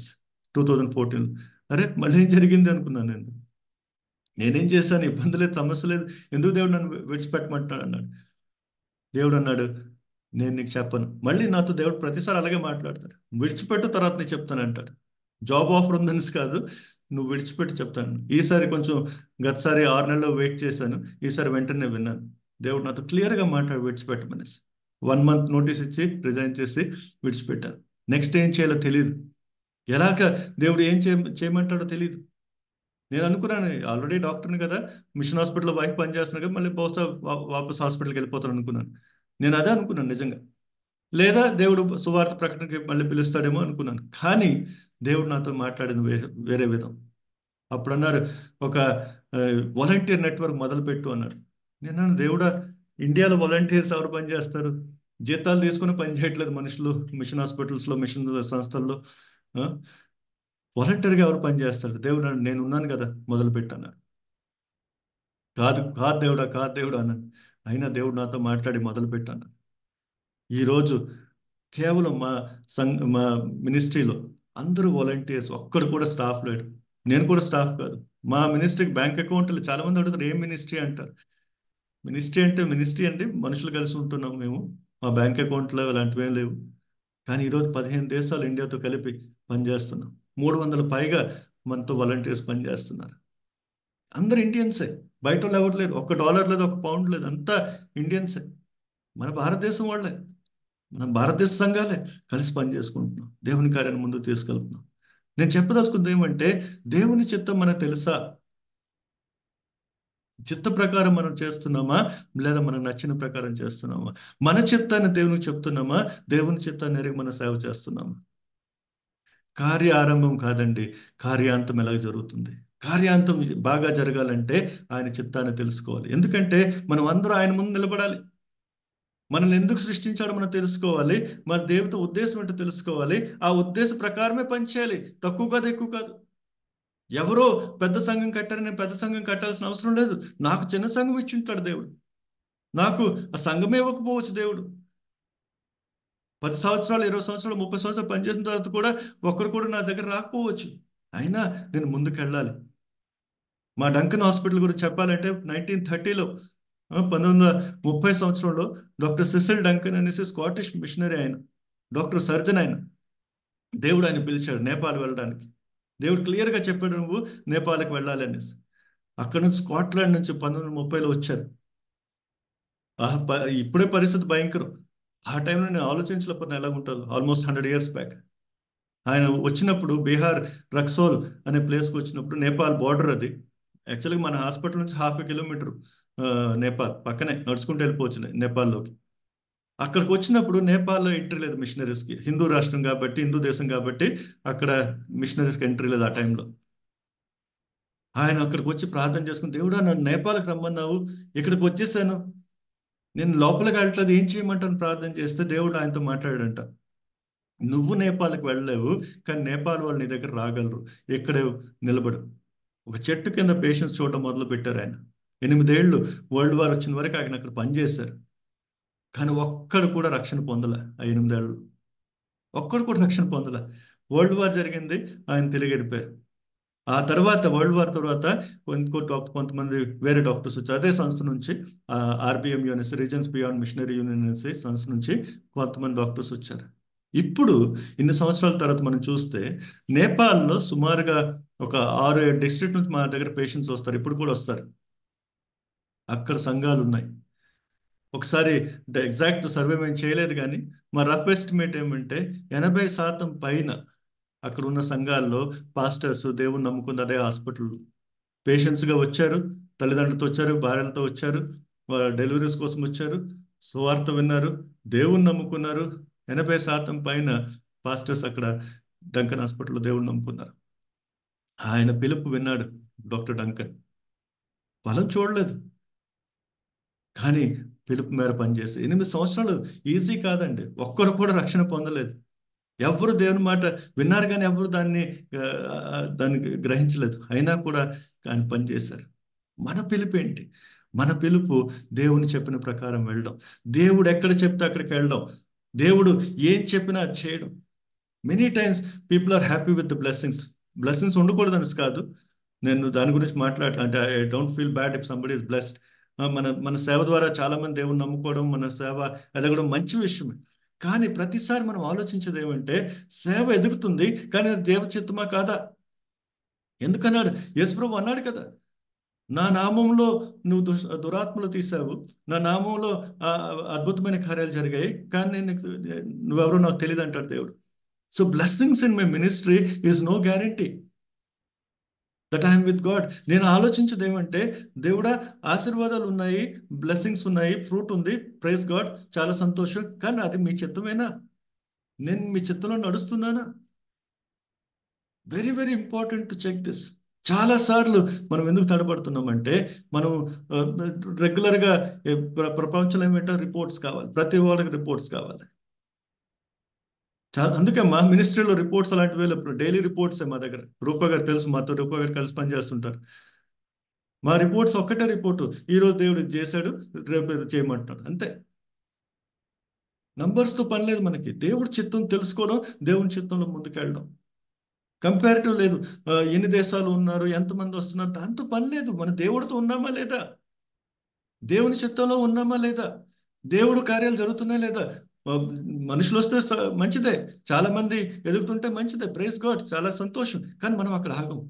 2014. అరే మళ్ళీ ఏం జరిగింది అనుకున్నాను నేను. నేనేం చేశాను? ఇబ్బంది లేదు, సమస్య లేదు, ఎందుకు దేవుడు నన్ను విడిచిపెట్టమంటాడు అన్నాడు. దేవుడు అన్నాడు, నేను నీకు చెప్పను. మళ్ళీ నాతో దేవుడు ప్రతిసారి అలాగే మాట్లాడతాడు, విడిచిపెట్టు తర్వాత నీకు చెప్తాను అంటాడు. జాబ్ ఆఫర్ ఉందని కాదు, నువ్వు విడిచిపెట్టి చెప్తాను. ఈసారి కొంచెం, గతసారి 6 నెలలు వెయిట్ చేశాను, ఈసారి వెంటనే విన్నాను. దేవుడు నాతో క్లియర్గా మాట్లాడి విడిచిపెట్టమనేసి 1 మంత్ నోటీస్ ఇచ్చి రిజైన్ చేసి విడిచిపెట్టాను. నెక్స్ట్ ఏం చేయాలో తెలియదు, ఎలాగ దేవుడు ఏం చేయమంటాడో తెలియదు. నేను అనుకున్నాను, ఆల్రెడీ డాక్టర్ని కదా, మిషన్ హాస్పిటల్లో వైఫ్ పనిచేస్తున్నాను కదా, మళ్ళీ బహుశా వాపస్ హాస్పిటల్కి వెళ్ళిపోతాను అనుకున్నాను. నేను అదే అనుకున్నాను నిజంగా. లేదా దేవుడు సువార్త ప్రకటనకి మళ్ళీ పిలుస్తాడేమో అనుకున్నాను. కానీ దేవుడు నాతో మాట్లాడింది వేరే విధం. అప్పుడు అన్నారు, ఒక వాలంటీర్ నెట్వర్క్ మొదలుపెట్టు అన్నారు. నేను అన్నాను, దేవుడా, ఇండియాలో వాలంటీర్స్ ఎవరు పనిచేస్తారు? జీతాలు తీసుకుని పని చేయట్లేదు మనుషులు, మిషన్ హాస్పిటల్స్లో, మిషన్ సంస్థల్లో. వాలంటీర్గా ఎవరు పనిచేస్తారు? దేవుడు అన్నాడు, నేను ఉన్నాను కదా, మొదలుపెట్టాను. కాదు కాదు దేవుడా, కాదు దేవుడా అన్నాను. అయినా దేవుడు నాతో మాట్లాడి మొదలుపెట్టాను. ఈరోజు కేవలం మా మినిస్ట్రీలో అందరూ వాలంటీర్స్, ఒక్కడు కూడా స్టాఫ్ లేడు. నేను కూడా స్టాఫ్ కాదు. మా మినిస్ట్రీకి బ్యాంక్ అకౌంట్లు చాలా మంది అడుగుతారు, ఏం మినిస్ట్రీ అంటారు. మినిస్ట్రీ అంటే మినిస్ట్రీ అండి, మనుషులు కలిసి ఉంటున్నాం మేము. మా బ్యాంక్ అకౌంట్లో అలాంటివి ఏం లేవు. కానీ ఈరోజు 15 దేశాలు ఇండియాతో కలిపి పనిచేస్తున్నాం. 300 పైగా మనతో వాలంటీర్స్ పనిచేస్తున్నారు. అందరు ఇండియన్సే, బయట వాళ్ళు ఎవరు లేరు. $1 లేదు, £1 లేదు, అంతా ఇండియన్సే, మన భారతదేశం వాళ్ళే, మన భారతదేశ సంఘాలే కలిసి పనిచేసుకుంటున్నాం. దేవుని కార్యాన్ని ముందుకు తీసుకెళ్తున్నాం. నేను చెప్పదలుచుకుంది ఏమంటే, దేవుని చిత్తం మనకు తెలుసా? చిత్త ప్రకారం మనం చేస్తున్నామా, లేదా మనకు నచ్చిన ప్రకారం చేస్తున్నామా? మన చిత్తాన్ని దేవునికి చెప్తున్నామా, దేవుని చిత్తాన్ని ఎరిగి మనం సేవ చేస్తున్నామా? కార్య ఆరంభం కాదండి, కార్యాంతం ఎలా జరుగుతుంది. కార్యాంతం బాగా జరగాలంటే ఆయన చిత్తాన్ని తెలుసుకోవాలి. ఎందుకంటే మనం అందరూ ఆయన ముందు నిలబడాలి. మనల్ని ఎందుకు సృష్టించాడో మనం తెలుసుకోవాలి. మన దేవుత ఉద్దేశం ఏంటో తెలుసుకోవాలి. ఆ ఉద్దేశ ప్రకారమే పనిచేయాలి. తక్కువ కాదు, ఎక్కువ కాదు. ఎవరో పెద్ద సంఘం కట్టారని నేను పెద్ద సంఘం కట్టాల్సిన అవసరం లేదు. నాకు చిన్న సంఘం ఇచ్చి ఉంటాడు దేవుడు. నాకు ఆ సంఘమే ఇవ్వకపోవచ్చు దేవుడు. 10 సంవత్సరాలు, 20 సంవత్సరాలు, 30 సంవత్సరాలు పనిచేసిన తర్వాత కూడా ఒక్కరు కూడా నా దగ్గర రాకపోవచ్చు. అయినా నేను ముందుకెళ్ళాలి. మా డంకన్ హాస్పిటల్ గురించి చెప్పాలంటే 1930లో, 1930 సంవత్సరంలో డాక్టర్ సిసిల్ డంకన్ అనేసి స్కాటిష్ మిషనరీ, ఆయన డాక్టర్ సర్జన్. ఆయన దేవుడు ఆయన పిలిచాడు నేపాల్ వెళ్ళడానికి. దేవుడు క్లియర్గా చెప్పాడు, నువ్వు నేపాల్కి వెళ్ళాలి అనేసి. అక్కడ నుంచి స్కాట్లాండ్ నుంచి 1930లో వచ్చారు. ఇప్పుడే పరిస్థితి భయంకరం. ఆ టైంలో నేను ఆలోచించలేకపోతే ఎలా ఉంటుందో. ఆల్మోస్ట్ 100 years బ్యాక్ ఆయన వచ్చినప్పుడు బీహార్ రక్సోల్ అనే ప్లేస్కి వచ్చినప్పుడు, నేపాల్ బార్డర్ అది. యాక్చువల్గా మన హాస్పిటల్ నుంచి 1/2 kilometer నేపాల్ పక్కనే, నడుచుకుంటూ వెళ్ళిపోవచ్చు నేపాల్లోకి. అక్కడికి వచ్చినప్పుడు నేపాల్లో ఎంట్రీ లేదు మిషనరీస్కి. హిందూ రాష్ట్రం కాబట్టి, హిందూ దేశం కాబట్టి అక్కడ మిషనరీస్కి ఎంట్రీ లేదు ఆ టైంలో. ఆయన అక్కడికి వచ్చి ప్రార్థన చేసుకుని, దేవుడా, నన్ను నేపాల్కి రమ్మన్నావు, ఇక్కడికి వచ్చేసాను, నేను లోపలికి వెళ్ళట్లేదు, ఏం చేయమంటాను ప్రార్థన చేస్తే దేవుడు ఆయనతో మాట్లాడాడంట. నువ్వు నేపాల్కి వెళ్ళలేవు, కానీ నేపాల్ వాళ్ళు నీ దగ్గర రాగలరు, ఇక్కడే నిలబడు. ఒక చెట్టు కింద పేషెంట్స్ చూడటం మొదలు పెట్టారు ఆయన. 8 ఏళ్ళు వరల్డ్ వార్ వచ్చిన వరకు ఆయన అక్కడ పనిచేశారు. కానీ ఒక్కడు కూడా రక్షణ పొందలే. ఆ 8 ఏళ్ళు ఒక్కడు కూడా రక్షణ పొందలే. వరల్డ్ వార్ జరిగింది, ఆయన తిరిగి వెళ్ళిపోయారు. ఆ తర్వాత వరల్డ్ వార్ తర్వాత కొంతమంది వేరే డాక్టర్స్ వచ్చి అదే సంస్థ నుంచి, RBMU అనేసి, రీజన్స్ బియాండ్ మిషనరీ యూనియన్ అనేసి సంస్థ నుంచి కొంతమంది డాక్టర్స్ వచ్చారు. ఇప్పుడు ఇన్ని సంవత్సరాల తర్వాత మనం చూస్తే నేపాల్లో సుమారుగా ఒక 6-7 డిస్ట్రిక్ట్ నుంచి మా దగ్గర పేషెంట్స్ వస్తారు, ఇప్పుడు కూడా వస్తారు. అక్కడ సంఘాలు ఉన్నాయి. ఒకసారి ఎగ్జాక్ట్ సర్వే మేము చేయలేదు, కానీ మా రఫ్ ఎస్టిమేట్ ఏమంటే 80% పైన అక్కడ ఉన్న సంఘాల్లో పాస్టర్స్ దేవుని నమ్ముకుంది అదే హాస్పిటల్. పేషెంట్స్గా వచ్చారు, తల్లిదండ్రులతో వచ్చారు, భార్యలతో వచ్చారు, వాళ్ళ డెలివరీస్ కోసం వచ్చారు, సువార్త విన్నారు, దేవుని నమ్ముకున్నారు. 80% పైన పాస్టర్స్ అక్కడ డంకన్ హాస్పిటల్లో దేవుని నమ్ముకున్నారు. ఆయన పిలుపు విన్నాడు డాక్టర్ డంకన్. ఫలం చూడలేదు, కానీ పిలుపు మేర పనిచేసి 8 సంవత్సరాలు ఈజీ కాదండి. ఒక్కరు కూడా రక్షణ పొందలేదు. ఎవరు దేవుని మాట విన్నారు, కానీ ఎవరు దాన్ని గ్రహించలేదు. అయినా కూడా ఆయన పనిచేశారు. మన పిలుపు ఏంటి? మన పిలుపు దేవుని చెప్పిన ప్రకారం వెళ్ళడం. దేవుడు ఎక్కడ చెప్తే అక్కడికి వెళ్ళడం. దేవుడు ఏం చెప్పినా అది చేయడం. Many times people are happy with the blessings ఉండకూడదని కాదు, నేను దాని గురించి అంటే I don't feel bad if somebody is blessed. మన సేవ ద్వారా చాలా మంది దేవుని నమ్ముకోవడం, మన సేవ ఎదగడం మంచి విషయమే. కానీ ప్రతిసారి మనం ఆలోచించేది ఏమంటే, సేవ ఎదుగుతుంది, కానీ అది దేవ చిత్తమా కాదా? ఎందుకన్నాడు? యేసుప్రభు అన్నాడు కదా, నా నామంలో నువ్వు దురాత్మలు తీసావు, నా నామంలో అద్భుతమైన కార్యాలు జరిగాయి, కానీ నువ్వెవరో నాకు తెలియదు అంటాడు దేవుడు. So blessings in my ministry is no guarantee. That I'm with God. నేను ఆలోచించేది ఏమంటే, దేవుడా ఆశీర్వాదాలు ఉన్నాయి, బ్లెస్సింగ్స్ ఉన్నాయి, ఫ్రూట్ ఉంది, ప్రైజ్ గాడ్, చాలా సంతోషం. కానీ అది మీ చిత్తమేనా? నేను మీ చిత్తంలో నడుస్తున్నానా? Very very important to check this. చాలా సార్లు మనం ఎందుకు తడబడుతున్నామంటే, మనం రెగ్యులర్గా ప్రపంచంలో ఏమిటో రిపోర్ట్స్ కావాలి, ప్రతి వాళ్ళకి రిపోర్ట్స్ కావాలి. అందుకే మా మినిస్ట్రీలో రిపోర్ట్స్ అలాంటివి లేవు. డైలీ రిపోర్ట్సే మా దగ్గర. రూపా గారు తెలుసు, మాతో రూపా గారు కలిసి పనిచేస్తుంటారు. మా రిపోర్ట్స్ ఒక్కటే రిపోర్టు, ఈరోజు దేవుడు ఇది చేశాడు, రేపు ఇది చేయమంటున్నాడు, అంతే. నంబర్స్తో పని లేదు మనకి. దేవుడి చిత్తం తెలుసుకోవడం, దేవుని చిత్తంలో ముందుకెళ్ళడం. కంపారిటివ్ లేదు. ఎన్ని దేశాలు ఉన్నారు, ఎంతమంది వస్తున్నారు, దాంతో పని లేదు. మన దేవుడితో ఉన్నామా లేదా, దేవుని చిత్తంలో ఉన్నామా లేదా, దేవుడు కార్యాలు జరుగుతున్నాయా లేదా. ఆ, మనుషులు వస్తే మంచిదే, చాలా మంది ఎదుగుతుంటే మంచిదే, ప్రైజ్ గాడ్, చాలా సంతోషం. కానీ మనం అక్కడ ఆగం.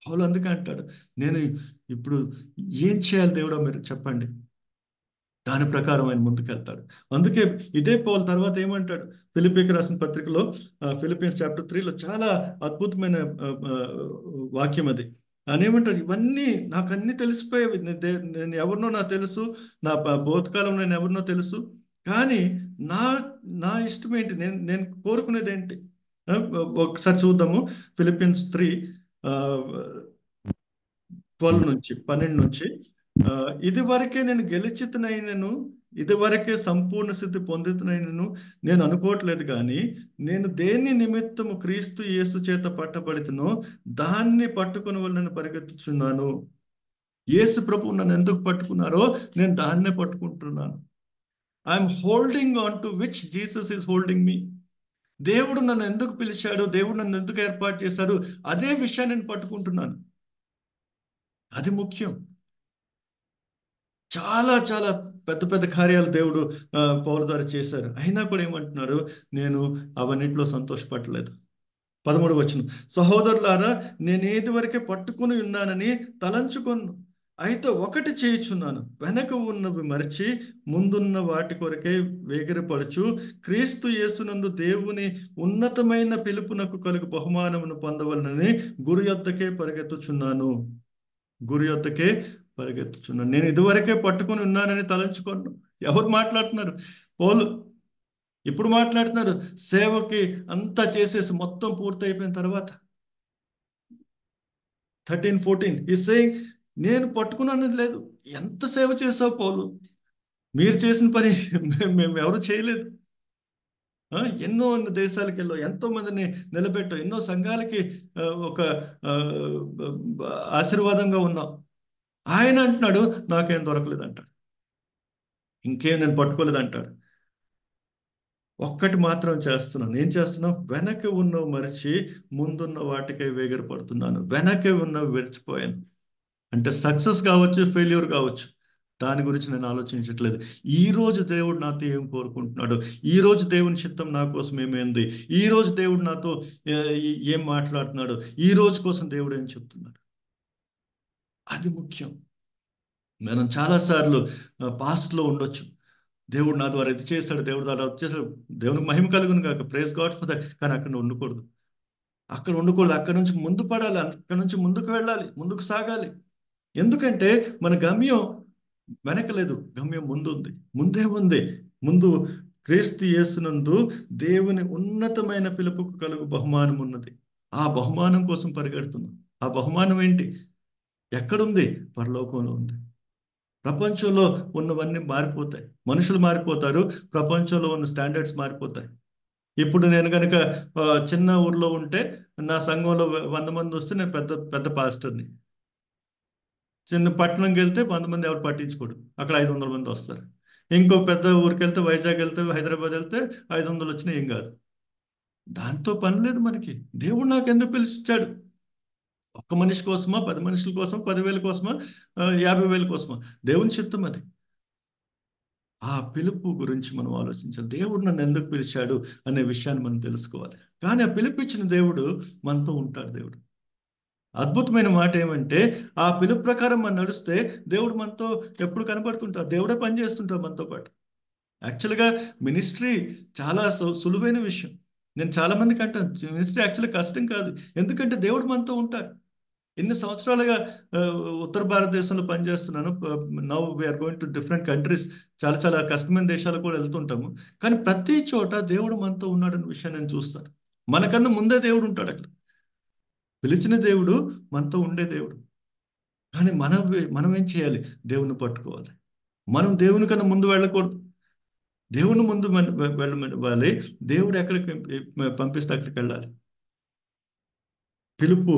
పౌలు అందుకే అంటాడు, నేను ఇప్పుడు ఏం చేయాలి దేవుడా మీరు చెప్పండి. దాని ప్రకారం ఆయన ముందుకెళ్తాడు. అందుకే ఇదే పౌలు తర్వాత ఏమంటాడు ఫిలిప్పీకి రాసిన పత్రికలో, ఫిలిప్పీన్స్ చాప్టర్ 3లో చాలా అద్భుతమైన వాక్యం అది. ఆయన ఏమంటాడు, ఇవన్నీ నాకు అన్ని తెలిసిపోయేవి, నేను ఎవరినో నాకు తెలుసు, నా భూతకాలం నేను ఎవరినో తెలుసు, కానీ నా నా ఇష్టం ఏంటి, నేను నేను కోరుకునేది ఏంటి. ఒకసారి చూద్దాము. ఫిలిప్పీన్స్ 3 12 నుంచి ఇది వరకే నేను గెలిచితనైనను, ఇది వరకే సంపూర్ణ స్థితి పొందితనైనను నేను అనుకోవట్లేదు, కానీ నేను దేని నిమిత్తము క్రీస్తు యేసు చేత పట్టబడితనో దాన్ని పట్టుకుని వాళ్ళని పరిగెత్తుచున్నాను. యేసు ప్రభు నన్ను ఎందుకు పట్టుకున్నారో నేను దాన్నే పట్టుకుంటున్నాను. I'm holding on to which Jesus is holding me. దేవుడు నన్ను ఎందుకు పిలిచాడు, దేవుడు నన్ను ఎందుకు ఏర్పాటు చేశాడు, అదే విషయాన్ని నేను పట్టుకుంటున్నాను. అది ముఖ్యం. చాలా చాలా పెద్ద పెద్ద కార్యాలు దేవుడు పౌలు ద్వారా చేశారు. అయినా కూడా ఏమంటున్నాడు, నేను అవన్నింటిలో సంతోషపడలేదు. 13వ వచనం, సహోదరులారా, నేను ఏది వరకే పట్టుకుని ఉన్నానని తలంచుకొను, అయితే ఒకటి చేయుచున్నాను, వెనక ఉన్నవి మరచి ముందున్న వాటి కొరకే వేగిరపడుచు క్రీస్తు యేసునందు దేవుని ఉన్నతమైన పిలుపునకు కలుగు బహుమానమును పొందవలనని గురి యొద్దకే పరిగెత్తుచున్నాను. గురి యొద్దకే పరిగెత్తుచున్నాను. నేను ఇదివరకే పట్టుకుని ఉన్నానని తలంచుకోను. ఎవరు మాట్లాడుతున్నారు? పౌలు. ఇప్పుడు మాట్లాడుతున్నారు. సేవకి అంతా చేసేసి మొత్తం పూర్తి అయిపోయిన తర్వాత 13-14 ఈ సేయింగ్, నేను పట్టుకున్నానది లేదు. ఎంత సేవ చేసావు పౌలు, మీరు చేసిన పని మేము ఎవరు చేయలేదు. ఎన్నో దేశాలకు వెళ్ళావు, ఎంతో మందిని నిలబెట్టావు, ఎన్నో సంఘాలకి ఒక ఆశీర్వాదంగా ఉన్నావు. ఆయన అంటున్నాడు, నాకేం దొరకలేదు అంటాడు, ఇంకేం నేను పట్టుకోలేదు అంటాడు. ఒక్కటి మాత్రం చేస్తున్నాను. ఏం చేస్తున్నావు? వెనక ఉన్నవి మరిచి ముందున్న వాటికై వేగిరపడుతున్నాను. వెనక ఉన్నవి విడిచిపోయాను. అంటే సక్సెస్ కావచ్చు, ఫెయిల్యూర్ కావచ్చు, దాని గురించి నేను ఆలోచించట్లేదు. ఈ రోజు దేవుడు నాతో ఏం కోరుకుంటున్నాడు, ఈ రోజు దేవుని చిత్తం నా కోసం ఏమైంది, ఈ రోజు దేవుడు నాతో ఏం మాట్లాడుతున్నాడు, ఈ రోజు కోసం దేవుడు ఏం చెప్తున్నాడు, అది ముఖ్యం. మనం చాలాసార్లు పాస్ట్లో ఉండొచ్చు, దేవుడు నా ద్వారా ఇది చేశాడు, దేవుడు ద్వారా వచ్చేసాడు, దేవునికి మహిమ కలుగును కాక, ప్రైజ్ గాడ్ ఫర్ దట్. కానీ అక్కడ ఉండకూడదు, అక్కడ ఉండకూడదు. అక్కడ నుంచి ముందు పడాలి, అక్కడ నుంచి ముందుకు వెళ్ళాలి, ముందుకు సాగాలి. ఎందుకంటే మన గమ్యం వెనకలేదు, గమ్యం ముందు ఉంది. ముందే ఉంది. ముందు క్రీస్తు యేసునందు దేవుని ఉన్నతమైన పిలుపుకు కలుగు బహుమానం ఉన్నది. ఆ బహుమానం కోసం పరిగెడుతున్నాం. ఆ బహుమానం ఏంటి? ఎక్కడుంది? పరలోకంలో ఉంది. ప్రపంచంలో ఉన్నవన్నీ మారిపోతాయి, మనుషులు మారిపోతారు, ప్రపంచంలో ఉన్న స్టాండర్డ్స్ మారిపోతాయి. ఇప్పుడు నేను కనుక చిన్న ఊర్లో ఉంటే, నా సంఘంలో 100 మంది వస్తే నేను పెద్ద పెద్ద పాస్టర్ని. చిన్న పట్టణంకి వెళ్తే 100 మంది ఎవరు పట్టించుకోడు, అక్కడ 500 మంది వస్తారు. ఇంకో పెద్ద ఊరికి వెళ్తే, వైజాగ్ వెళ్తే, హైదరాబాద్ వెళ్తే 500 వచ్చినా ఏం కాదు. దాంతో పని లేదు మనకి. దేవుడు నాకు ఎందుకు పిలిచాడు? ఒక్క మనిషి కోసమా, 10 మనుషుల కోసం, 10,000 కోసమా, 50,000 కోసమా? దేవుని చిత్తం అది. ఆ పిలుపు గురించి మనం ఆలోచించాలి. దేవుడు నన్ను ఎందుకు పిలిచాడు అనే విషయాన్ని మనం తెలుసుకోవాలి. కానీ ఆ పిలుపిచ్చిన దేవుడు మనతో ఉంటాడు. దేవుడు అద్భుతమైన మాట ఏమంటే, ఆ పిలుపు ప్రకారం మనం నడిస్తే దేవుడు మనతో ఎప్పుడు కనపడుతుంటాడు, దేవుడే పనిచేస్తుంటాడు మనతో పాటు. యాక్చువల్గా మినిస్ట్రీ చాలా సులువైన విషయం. నేను చాలా మందికి అంటాను, మినిస్ట్రీ యాక్చువల్గా కష్టం కాదు, ఎందుకంటే దేవుడు మనతో ఉంటారు. ఇన్ని సంవత్సరాలుగా ఆ, ఉత్తర భారతదేశంలో పనిచేస్తున్నాను. Now we're going to different countries. చాలా చాలా కష్టమైన దేశాలకు కూడా వెళ్తుంటాము. కానీ ప్రతి చోట దేవుడు మనతో ఉన్నాడన్న విషయాన్ని నేను చూస్తాను. మనకన్నా ముందే దేవుడు ఉంటాడు అక్కడ. పిలిచిన దేవుడు మనతో ఉండే దేవుడు. కానీ మనం ఏం చేయాలి? దేవుని పట్టుకోవాలి. మనం దేవుని కన్నా ముందు వెళ్ళకూడదు. దేవుని ముందు వెళ్ళాలి. దేవుడు ఎక్కడికి పంపిస్తే అక్కడికి వెళ్ళాలి. పిలుపు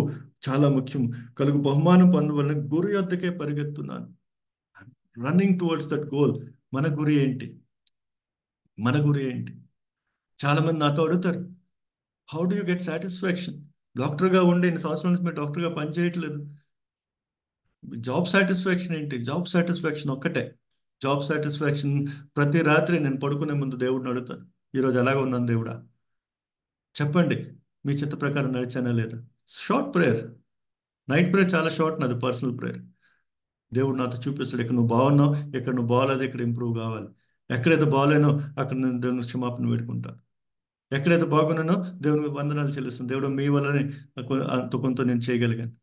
చాలా ముఖ్యం. కలుగు బహుమానం పొందవలన గురి యొద్దకే పరిగెత్తున్నాను. Running towards that goal. మన గురి ఏంటి? మన గురి ఏంటి? చాలా మంది నాతో అడుగుతారు, how do you get satisfaction? డాక్టర్గా ఉండి ఇన్ని సంవత్సరాల నుంచి మీరు డాక్టర్గా పనిచేయట్లేదు. జాబ్ సాటిస్ఫాక్షన్ ఏంటి? జాబ్ సాటిస్ఫాక్షన్ ఒక్కటే. జాబ్ సాటిస్ఫాక్షన్ ప్రతి రాత్రి నేను పడుకునే ముందు దేవుడిని అడుగుతాను, ఈరోజు ఎలాగ ఉన్నాను దేవుడా? చెప్పండి, మీ చిత్త ప్రకారం నడిచానా లేదా? Short prayer. నైట్ ప్రేయర్ చాలా షార్ట్, నాది పర్సనల్ ప్రేయర్. దేవుడు నాతో చూపిస్తాడు, ఇక్కడ నువ్వు బాగున్నావు, ఇక్కడ నువ్వు బాగాలేదు, ఇక్కడ ఇంప్రూవ్ కావాలి. ఎక్కడైతే బాగాలేనో అక్కడ నేను దేవుని క్షమాపణ పెట్టుకుంటాను. ఎక్కడైతే బాగున్నానో దేవునికి వందనాలు చెల్లిస్తాను. దేవుడు మీ వల్లనే అంత కొంత నేను చేయగలిగాను.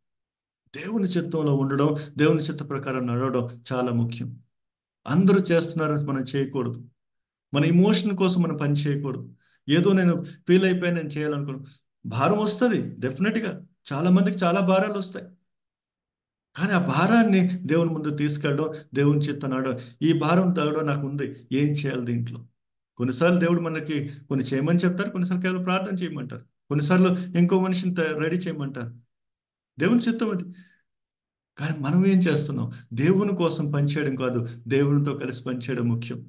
దేవుని చిత్తంలో ఉండడం, దేవుని చిత్త ప్రకారం నడవడం చాలా ముఖ్యం. అందరూ చేస్తున్నారు మనం చేయకూడదు. మన ఇమోషన్ కోసం మనం పని చేయకూడదు. ఏదో నేను ఫీల్ అయిపోయి నేను చేయాలనుకున్నాను. భారం వస్తుంది డెఫినెట్గా. చాలా మందికి చాలా భారాలు వస్తాయి. కానీ ఆ భారాన్ని దేవుని ముందు తీసుకెళ్ళడం, దేవుని చిత్తం నడవడం. ఈ భారం తగ్గడం నాకు ఉంది, ఏం చేయాలి దీంట్లో? కొన్నిసార్లు దేవుడు మనకి కొన్ని చేయమని చెప్తారు, కొన్నిసార్లు కేవలం ప్రార్థన చేయమంటారు, కొన్నిసార్లు ఇంకో మనిషిని రెడీ చేయమంటారు. దేవుని చిత్తం అది. కానీ మనం ఏం చేస్తున్నాం? దేవుని కోసం పనిచేయడం కాదు, దేవునితో కలిసి పనిచేయడం ముఖ్యం.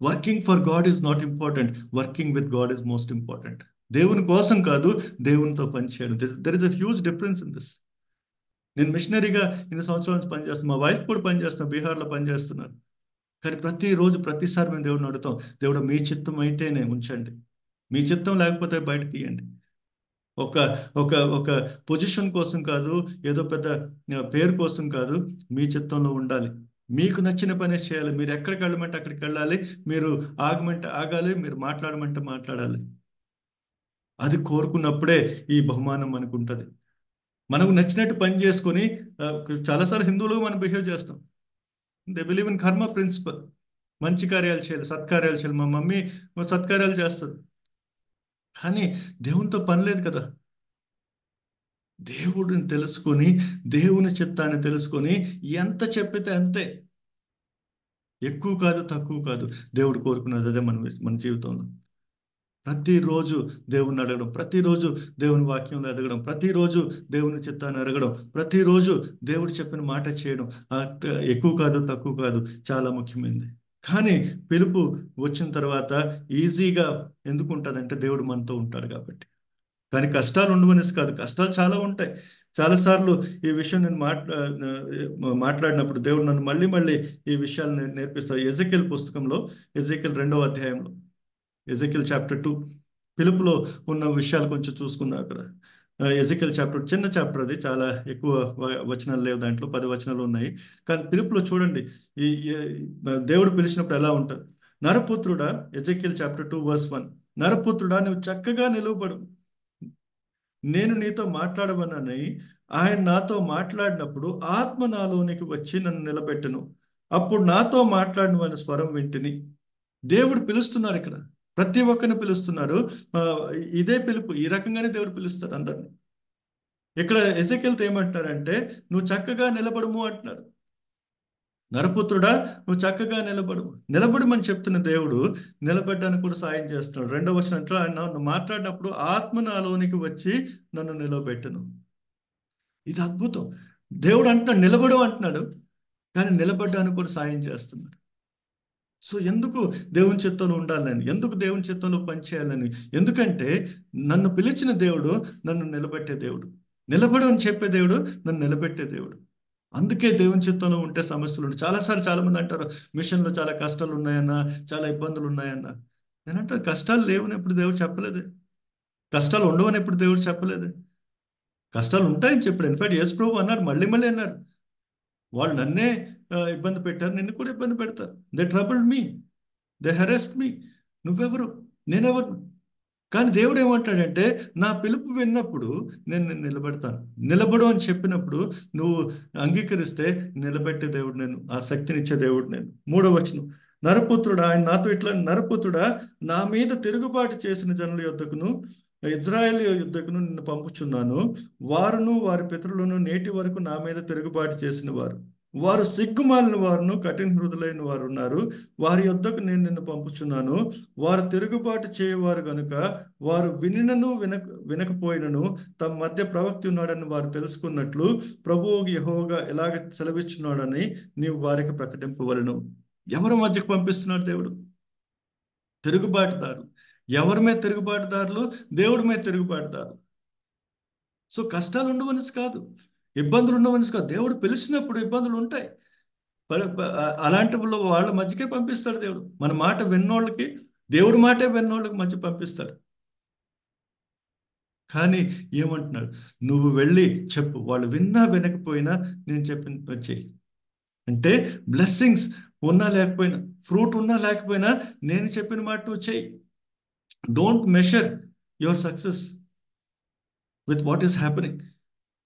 Working for God is not important, working with God is most important. దేవుని కోసం కాదు, దేవునితో పనిచేయడం. There is a huge difference in this. నేను మిషనరీగా ఇన్ని సంవత్సరాల నుంచి పనిచేస్తాను. మా వైఫ్ కూడా పనిచేస్తున్నాను, బీహార్లో పనిచేస్తున్నారు. కానీ ప్రతిరోజు ప్రతిసారి మేము దేవుడిని అడుగుతాం, దేవుడు మీ చిత్తం అయితేనే ఉంచండి, మీ చిత్తం లేకపోతే బయట తీయండి. ఒక ఒక ఒక పొజిషన్ కోసం కాదు, ఏదో పెద్ద పేరు కోసం కాదు, మీ చిత్తంలో ఉండాలి. మీకు నచ్చిన పని చేయాలి. మీరు ఎక్కడికి వెళ్ళమంటే అక్కడికి వెళ్ళాలి, మీరు ఆగమంటే ఆగాలి, మీరు మాట్లాడమంటే మాట్లాడాలి. అది కోరుకున్నప్పుడే ఈ బహుమానం మనకు ఉంటుంది. మనకు నచ్చినట్టు పని చేసుకొని చాలాసార్లు హిందువులు మనం బిహేవ్ చేస్తాం. They believe in karma principal. మంచి కార్యాలు చేయాలి, సత్కార్యాలు చేయాలి. మా మమ్మీ సత్కార్యాలు చేస్తుంది, కానీ దేవునితో పని లేదు కదా. దేవుడిని తెలుసుకొని, దేవుని చిత్తాన్ని తెలుసుకొని ఎంత చెప్పితే అంతే. ఎక్కువ కాదు, తక్కువ కాదు. దేవుడు కోరుకున్నది అదే మన జీవితంలో. ప్రతిరోజు దేవుని అడగడం, ప్రతిరోజు దేవుని వాక్యంలో ఎదగడం, ప్రతిరోజు దేవుని చిత్తాన్ని అడగడం, ప్రతిరోజు దేవుడు చెప్పిన మాట చేయడం. ఎక్కువ కాదు, తక్కువ కాదు, చాలా ముఖ్యమైనది. కానీ పిలుపు వచ్చిన తర్వాత ఈజీగా ఎందుకు ఉంటుందంటే దేవుడు మనతో ఉంటాడు కాబట్టి. కానీ కష్టాలు ఉండవనేసి కాదు, కష్టాలు చాలా ఉంటాయి. చాలాసార్లు ఈ విషయం నేను మాట్లాడినప్పుడు దేవుడు నన్ను మళ్ళీ మళ్ళీ ఈ విషయాలు నేర్పిస్తాడు. ఎజెకియల్ పుస్తకంలో, ఎజెకియల్ 2వ అధ్యాయంలో, ఎజెకియల్ చాప్టర్ 2 పిలుపులో ఉన్న విషయాలు కొంచెం చూసుకుందాం అక్కడ. ఎజెకియల్ చాప్టర్, చిన్న చాప్టర్ అది, చాలా ఎక్కువ వచనాలు లేవు దాంట్లో, 10 వచనాలు ఉన్నాయి. కానీ పిలుపులో చూడండి ఈ దేవుడు పిలిచినప్పుడు ఎలా ఉంటుంది. నరపుత్రుడా, ఎజెకియల్ చాప్టర్ 2 verse 1, నరపుత్రుడా నువ్వు చక్కగా నిలువబడు, నేను నీతో మాట్లాడవనని ఆయన నాతో మాట్లాడినప్పుడు ఆత్మ నాలోనికి వచ్చి నన్ను నిలబెట్టను. అప్పుడు నాతో మాట్లాడిన స్వరం వింటిని. దేవుడు పిలుస్తున్నారు ఇక్కడ, ప్రతి ఒక్కరిని పిలుస్తున్నారు. ఇదే పిలుపు, ఈ రకంగానే దేవుడు పిలుస్తారు అందరిని. ఇక్కడ ఎజెకియల్తో ఏమంటున్నారంటే, నువ్వు చక్కగా నిలబడము అంటున్నారు. నరపుత్రుడా నువ్వు చక్కగా నిలబడమని చెప్తున్న దేవుడు నిలబెట్టడానికి కూడా సాయం చేస్తున్నాడు. 2వ వచనంలో ఆయన మాట్లాడినప్పుడు ఆత్మ నాలోనికి వచ్చి నన్ను నిలబెట్టను. ఇది అద్భుతం. దేవుడు అంటున్నాడు నిలబడు అంటున్నాడు, కానీ నిలబడ్డానికి కూడా సాయం చేస్తున్నాడు. సో ఎందుకు దేవుని చిత్తంలో ఉండాలని, ఎందుకు దేవుని చిత్తంలో పనిచేయాలని? ఎందుకంటే నన్ను పిలిచిన దేవుడు నన్ను నిలబెట్టే దేవుడు, నిలబడు అని చెప్పే దేవుడు నన్ను నిలబెట్టే దేవుడు. అందుకే దేవుని చిత్తంలో ఉంటే సమస్యలు ఉంటాయి. చాలాసార్లు చాలామంది అంటారు, మిషన్లో చాలా కష్టాలు ఉన్నాయన్నా, చాలా ఇబ్బందులు ఉన్నాయన్నా. నేనంటే కష్టాలు లేవని ఎప్పుడు దేవుడు చెప్పలేదే, కష్టాలు ఉండవని ఎప్పుడు దేవుడు చెప్పలేదే. కష్టాలు ఉంటాయని చెప్పాడు. ఇన్ఫాక్ట్ యేసు ప్రభు అన్నాడు, మళ్ళీ మళ్ళీ అన్నారు, వాళ్ళు నన్నే ఇబ్బంది పెట్టారు, నిన్ను కూడా ఇబ్బంది పెడతారు. దే ట్రబుల్డ్ మీ, దే హెరెస్డ్ మీ. నువ్వెవరు, నేనెవరు? కానీ దేవుడు ఏమంటాడంటే నా పిలుపు విన్నప్పుడు నేను నిన్ను నిలబెడతాను. నిలబడు అని చెప్పినప్పుడు నువ్వు అంగీకరిస్తే నిలబెట్టే దేవుడు నేను, ఆ శక్తినిచ్చే దేవుడు నేను. 3వ వచనం, నరపుత్రుడా, ఆయన నాతో ఇట్లా, నరపుత్రుడా, నా మీద తిరుగుబాటు చేసిన జనుల యొద్దకును ఇజ్రాయేల్ యుద్ధకును నిన్ను పంపుచున్నాను. వారును వారి పితరులను నేటి వరకు నా మీద తిరుగుబాటు చేసిన వారు, వారు సిగ్గుమాలిన వారును కఠిన హృదయులైన వారు ఉన్నారు. వారి యొద్దకు నేను నిన్ను పంపుచున్నాను. వారు తిరుగుబాటు చేయవారు గనుక వారు వినినను వినకపోయినను తమ మధ్య ప్రవక్త ఉన్నాడని వారు తెలుసుకున్నట్లు ప్రభువు యెహోవా ఎలాగ సెలవిచ్చున్నాడని నీవు వారికి ప్రకటింపవలను. ఎవరి మధ్యకు పంపిస్తున్నాడు దేవుడు? తిరుగుబాటుదారులు. ఎవరి మీద తిరుగుబాటుదారులు? దేవుడి మీద తిరుగుబాటుదారులు. సో కష్టాలు ఉండవనిసి కాదు, ఇబ్బందులు ఉండవనిసి కాదు. దేవుడు పిలిచినప్పుడు ఇబ్బందులు ఉంటాయి. అలాంటి వాళ్ళ మధ్యకే పంపిస్తాడు దేవుడు. మన మాట విన్నోళ్ళకి, దేవుడి మాటే విన్నోళ్ళకి మధ్య పంపిస్తాడు. కానీ ఏమంటున్నాడు? నువ్వు వెళ్ళి చెప్పు, వాళ్ళు విన్నా వినకపోయినా నేను చెప్పిన చెయ్యి. అంటే బ్లెస్సింగ్స్ ఉన్నా లేకపోయినా, ఫ్రూట్ ఉన్నా లేకపోయినా నేను చెప్పిన మాట నువ్వు చెయ్యి. Don't measure your success with what is happening.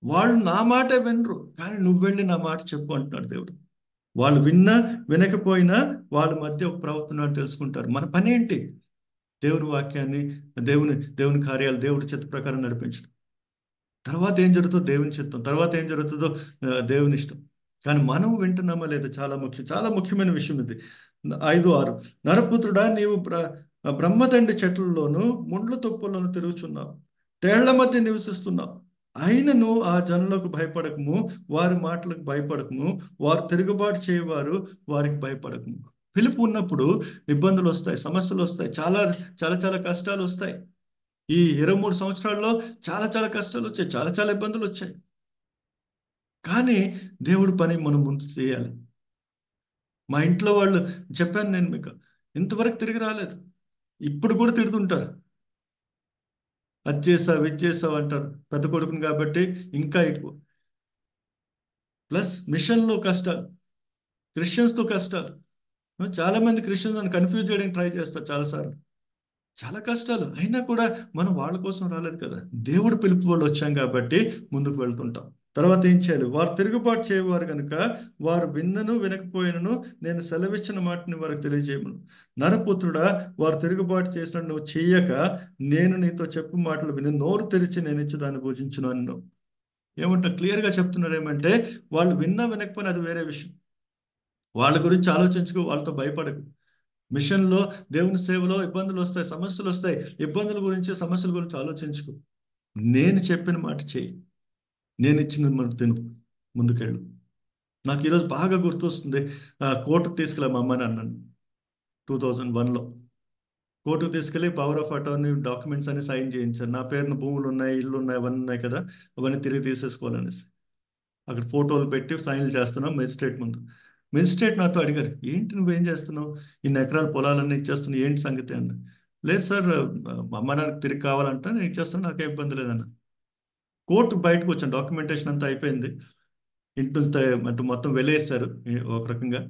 వాళ్ళు నా మాటే వినరు, కానీ నువ్వు వెళ్ళి నా మాట చెప్పు అంటున్నాడు దేవుడు. వాళ్ళు విన్నా వినకపోయినా వాళ్ళ మధ్య ఒక ప్రవర్తన తెలుసుకుంటారు. మన పని ఏంటి? దేవుని వాక్యాన్ని, దేవుని కార్యాలు దేవుడి చిత్త ప్రకారం నడిపించడం. తర్వాత ఏం జరుగుతుందో దేవుని చిత్తం, తర్వాత ఏం జరుగుతుందో దేవుని ఇష్టం. కానీ మనం వింటున్నామా లేదా చాలా ముఖ్యం. చాలా ముఖ్యమైన విషయం ఇది. 5:6, నరపుత్రుడా, నీవు బ్రహ్మదండి చెట్లలోను ముండ్ల తుప్పల్లోను తిరుగుచున్నావు, తేళ్ల మధ్య నివసిస్తున్నావు. అయినను ఆ జనులకు భయపడకము, వారి మాటలకు భయపడకము, వారు తిరుగుబాటు చేయవారు, వారికి భయపడకము. పిలుపు ఉన్నప్పుడు ఇబ్బందులు వస్తాయి, సమస్యలు వస్తాయి, చాలా చాలా చాలా కష్టాలు వస్తాయి. ఈ 23 సంవత్సరాల్లో చాలా చాలా కష్టాలు వచ్చాయి, చాలా చాలా ఇబ్బందులు వచ్చాయి. కానీ దేవుడి పని మనం ముందు చేయాలి. మా ఇంట్లో వాళ్ళు, చెప్పాను నేను మీకు, ఇంతవరకు తిరిగి రాలేదు. ఇప్పుడు కూడా తిడుతుంటారు, అది చేసావు ఇది చేసావు అంటారు. పెద్ద కొడుకుని కాబట్టి ఇంకా ఎక్కువ. ప్లస్ మిషన్లో కష్టాలు, క్రిస్టియన్స్తో కష్టాలు. చాలా మంది క్రిస్టియన్స్ అని కన్ఫ్యూజ్ చేయడానికి ట్రై చేస్తారు చాలాసార్లు. చాలా కష్టాలు అయినా కూడా మనం వాళ్ళ కోసం రాలేదు కదా, దేవుడు పిలుపు వాళ్ళు వచ్చాం కాబట్టి ముందుకు వెళ్తుంటాం. తర్వాత ఏం చేయాలి? వారు తిరుగుబాటు చేయవారు కనుక వారు విన్నను వినకపోయినను నేను సెలవిచ్చిన మాటని వారికి తెలియజేయమను. నరపుత్రుడా, వారు తిరుగుబాటు చేసినట్టు నువ్వు చెయ్యక నేను నీతో చెప్పు మాటలు విని నోరు తెరిచి నేను ఇచ్చి దాన్ని భుజించును అన్నావు. ఏమంటా క్లియర్గా చెప్తున్నారు ఏమంటే, వాళ్ళు విన్నా వినకపోయినా అది వేరే విషయం. వాళ్ళ గురించి ఆలోచించుకో, వాళ్ళతో భయపడకు. మిషన్లో, దేవుని సేవలో ఇబ్బందులు వస్తాయి, సమస్యలు వస్తాయి. ఇబ్బందుల గురించి సమస్యల గురించి ఆలోచించుకో. నేను చెప్పిన మాట చెయ్యి, నేను ఇచ్చిన మాట తిను, ముందుకెళ్ళు. నాకు ఈరోజు బాగా గుర్తొస్తుంది, కోర్టుకు తీసుకెళ్ళా మా అమ్మని అన్నాను 2001లో. కోర్టుకు తీసుకెళ్ళి పవర్ ఆఫ్ అటార్నీ డాక్యుమెంట్స్ అన్ని సైన్ చేయించారు. నా పేరున భూములు ఉన్నాయి, ఇల్లు ఉన్నాయి, అవన్నీ ఉన్నాయి కదా, అవన్నీ తిరిగి తీసేసుకోవాలనేసి అక్కడ ఫోటోలు పెట్టి సైన్లు చేస్తున్నాం మెజిస్ట్రేట్ ముందు. మెజిస్ట్రేట్ నాతో అడిగారు, ఏంటి నువ్వేం చేస్తున్నావు, ఇన్ని ఎకరాల పొలాలన్నీ ఇచ్చేస్తున్నావు, ఏంటి సంగతి అన్న. లేదు సార్, మా అమ్మ నాన్నకి తిరిగి కావాలంటే నేను ఇచ్చేస్తాను, నాకే ఇబ్బంది లేదన్న. కోర్టు బయటకు వచ్చాను, డాక్యుమెంటేషన్ అంతా అయిపోయింది. ఇంటి అంటే మొత్తం వెలేసారు ఒక రకంగా.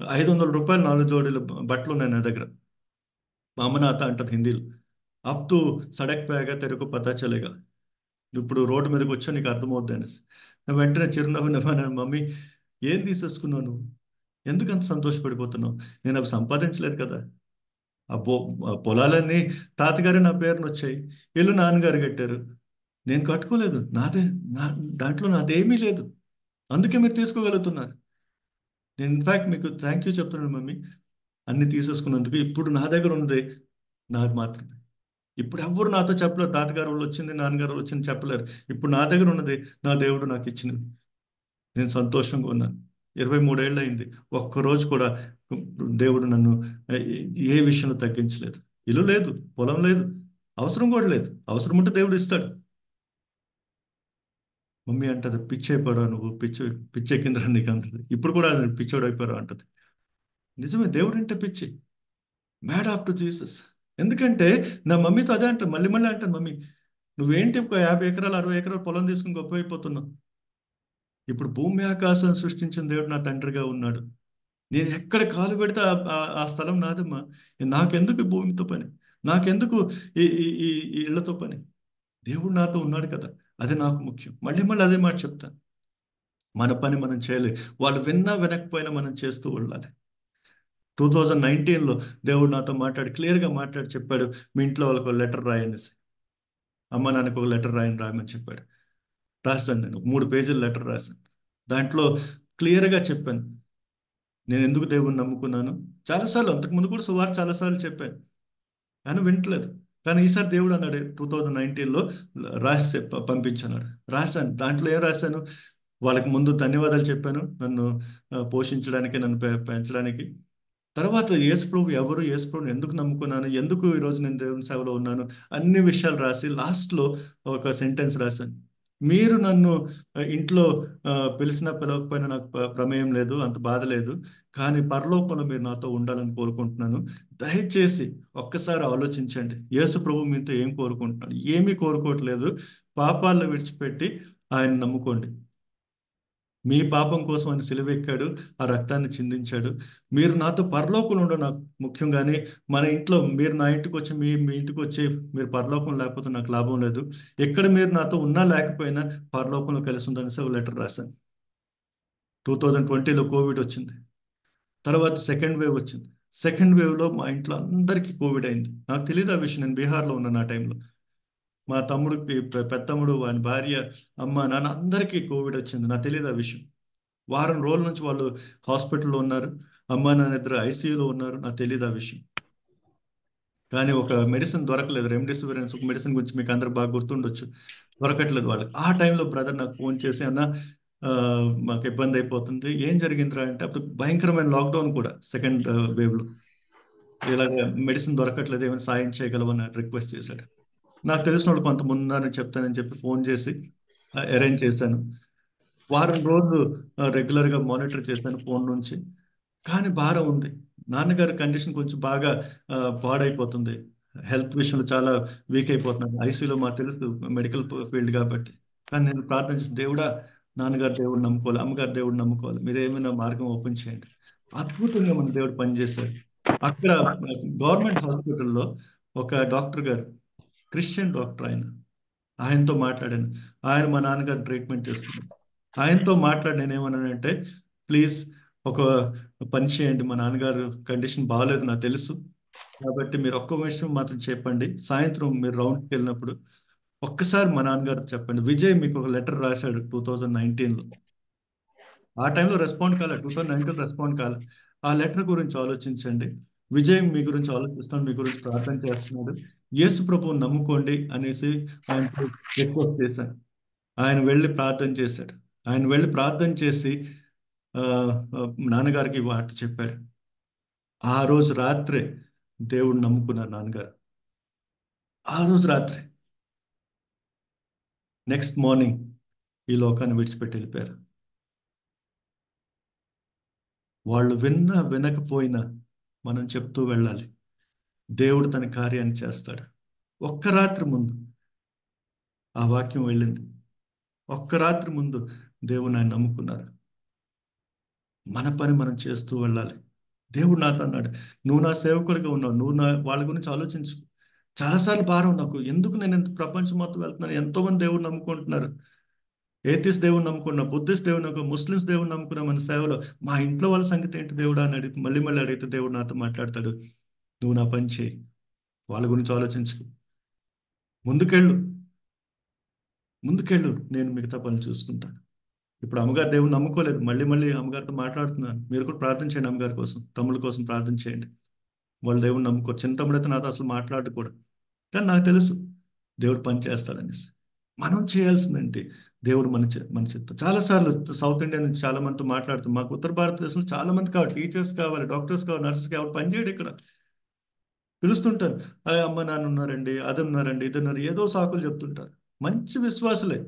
500 రూపాయలు 4 జోడీలు బట్టలు ఉన్నాయి నా దగ్గర. మా అమ్మ నాతో అంటది హిందీలో, అప్ తు సడక్ పేగా తెరకు పతా చలేగా, ఇప్పుడు రోడ్డు మీదకి వచ్చా నీకు అర్థమవుద్ది అనేసి. నేను వెంటనే చిరునవ్వు నవ్వాను, మమ్మీ ఏం తీసేసుకున్నావు నువ్వు, ఎందుకు అంత సంతోషపడిపోతున్నావు? నేను అవి సంపాదించలేదు కదా. ఆ పొలాలన్నీ తాతగారి నా పేరును వచ్చాయి, ఇల్లు నాన్నగారు కట్టారు, నేను కట్టుకోలేదు. దాంట్లో నాదేమీ లేదు, అందుకే మీరు తీసుకోగలుగుతున్నారు. నేను ఇన్ఫ్యాక్ట్ మీకు థ్యాంక్ యూ చెప్తున్నాను మమ్మీ, అన్ని తీసేసుకున్నందుకు. ఇప్పుడు నా దగ్గర ఉన్నది నాకు మాత్రమే. ఇప్పుడు ఎవ్వరు నాతో చెప్పలేరు, తాతగారు వాళ్ళు వచ్చింది, నాన్నగారు వాళ్ళు వచ్చింది చెప్పలేరు. ఇప్పుడు నా దగ్గర ఉన్నది నా దేవుడు నాకు ఇచ్చినది. నేను సంతోషంగా ఉన్నాను. 23 ఏళ్ళు అయింది, ఒక్కరోజు కూడా దేవుడు నన్ను ఏ విషయంలో తగ్గించలేదు. ఇల్లు లేదు, పొలం లేదు, అవసరం కూడా లేదు. అవసరం ఉంటే దేవుడు ఇస్తాడు. మమ్మీ అంటది, పిచ్చైపోడా నువ్వు, పిచ్చెక్కిందిరా నీకు అంటది. ఇప్పుడు కూడా పిచ్చోడు అయిపోయారు అంటది. నిజమే, దేవుడు అంటే పిచ్చి, మ్యాడ్ ఆఫ్టర్ జీసస్. ఎందుకంటే నా మమ్మీతో అదే అంటాను, మళ్ళీ మళ్ళీ అంటాను, మమ్మీ నువ్వేంటి ఒక 50 ఎకరాలు 60 ఎకరాలు పొలం తీసుకుని గొప్ప అయిపోతున్నావు. ఇప్పుడు భూమి ఆకాశం సృష్టించిన దేవుడు నా తండ్రిగా ఉన్నాడు. నేను ఎక్కడ కాలు పెడితే ఆ స్థలం నాదమ్మా. నాకెందుకు భూమితో పని? నాకెందుకు ఈ ఈ ఈ ఈ ఇళ్లతో పని? దేవుడు నాతో ఉన్నాడు కదా, అది నాకు ముఖ్యం. మళ్ళీ మళ్ళీ అదే మాట చెప్తాను. మన పని మనం చేయాలి. వాళ్ళు విన్నా వినకపోయినా మనం చేస్తూ ఉండాలి. 2019లో దేవుడు నాతో మాట్లాడి క్లియర్గా మాట్లాడి చెప్పాడు, మీ ఇంట్లో వాళ్ళకి ఒక లెటర్ రాయనేసి. అమ్మ నాన్నకు ఒక లెటర్ రాయమని చెప్పాడు. రాశాను, నేను 3 పేజీల లెటర్ రాశాను. దాంట్లో క్లియర్గా చెప్పాను నేను ఎందుకు దేవుణ్ణి నమ్ముకున్నాను. చాలాసార్లు అంతకుముందు కూడా సువార్త చాలాసార్లు చెప్పాను, కానీ వింటలేదు. కానీ ఈసారి దేవుడు అన్నాడు 2019లో రాసి పంపించన్నాడు. రాశాను. దాంట్లో ఏం రాశాను? వాళ్ళకి ముందు ధన్యవాదాలు చెప్పాను, నన్ను పోషించడానికి, నన్ను పెంచడానికి. తర్వాత యేసుప్రభు ఎవరు, యేసుప్రభుని ఎందుకు నమ్ముకున్నాను, ఎందుకు ఈరోజు నేను దేవుని సేవలో ఉన్నాను, అన్ని విషయాలు రాసి లాస్ట్లో ఒక సెంటెన్స్ రాశాను. మీరు నన్ను ఇంట్లో పిలిచినా పిలవకపోయినా నాకు ప్రమేయం లేదు, అంత బాధ లేదు. కానీ పరలోకంలో మీరు నాతో ఉండాలని కోరుకుంటున్నాను. దయచేసి ఒక్కసారి ఆలోచించండి, యేసు ప్రభు మీతో ఏం కోరుకుంటున్నాడు? ఏమీ కోరుకోవట్లేదు. పాపాలను విడిచిపెట్టి ఆయన నమ్ముకోండి. మీ పాపం కోసం ఆయన సిలువెక్కాడు, ఆ రక్తాన్ని చిందించాడు. మీరు నాతో పరలోకంలో ఉండడం నాకు ముఖ్యం. కానీ మన ఇంట్లో మీరు నా ఇంటికి వచ్చి మీ ఇంటికి వచ్చి మీరు పరలోకం లేకపోతే నాకు లాభం లేదు. ఎక్కడ మీరు నాతో ఉన్నా లేకపోయినా పరలోకంలో కలిసి ఉందనేసి ఒక లెటర్ రాశాను. 2020లో కోవిడ్ వచ్చింది. తర్వాత సెకండ్ వేవ్ వచ్చింది. సెకండ్ వేవ్లో మా ఇంట్లో అందరికీ కోవిడ్ అయింది. నాకు తెలియదు ఆ విషయం, నేను బీహార్లో ఉన్నాను ఆ టైంలో. మా తమ్ముడికి, పెద్దమ్ముడు, వాని భార్య, అమ్మ, నాన్న అందరికీ కోవిడ్ వచ్చింది. నాకు తెలియదు ఆ విషయం. వారం రోజుల నుంచి వాళ్ళు హాస్పిటల్లో ఉన్నారు. అమ్మ నాన్న ఇద్దరు ఐసీయూలో ఉన్నారు. నాకు తెలియదు ఆ విషయం. కానీ ఒక మెడిసిన్ దొరకలేదు, రెమ్డెసివిర్ ఒక మెడిసిన్ గురించి మీకు అందరు బాగా గుర్తుండొచ్చు. దొరకట్లేదు వాళ్ళకి. ఆ టైంలో బ్రదర్ నాకు ఫోన్ చేసి, అన్న మాకు ఇబ్బంది అయిపోతుంది, ఏం జరిగిందిరా అంటే, అప్పుడు భయంకరమైన లాక్డౌన్ కూడా సెకండ్ వేవ్లో. ఇలాగ మెడిసిన్ దొరకట్లేదు, ఏమైనా సాయం చేయగలవని రిక్వెస్ట్ చేశాడు. నాకు తెలిసిన వాళ్ళు కొంతమంది ఉన్నారని చెప్తానని చెప్పి ఫోన్ చేసి అరేంజ్ చేశాను. వారం రోజులు రెగ్యులర్గా మానిటర్ చేశాను ఫోన్ నుంచి. కానీ భారం ఉంది. నాన్నగారి కండిషన్ కొంచెం బాగా పాడైపోతుంది. హెల్త్ విషయంలో చాలా వీక్ అయిపోతున్నాను. ఐసీయూలో మాకు తెలుసు, మెడికల్ ఫీల్డ్ కాబట్టి. కానీ నేను ప్రార్థన చేసి, దేవుడా, నాన్నగారు దేవుడు నమ్ముకోవాలి, అమ్మగారు దేవుడు నమ్ముకోవాలి, మీరు ఏమైనా మార్గం ఓపెన్ చేయండి. అద్భుతంగా మన దేవుడు పనిచేశాడు. అక్కడ గవర్నమెంట్ హాస్పిటల్లో ఒక డాక్టర్ గారు, క్రిస్టియన్ డాక్టర్, ఆయనతో మాట్లాడాను. ఆయన మా నాన్నగారు ట్రీట్మెంట్ చేస్తున్నారు. ఆయనతో మాట్లాడి నేను ఏమన్నానంటే, ప్లీజ్ ఒక పని చేయండి, మా నాన్నగారు కండిషన్ బాగాలేదు నాకు తెలుసు, కాబట్టి మీరు ఒక్క విషయం మాత్రం చెప్పండి, సాయంత్రం మీరు రౌండ్కి వెళ్ళినప్పుడు ఒక్కసారి మా నాన్నగారు చెప్పండి. విజయ్ మీకు ఒక లెటర్ రాశాడు 2019లో. ఆ టైంలో రెస్పాండ్ కాలే, 2019 రెస్పాండ్ కాలే. ఆ లెటర్ గురించి ఆలోచించండి. విజయ్ మీ గురించి ఆలోచిస్తాడు, మీ గురించి ప్రార్థన చేస్తున్నాడు, యేసు ప్రభువుని నమ్ముకోండి అనేసి ఆయనతో రిక్వెస్ట్ చేశాను. ఆయన వెళ్ళి ప్రార్థన చేశాడు. ఆయన వెళ్ళి ప్రార్థన చేసి ఆ, నాన్నగారికి మాట చెప్పాడు. ఆ రోజు రాత్రే దేవుడు నమ్ముకున్నారు నాన్నగారు. ఆ రోజు రాత్రే. నెక్స్ట్ మార్నింగ్ ఈ లోకాన్ని విడిచిపెట్టి వెళ్ళిపోయారు. వాళ్ళు విన్నా వినకపోయినా మనం చెప్తూ వెళ్ళాలి, దేవుడు తన కార్యాన్ని చేస్తాడు. ఒక్క రాత్రి ముందు ఆ వాక్యం వెళ్ళింది. ఒక్క రాత్రి ముందు దేవుని ఆయన నమ్ముకున్నారు. మన పని మనం చేస్తూ వెళ్ళాలి. దేవుడు నాతో అన్నాడు, నువ్వు నా సేవకుడిగా ఉన్నావు, నువ్వు వాళ్ళ గురించి ఆలోచించు. చాలాసార్లు భారం నాకు, ఎందుకు నేను ఎంత ప్రపంచం మొత్తం వెళ్తున్నాను, ఎంతో మంది దేవుడు నమ్ముకుంటున్నారు. ఏథిస్ట్ దేవుడు నమ్ముకున్నా, బుద్ధిస్ట్ దేవుడు నమ్ముకున్నా, ముస్లిమ్స్ దేవుడు నమ్ముకున్నా, మన సేవలో మా ఇంట్లో వాళ్ళ సంగతి ఏంటి దేవుడా అని అడిగితే, మళ్ళీ మళ్ళీ అడిగితే దేవుడు నాతో మాట్లాడతాడు, నువ్వు నా పని చేయి, వాళ్ళ గురించి ఆలోచించుకు, ముందుకెళ్ళు, ముందుకెళ్ళు, నేను మిగతా పనులు చూసుకుంటాను. ఇప్పుడు అమ్మగారు దేవుని నమ్ముకోలేదు, మళ్ళీ మళ్ళీ అమ్మగారితో మాట్లాడుతున్నాను. మీరు కూడా ప్రార్థన చేయండి, అమ్మగారి కోసం, తమ్ముళ్ళ కోసం ప్రార్థన చేయండి. వాళ్ళు దేవుని నమ్ముకోరు. చిన్న తమ్ముడు అయితే నాతో అసలు మాట్లాడు కూడా. కానీ నాకు తెలుసు దేవుడు పని చేస్తాడనేసి. మనం చేయాల్సిందేంటి, దేవుడు మన చెప్తాం. చాలాసార్లు సౌత్ ఇండియా నుంచి చాలా మందితో మాట్లాడుతాం. మాకు ఉత్తర భారతదేశంలో చాలా మంది కావాలి, టీచర్స్ కావాలి, డాక్టర్స్ కావాలి, నర్సెస్ కావాలి, పని చేయడు ఇక్కడ. పిలుస్తుంటారు, అమ్మ నాన్న ఉన్నారండి, అది ఉన్నారండి, ఇది ఉన్నారు, ఏదో సాకులు చెప్తుంటారు. మంచి విశ్వాసులే,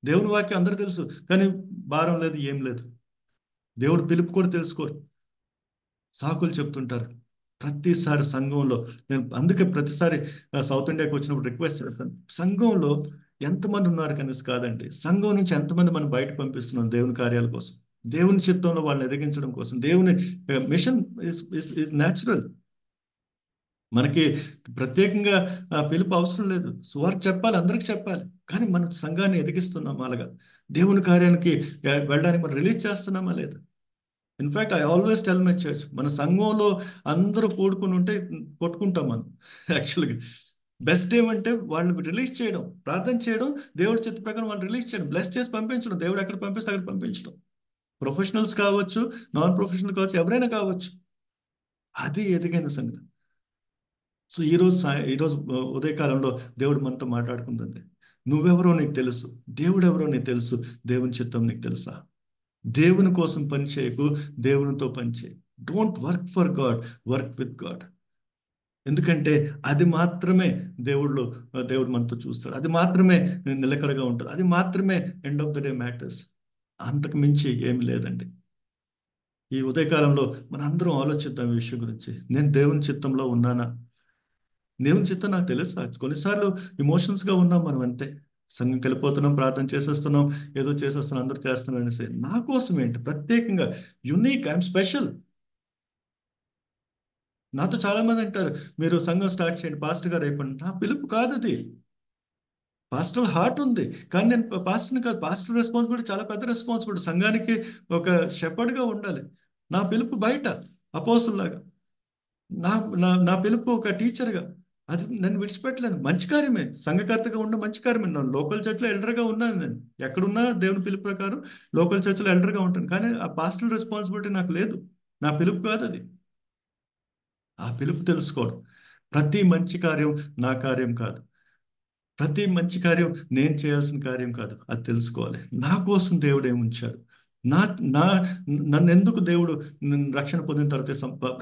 దేవుని వాక్యం అందరూ తెలుసు, కానీ భారం లేదు, ఏం లేదు. దేవుడు పిలుపు కూడా తెలుసుకోరు, సాకులు చెప్తుంటారు. ప్రతిసారి సంఘంలో నేను అందుకే ప్రతిసారి సౌత్ ఇండియాకి వచ్చినప్పుడు రిక్వెస్ట్ చేస్తాను, సంఘంలో ఎంతమంది ఉన్నారు కనీసం కాదండి, సంఘం నుంచి ఎంతమంది మనం బయట పంపిస్తున్నాం దేవుని కార్యాల కోసం, దేవుని చిత్తంలో వాళ్ళని ఎదిగించడం కోసం. దేవుని మిషన్ ఇస్ న్యాచురల్. మనకి ప్రత్యేకంగా పిలుపు అవసరం లేదు. సువార్త చెప్పాలి, అందరికి చెప్పాలి. కానీ మన సంఘాన్ని ఎదిగిస్తున్నాం అలాగా. దేవుని కార్యానికి వెళ్ళడానికి మనం రిలీజ్ చేస్తున్నామా లేదా? In fact I always tell my church, మన సంఘంలో అందరూ కూడుకుని ఉంటే కొట్టుకుంటాం మనం. యాక్చువల్గా బెస్ట్ ఏమంటే వాళ్ళు రిలీజ్ చేయడం, ప్రార్థన చేయడం, దేవుడి చిత్త ప్రకారం వాళ్ళు రిలీజ్ చేయడం, బ్లెస్ చేసి పంపించడం. దేవుడు ఎక్కడ పంపిస్తే అక్కడ పంపించడం. ప్రొఫెషనల్స్ కావచ్చు, నాన్ ప్రొఫెషనల్ కావచ్చు, ఎవరైనా కావచ్చు. అది ఎదిగిన సంగతి. సో ఈరోజు ఉదయకాలంలో దేవుడు మనతో మాట్లాడుకుంటుంది. నువ్వెవరో నీకు తెలుసు, దేవుడు ఎవరో నీకు తెలుసు, దేవుని చిత్తం నీకు తెలుసా? దేవుని కోసం పని చేయకు, దేవునితో పని చేయి. Don't work for God, work with God. ఎందుకంటే అది మాత్రమే దేవుడు మనతో చూస్తాడు. అది మాత్రమే నిలకడగా ఉంటుంది. అది మాత్రమే end of the day matters. అంతకు మించి ఏమి లేదండి. ఈ ఉదయకాలంలో మన అందరం ఆలోచిద్దాం ఈ విషయం గురించి. నేను దేవుని చిత్తంలో ఉన్నానా? దేవుని చిత్తం నాకు తెలుసా? కొన్నిసార్లు ఇమోషన్స్గా ఉన్నాం మనం, అంతే. సంఘంకి వెళ్ళిపోతున్నాం, ప్రార్థన చేసేస్తున్నాం, ఏదో చేసేస్తున్నాం, అందరూ చేస్తున్నాం అనేసి. నా కోసం ఏంటి ప్రత్యేకంగా? Unique, I'm special. నాతో చాలా మంది అంటారు, మీరు సంఘం స్టార్ట్ చేయండి, పాస్టర్ గారు అయిపోండి. నా పిలుపు కాదు అది. పాస్టల్ హార్ట్ ఉంది, కానీ నేను పాస్టర్ని కాదు. పాస్టర్ రెస్పాన్సిబిలిటీ చాలా పెద్ద రెస్పాన్సిబిలిటీ. సంఘానికి ఒక షెపర్డ్గా ఉండాలి. నా పిలుపు బయట అపోస్తుల్లాగా. నా నా నా పిలుపు ఒక టీచర్గా. అది నన్ను విడిచిపెట్టలేను. మంచి కార్యమే, సంఘకర్తగా ఉన్న మంచి కార్యమే. నేను లోకల్ చర్చ్లో ఎల్డర్గా ఉన్నాను. నేను ఎక్కడున్నా దేవుని పిలుపు ప్రకారం లోకల్ చర్చ్లో ఎల్డర్గా ఉంటాను. కానీ ఆ పాస్టల్ రెస్పాన్సిబిలిటీ నాకు లేదు. నా పిలుపు కాదు అది. ఆ పిలుపు తెలుసుకోవడం. ప్రతి మంచి కార్యం నా కార్యం కాదు. ప్రతి మంచి కార్యం నేను చేయాల్సిన కార్యం కాదు. అది తెలుసుకోవాలి. నా కోసం దేవుడు ఏముంచాడు, నా నా నన్ను ఎందుకు దేవుడు రక్షణ పొందిన తర్వాత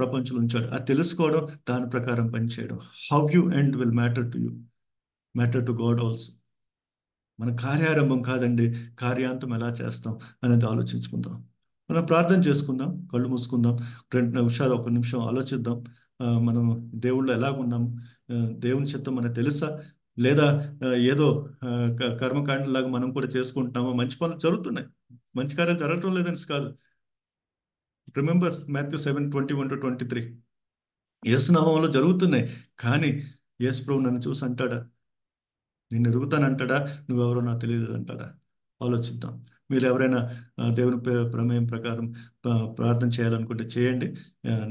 ప్రపంచంలో ఉంచాడు, అది తెలుసుకోవడం, దాని ప్రకారం పనిచేయడం. How you end will matter to you, matter to God also. మన కార్యారంభం కాదండి, కార్యాంతం ఎలా చేస్తాం అనేది ఆలోచించుకుందాం. మనం ప్రార్థన చేసుకుందాం, కళ్ళు మూసుకుందాం, 2 నిమిషాలు, 1 నిమిషం ఆలోచిద్దాం. మనం దేవుళ్ళు ఎలాగున్నాం, దేవుని చిత్తం మనకు తెలుసా, లేదా ఏదో కర్మకాండలాగా మనం కూడా చేసుకుంటున్నామో? మంచి పనులు జరుగుతున్నాయి, మంచి కార్యాలు జరగటం లేదని కాదు. Remember Matthew 7:21-23. యేసు నామములో జరుగుతున్నాయి. కానీ యేసు ప్రభు నన్ను చూసి అంటాడా, నిన్ను ఎరుగుతానంటాడా, నువ్వెవరో నాకు తెలియదు అంటాడా? ఆలోచిద్దాం. మీరు ఎవరైనా దేవుని ప్రమేయం ప్రకారం ప్రార్థన చేయాలనుకుంటే చేయండి.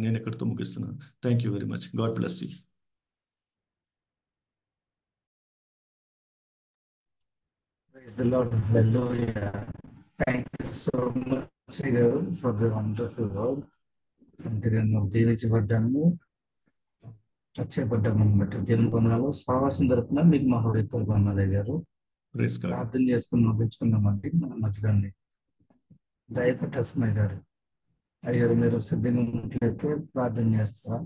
నేను ఇక్కడితో ముగిస్తున్నాను. Thank you very much. God bless you. Praise the Lord. Hallelujah. Thank you so much, Garu, for the wonderful word. అంతేగాని దీవించబడ్డాము, రక్షపడ్డాము బట్టి దేవుని వందనాలు. సావాసం తరపున మీకు మా హృదయపూర్వక వందనాలు గారు. ప్రార్థన చేసుకుని ముగించుకున్నామండి. మన మధ్యలోని దయపట్టస్మయ్య గారు, అయ్యారు మీరు సిద్ధంగా ఉన్నట్లయితే ప్రార్థన చేస్తారా?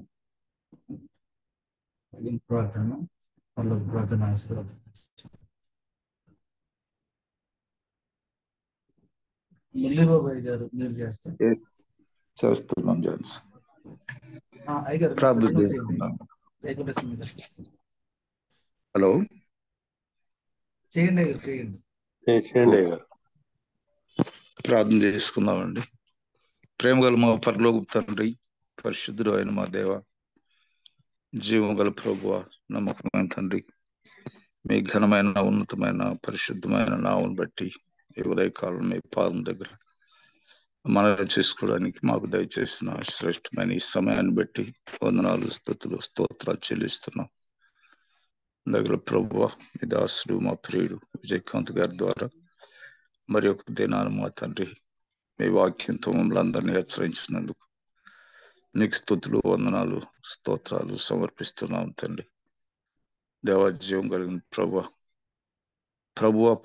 ప్రార్థన వాళ్ళకి ప్రార్థన ఆశీర్వాదం. మురళీబాబాయ్ గారు మీరు చేస్తారు? చేస్తున్నాం జాన్స్. అయ్యారు ప్రార్థన చేసుకుందాం. హలో, చేయండి అయ్యారు, చేయండి. ప్రార్థన చేసుకుందామండి. ప్రేమ గల మా పరలోకపు తండ్రి, పరిశుద్ధుడు అయిన మా దేవ, జీవం గల ప్రభువ, నమ్మకమైన తండ్రి, మీ ఘనమైన, ఉన్నతమైన, పరిశుద్ధమైన నామమును బట్టి ఈ ఉదయకాలం మీ పాదం దగ్గర మనం చేసుకోవడానికి మాకు దయచేసిన శ్రేష్టమైన ఈ సమయాన్ని బట్టి వందనాలు, స్తుతులు, స్తోత్రాలు చెల్లిస్తున్నాం. దగ్గర ప్రభువ, మీ దాసుడు, మా ప్రియుడు విజయకాంత్ గారి ద్వారా మరి ఒక దినాన్ని మా తండ్రి మీ వాక్యంతో మమ్మల్ని అందరినీ హెచ్చరించినందుకు నీకు స్తుతులు, వందనాలు, స్తోత్రాలు సమర్పిస్తున్నాం తండ్రి. దేవాజీవం కలిగిన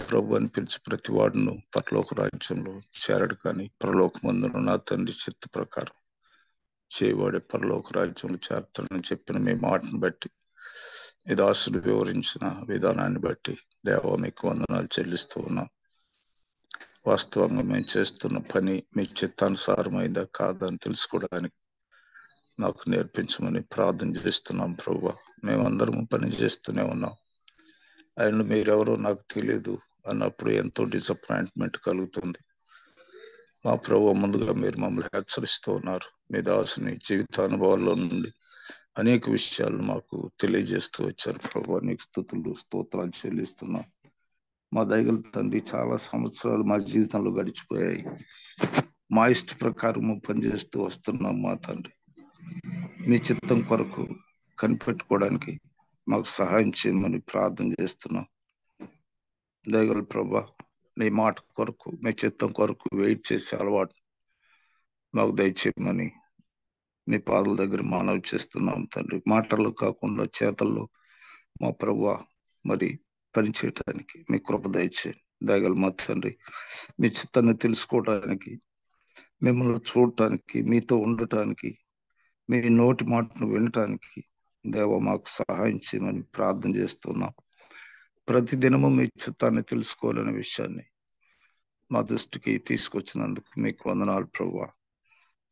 ప్రభు అని పిలిచి ప్రతి వాడును పరలోక రాజ్యంలో చేరడు, కానీ పరలోకమందున నా తండ్రి చిత్త ప్రకారం చేయవాడే పరలోక రాజ్యంలో చేరతాడని చెప్పిన మీ మాటను బట్టి, మీ దాసుడు వివరించిన విధానాన్ని బట్టి దేవా మీకు వందనాలు చెల్లిస్తూ ఉన్నాం. వాస్తవంగా మేము చేస్తున్న పని మీ చిత్తానుసారమైందా కాదా అని తెలుసుకోవడానికి నాకు నేర్పించమని ప్రార్థన చేస్తున్నాం. ప్రభువా, మేమందరం పని చేస్తూనే ఉన్నాం, ఆయన మీరెవరో నాకు తెలియదు అన్నప్పుడు ఎంతో డిసప్పాయింట్మెంట్ కలుగుతుంది. మా ప్రభువా, ముందుగా మీరు మమ్మల్ని హెచ్చరిస్తూ ఉన్నారు. మీ దాసుని జీవితానుభవాల్లో నుండి అనేక విషయాలు మాకు తెలియజేస్తూ వచ్చారు ప్రభా. నీకు స్తుతులు స్తోత్రాలు చెల్లిస్తున్నాం. మా దయగల తండ్రి, చాలా సంవత్సరాలు మా జీవితంలో గడిచిపోయాయి. మా ఇష్ట ప్రకారము పనిచేస్తూ వస్తున్నాం మా తండ్రి. మీ చిత్తం కొరకు కనిపెట్టుకోవడానికి మాకు సహాయం చేయమని ప్రార్థన చేస్తున్నాం. దయగల ప్రభా, నీ మాట కొరకు, మీ చిత్తం కొరకు వెయిట్ చేసే అలవాటు మాకు దయచేయమని మీ పాదల దగ్గర మనవి చేస్తున్నాం తండ్రి. మాటల్లో కాకుండా చేతల్లో మా ప్రభువా మరి పనిచేయటానికి మీ కృప దయచేయండి. దయగల మా తండ్రి, మీ చిత్తాన్ని తెలుసుకోవటానికి, మిమ్మల్ని చూడటానికి, మీతో ఉండటానికి, మీ నోటి మాటను వినటానికి దేవ మాకు సహాయం చేయమని ప్రార్థన చేస్తున్నాం. ప్రతిదినము మీ చిత్తాన్ని తెలుసుకోవాలనే విషయాన్ని మా దృష్టికి తీసుకొచ్చినందుకు మీకు వందనాలు ప్రభువా.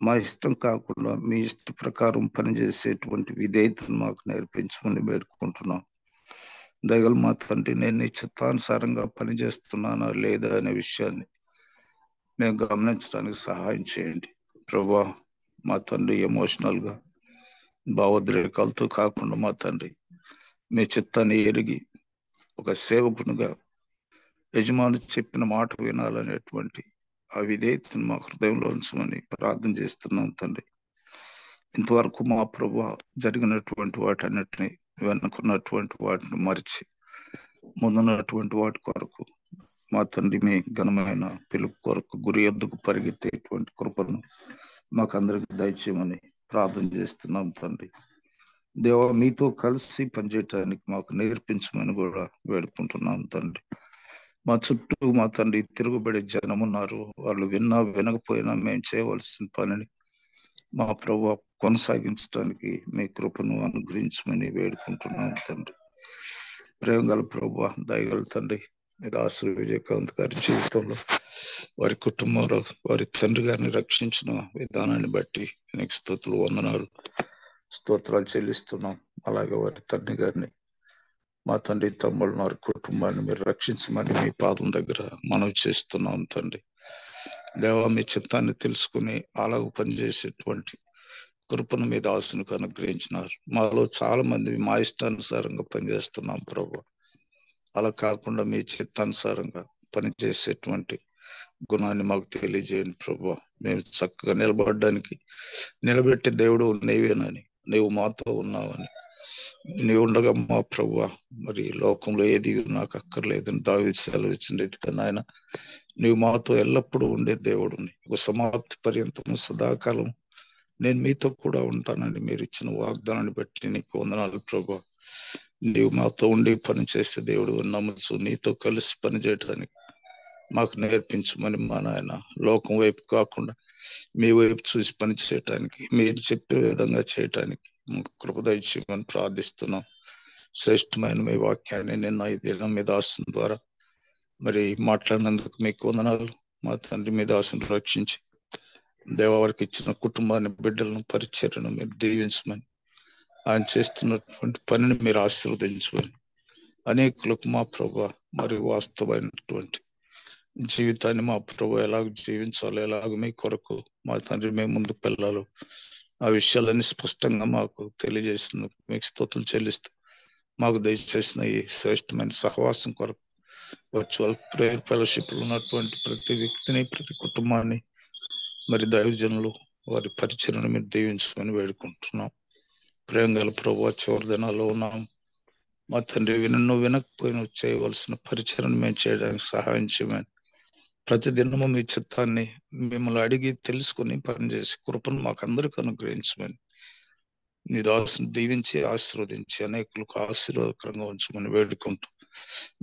మా ఇష్టం కాకుండా మీ ఇష్ట ప్రకారం పనిచేసేటువంటి విధేయతను మాకు నేర్పించమని వేడుకుంటున్నాం. దయగల మా తండ్రి, నేను నీ చిత్తానుసారంగా పనిచేస్తున్నానా లేదా అనే విషయాన్ని మేము గమనించడానికి సహాయం చేయండి ప్రభువా. మా తండ్రి, ఎమోషనల్గా భావోద్రేకాలతో కాకుండా మా తండ్రి, మీ చిత్తాన్ని ఎరిగి ఒక సేవకునిగా యజమాని చెప్పిన మాట వినాలనేటువంటి ఆ విధేయతను మా హృదయంలో ఉంచమని ప్రార్థన చేస్తున్నాం తండ్రి. ఇంతవరకు మా ప్రభువా జరిగినటువంటి వాటన్నిటిని, వెనుకున్నటువంటి వాటిని మరిచి ముందున్నటువంటి వాటి కొరకు మా తండ్రి, మీ ఘనమైన పిలుపు కొరకు గురి ఎద్దుకు పరిగెత్తేటువంటి కృపను మాకందరికి దయచేయమని ప్రార్థన చేస్తున్నాం తండ్రి. దేవా, మీతో కలిసి పనిచేయటానికి మాకు నేర్పించమని కూడా వేడుకుంటున్నాం తండ్రి. మా చుట్టూ మా తండ్రి తిరుగుబడే జనం ఉన్నారు. వాళ్ళు విన్నా వినకపోయినా మేము చేయవలసిన పనిని మా ప్రభువా కొనసాగించడానికి మీ కృపను అనుగ్రహించమని వేడుకుంటున్నాం తండ్రి. ప్రేమ గల ప్రభువా, దయగల తండ్రి, మీరు ఆశ్రయ విజయకాంత్ గారి జీవితంలో, వారి కుటుంబంలో వారి తండ్రి గారిని రక్షించిన విధానాన్ని బట్టి నీకు స్తుతులు, వందనాలు, స్తోత్రాలు చెల్లిస్తున్నాం. అలాగే వారి తండ్రి గారిని, మా తండ్రి తమ్ముళ్ళు, వారి కుటుంబాన్ని మీరు రక్షించమని మీ పాదం దగ్గర మనవి చేస్తున్నాం తండ్రి. దేవా, మీ చిత్తాన్ని తెలుసుకుని అలాగ పనిచేసేటువంటి కృపను మీద ఆశను అనుగ్రహించినారు. మాలో చాలా మంది మా ఇష్టానుసారంగా పనిచేస్తున్నాం ప్రభు. అలా కాకుండా మీ చిత్తానుసారంగా పనిచేసేటువంటి గుణాన్ని మాకు తెలియజేయండి ప్రభు. మేము చక్కగా నిలబడడానికి నిలబెట్టే దేవుడు నీవేనని, నీవు మాతో ఉన్నావని, నీవు ఉండగా మా ప్రభువా మరి లోకంలో ఏది నాకు అక్కర్లేదని దావీదు సెలవిచ్చిన రీతిగా నాయన, నీవు మాతో ఎల్లప్పుడూ ఉండే దేవుడు, ఒక సమాప్తి పర్యంతం సదాకాలం నేను మీతో కూడా ఉంటానని మీరు ఇచ్చిన వాగ్దానాన్ని బట్టి నీకు వందనాలు ప్రభువా. నీవు మాతో ఉండి పని చేసే దేవుడు నమ్మచ్చు, నీతో కలిసి పని చేయడానికి మాకు నేర్పించమని మా నాయన. లోకం వైపు కాకుండా మీ వైపు చూసి పని చేయటానికి, మీరు చెప్పే విధంగా చేయటానికి కృప దయచేయమని ప్రార్థిస్తున్నాం. శ్రేష్టమైన మీ వాక్యాన్ని నిన్న ఈ దినం మీ దాసుని ద్వారా మరి మాట్లాడినందుకు మీకు వందనాలు. మా తండ్రి, మీ దాసుని రక్షించి దేవ వారికి ఇచ్చిన కుటుంబాన్ని, బిడ్డలను, పరిచర్యను మీరు దీవించమని, ఆయన చేస్తున్నటువంటి పనిని మీరు ఆశీర్వదించమని, అనేకులకు మా ప్రభు మరి వాస్తవమైనటువంటి జీవితాన్ని మా ప్రభు ఎలాగ జీవించాలి, ఎలాగ మీ కొరకు మా తండ్రి మేము ముందుకు వెళ్ళాలి, ఆ విషయాలన్నీ స్పష్టంగా మాకు తెలియజేసిన మీకు స్తుతులు చెల్లిస్తూ, మాకు దయచేసిన ఈ శ్రేష్టమైన సహవాసం కొరకు వర్చువల్ ప్రేయర్ ఫెలోషిప్ ఉన్నటువంటి ప్రతి వ్యక్తిని, ప్రతి కుటుంబాన్ని, మరి దైవజనులు వారి పరిచయను మీరు దీవించుకొని వేడుకుంటున్నాం. ప్రేమ గల ప్రభు, చివరి దినాల్లో ఉన్నాం మా తండ్రి. వినకపోయినా చేయవలసిన పరిచయను మేము చేయడానికి సహాయం చేయమని, ప్రతి దినము మీ చిత్తాన్ని మిమ్మల్ని అడిగి తెలుసుకుని పనిచేసి కృపను మాకు అందరికీ అనుగ్రహించమని, మీ దాసుని దీవించి ఆశీర్వదించి అనేకులకు ఆశీర్వాదకరంగా ఉంచమని వేడుకుంటూ,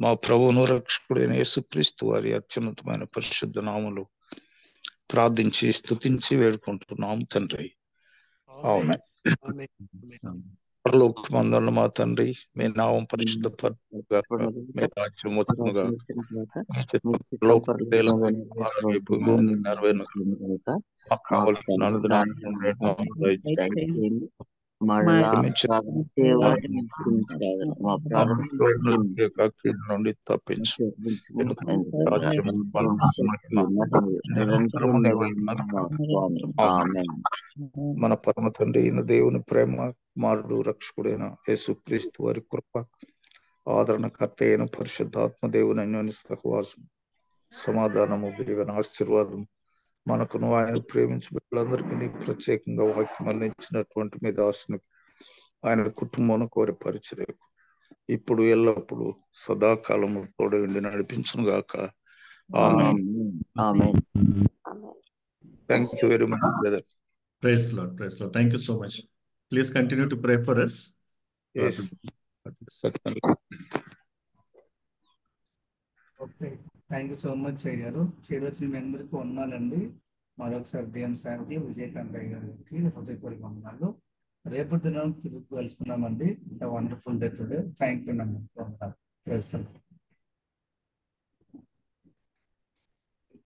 మా ప్రభువును రక్షకుడైన యేసుక్రీస్తు వారి అత్యున్నతమైన పరిశుద్ధ నామములో ప్రార్థించి స్తుతించి వేడుకుంటున్నాం తండ్రి. ఆమేన్. పరలోకమందున్న మా తండ్రి, మీ నామం పరిశుద్ధపరచుగాక, మీ రాజ్యం వచ్చునుగాక, మీ చిత్తం పరలోకమందు భూమి మీద నెరవేరునుగాక. మాకు కావలసిన అనుదినాహారము నేడు మాకు దయచేయండి. నుండి తప్పించు, మన పరమ తండ్రి అయిన దేవుని ప్రేమ, కుమారుడు రక్షకుడైన యేసుక్రీస్తు వారి కృప, ఆదరణకర్త అయిన పరిశుద్ధాత్మ దేవుని అన్యోన్య సహవాసం, సమాధానము, దీవెన, ఆశీర్వాదం మనకును ఆయన ప్రేమించి బిడ్డలందరికీ ప్రత్యేకంగా వాక్యం అందించినటువంటి మీ దాసునికి, ఆయన కుటుంబం కోరి పరిచర్యకు ఇప్పుడు ఎల్లప్పుడు సదాకాలము తోడు ఉండి నడిపించును గాక. Amen. Thank you very much brother. Praise the Lord. Praise the Lord. Thank you so much. Please continue to pray for us. Yes. Okay, thank you so much అయ్య గారు. చేరొచ్చిన మీ అందరికీ వందనాలండి. మరొకసారి దేవుని సాయంత్రం విజయకాంత్ అయ్య గారికి హృదయపూర్వక వందనాలు. రేపటి దినం తిరిగి కలుసుకున్నామండి. Wonderful day today. Thank you.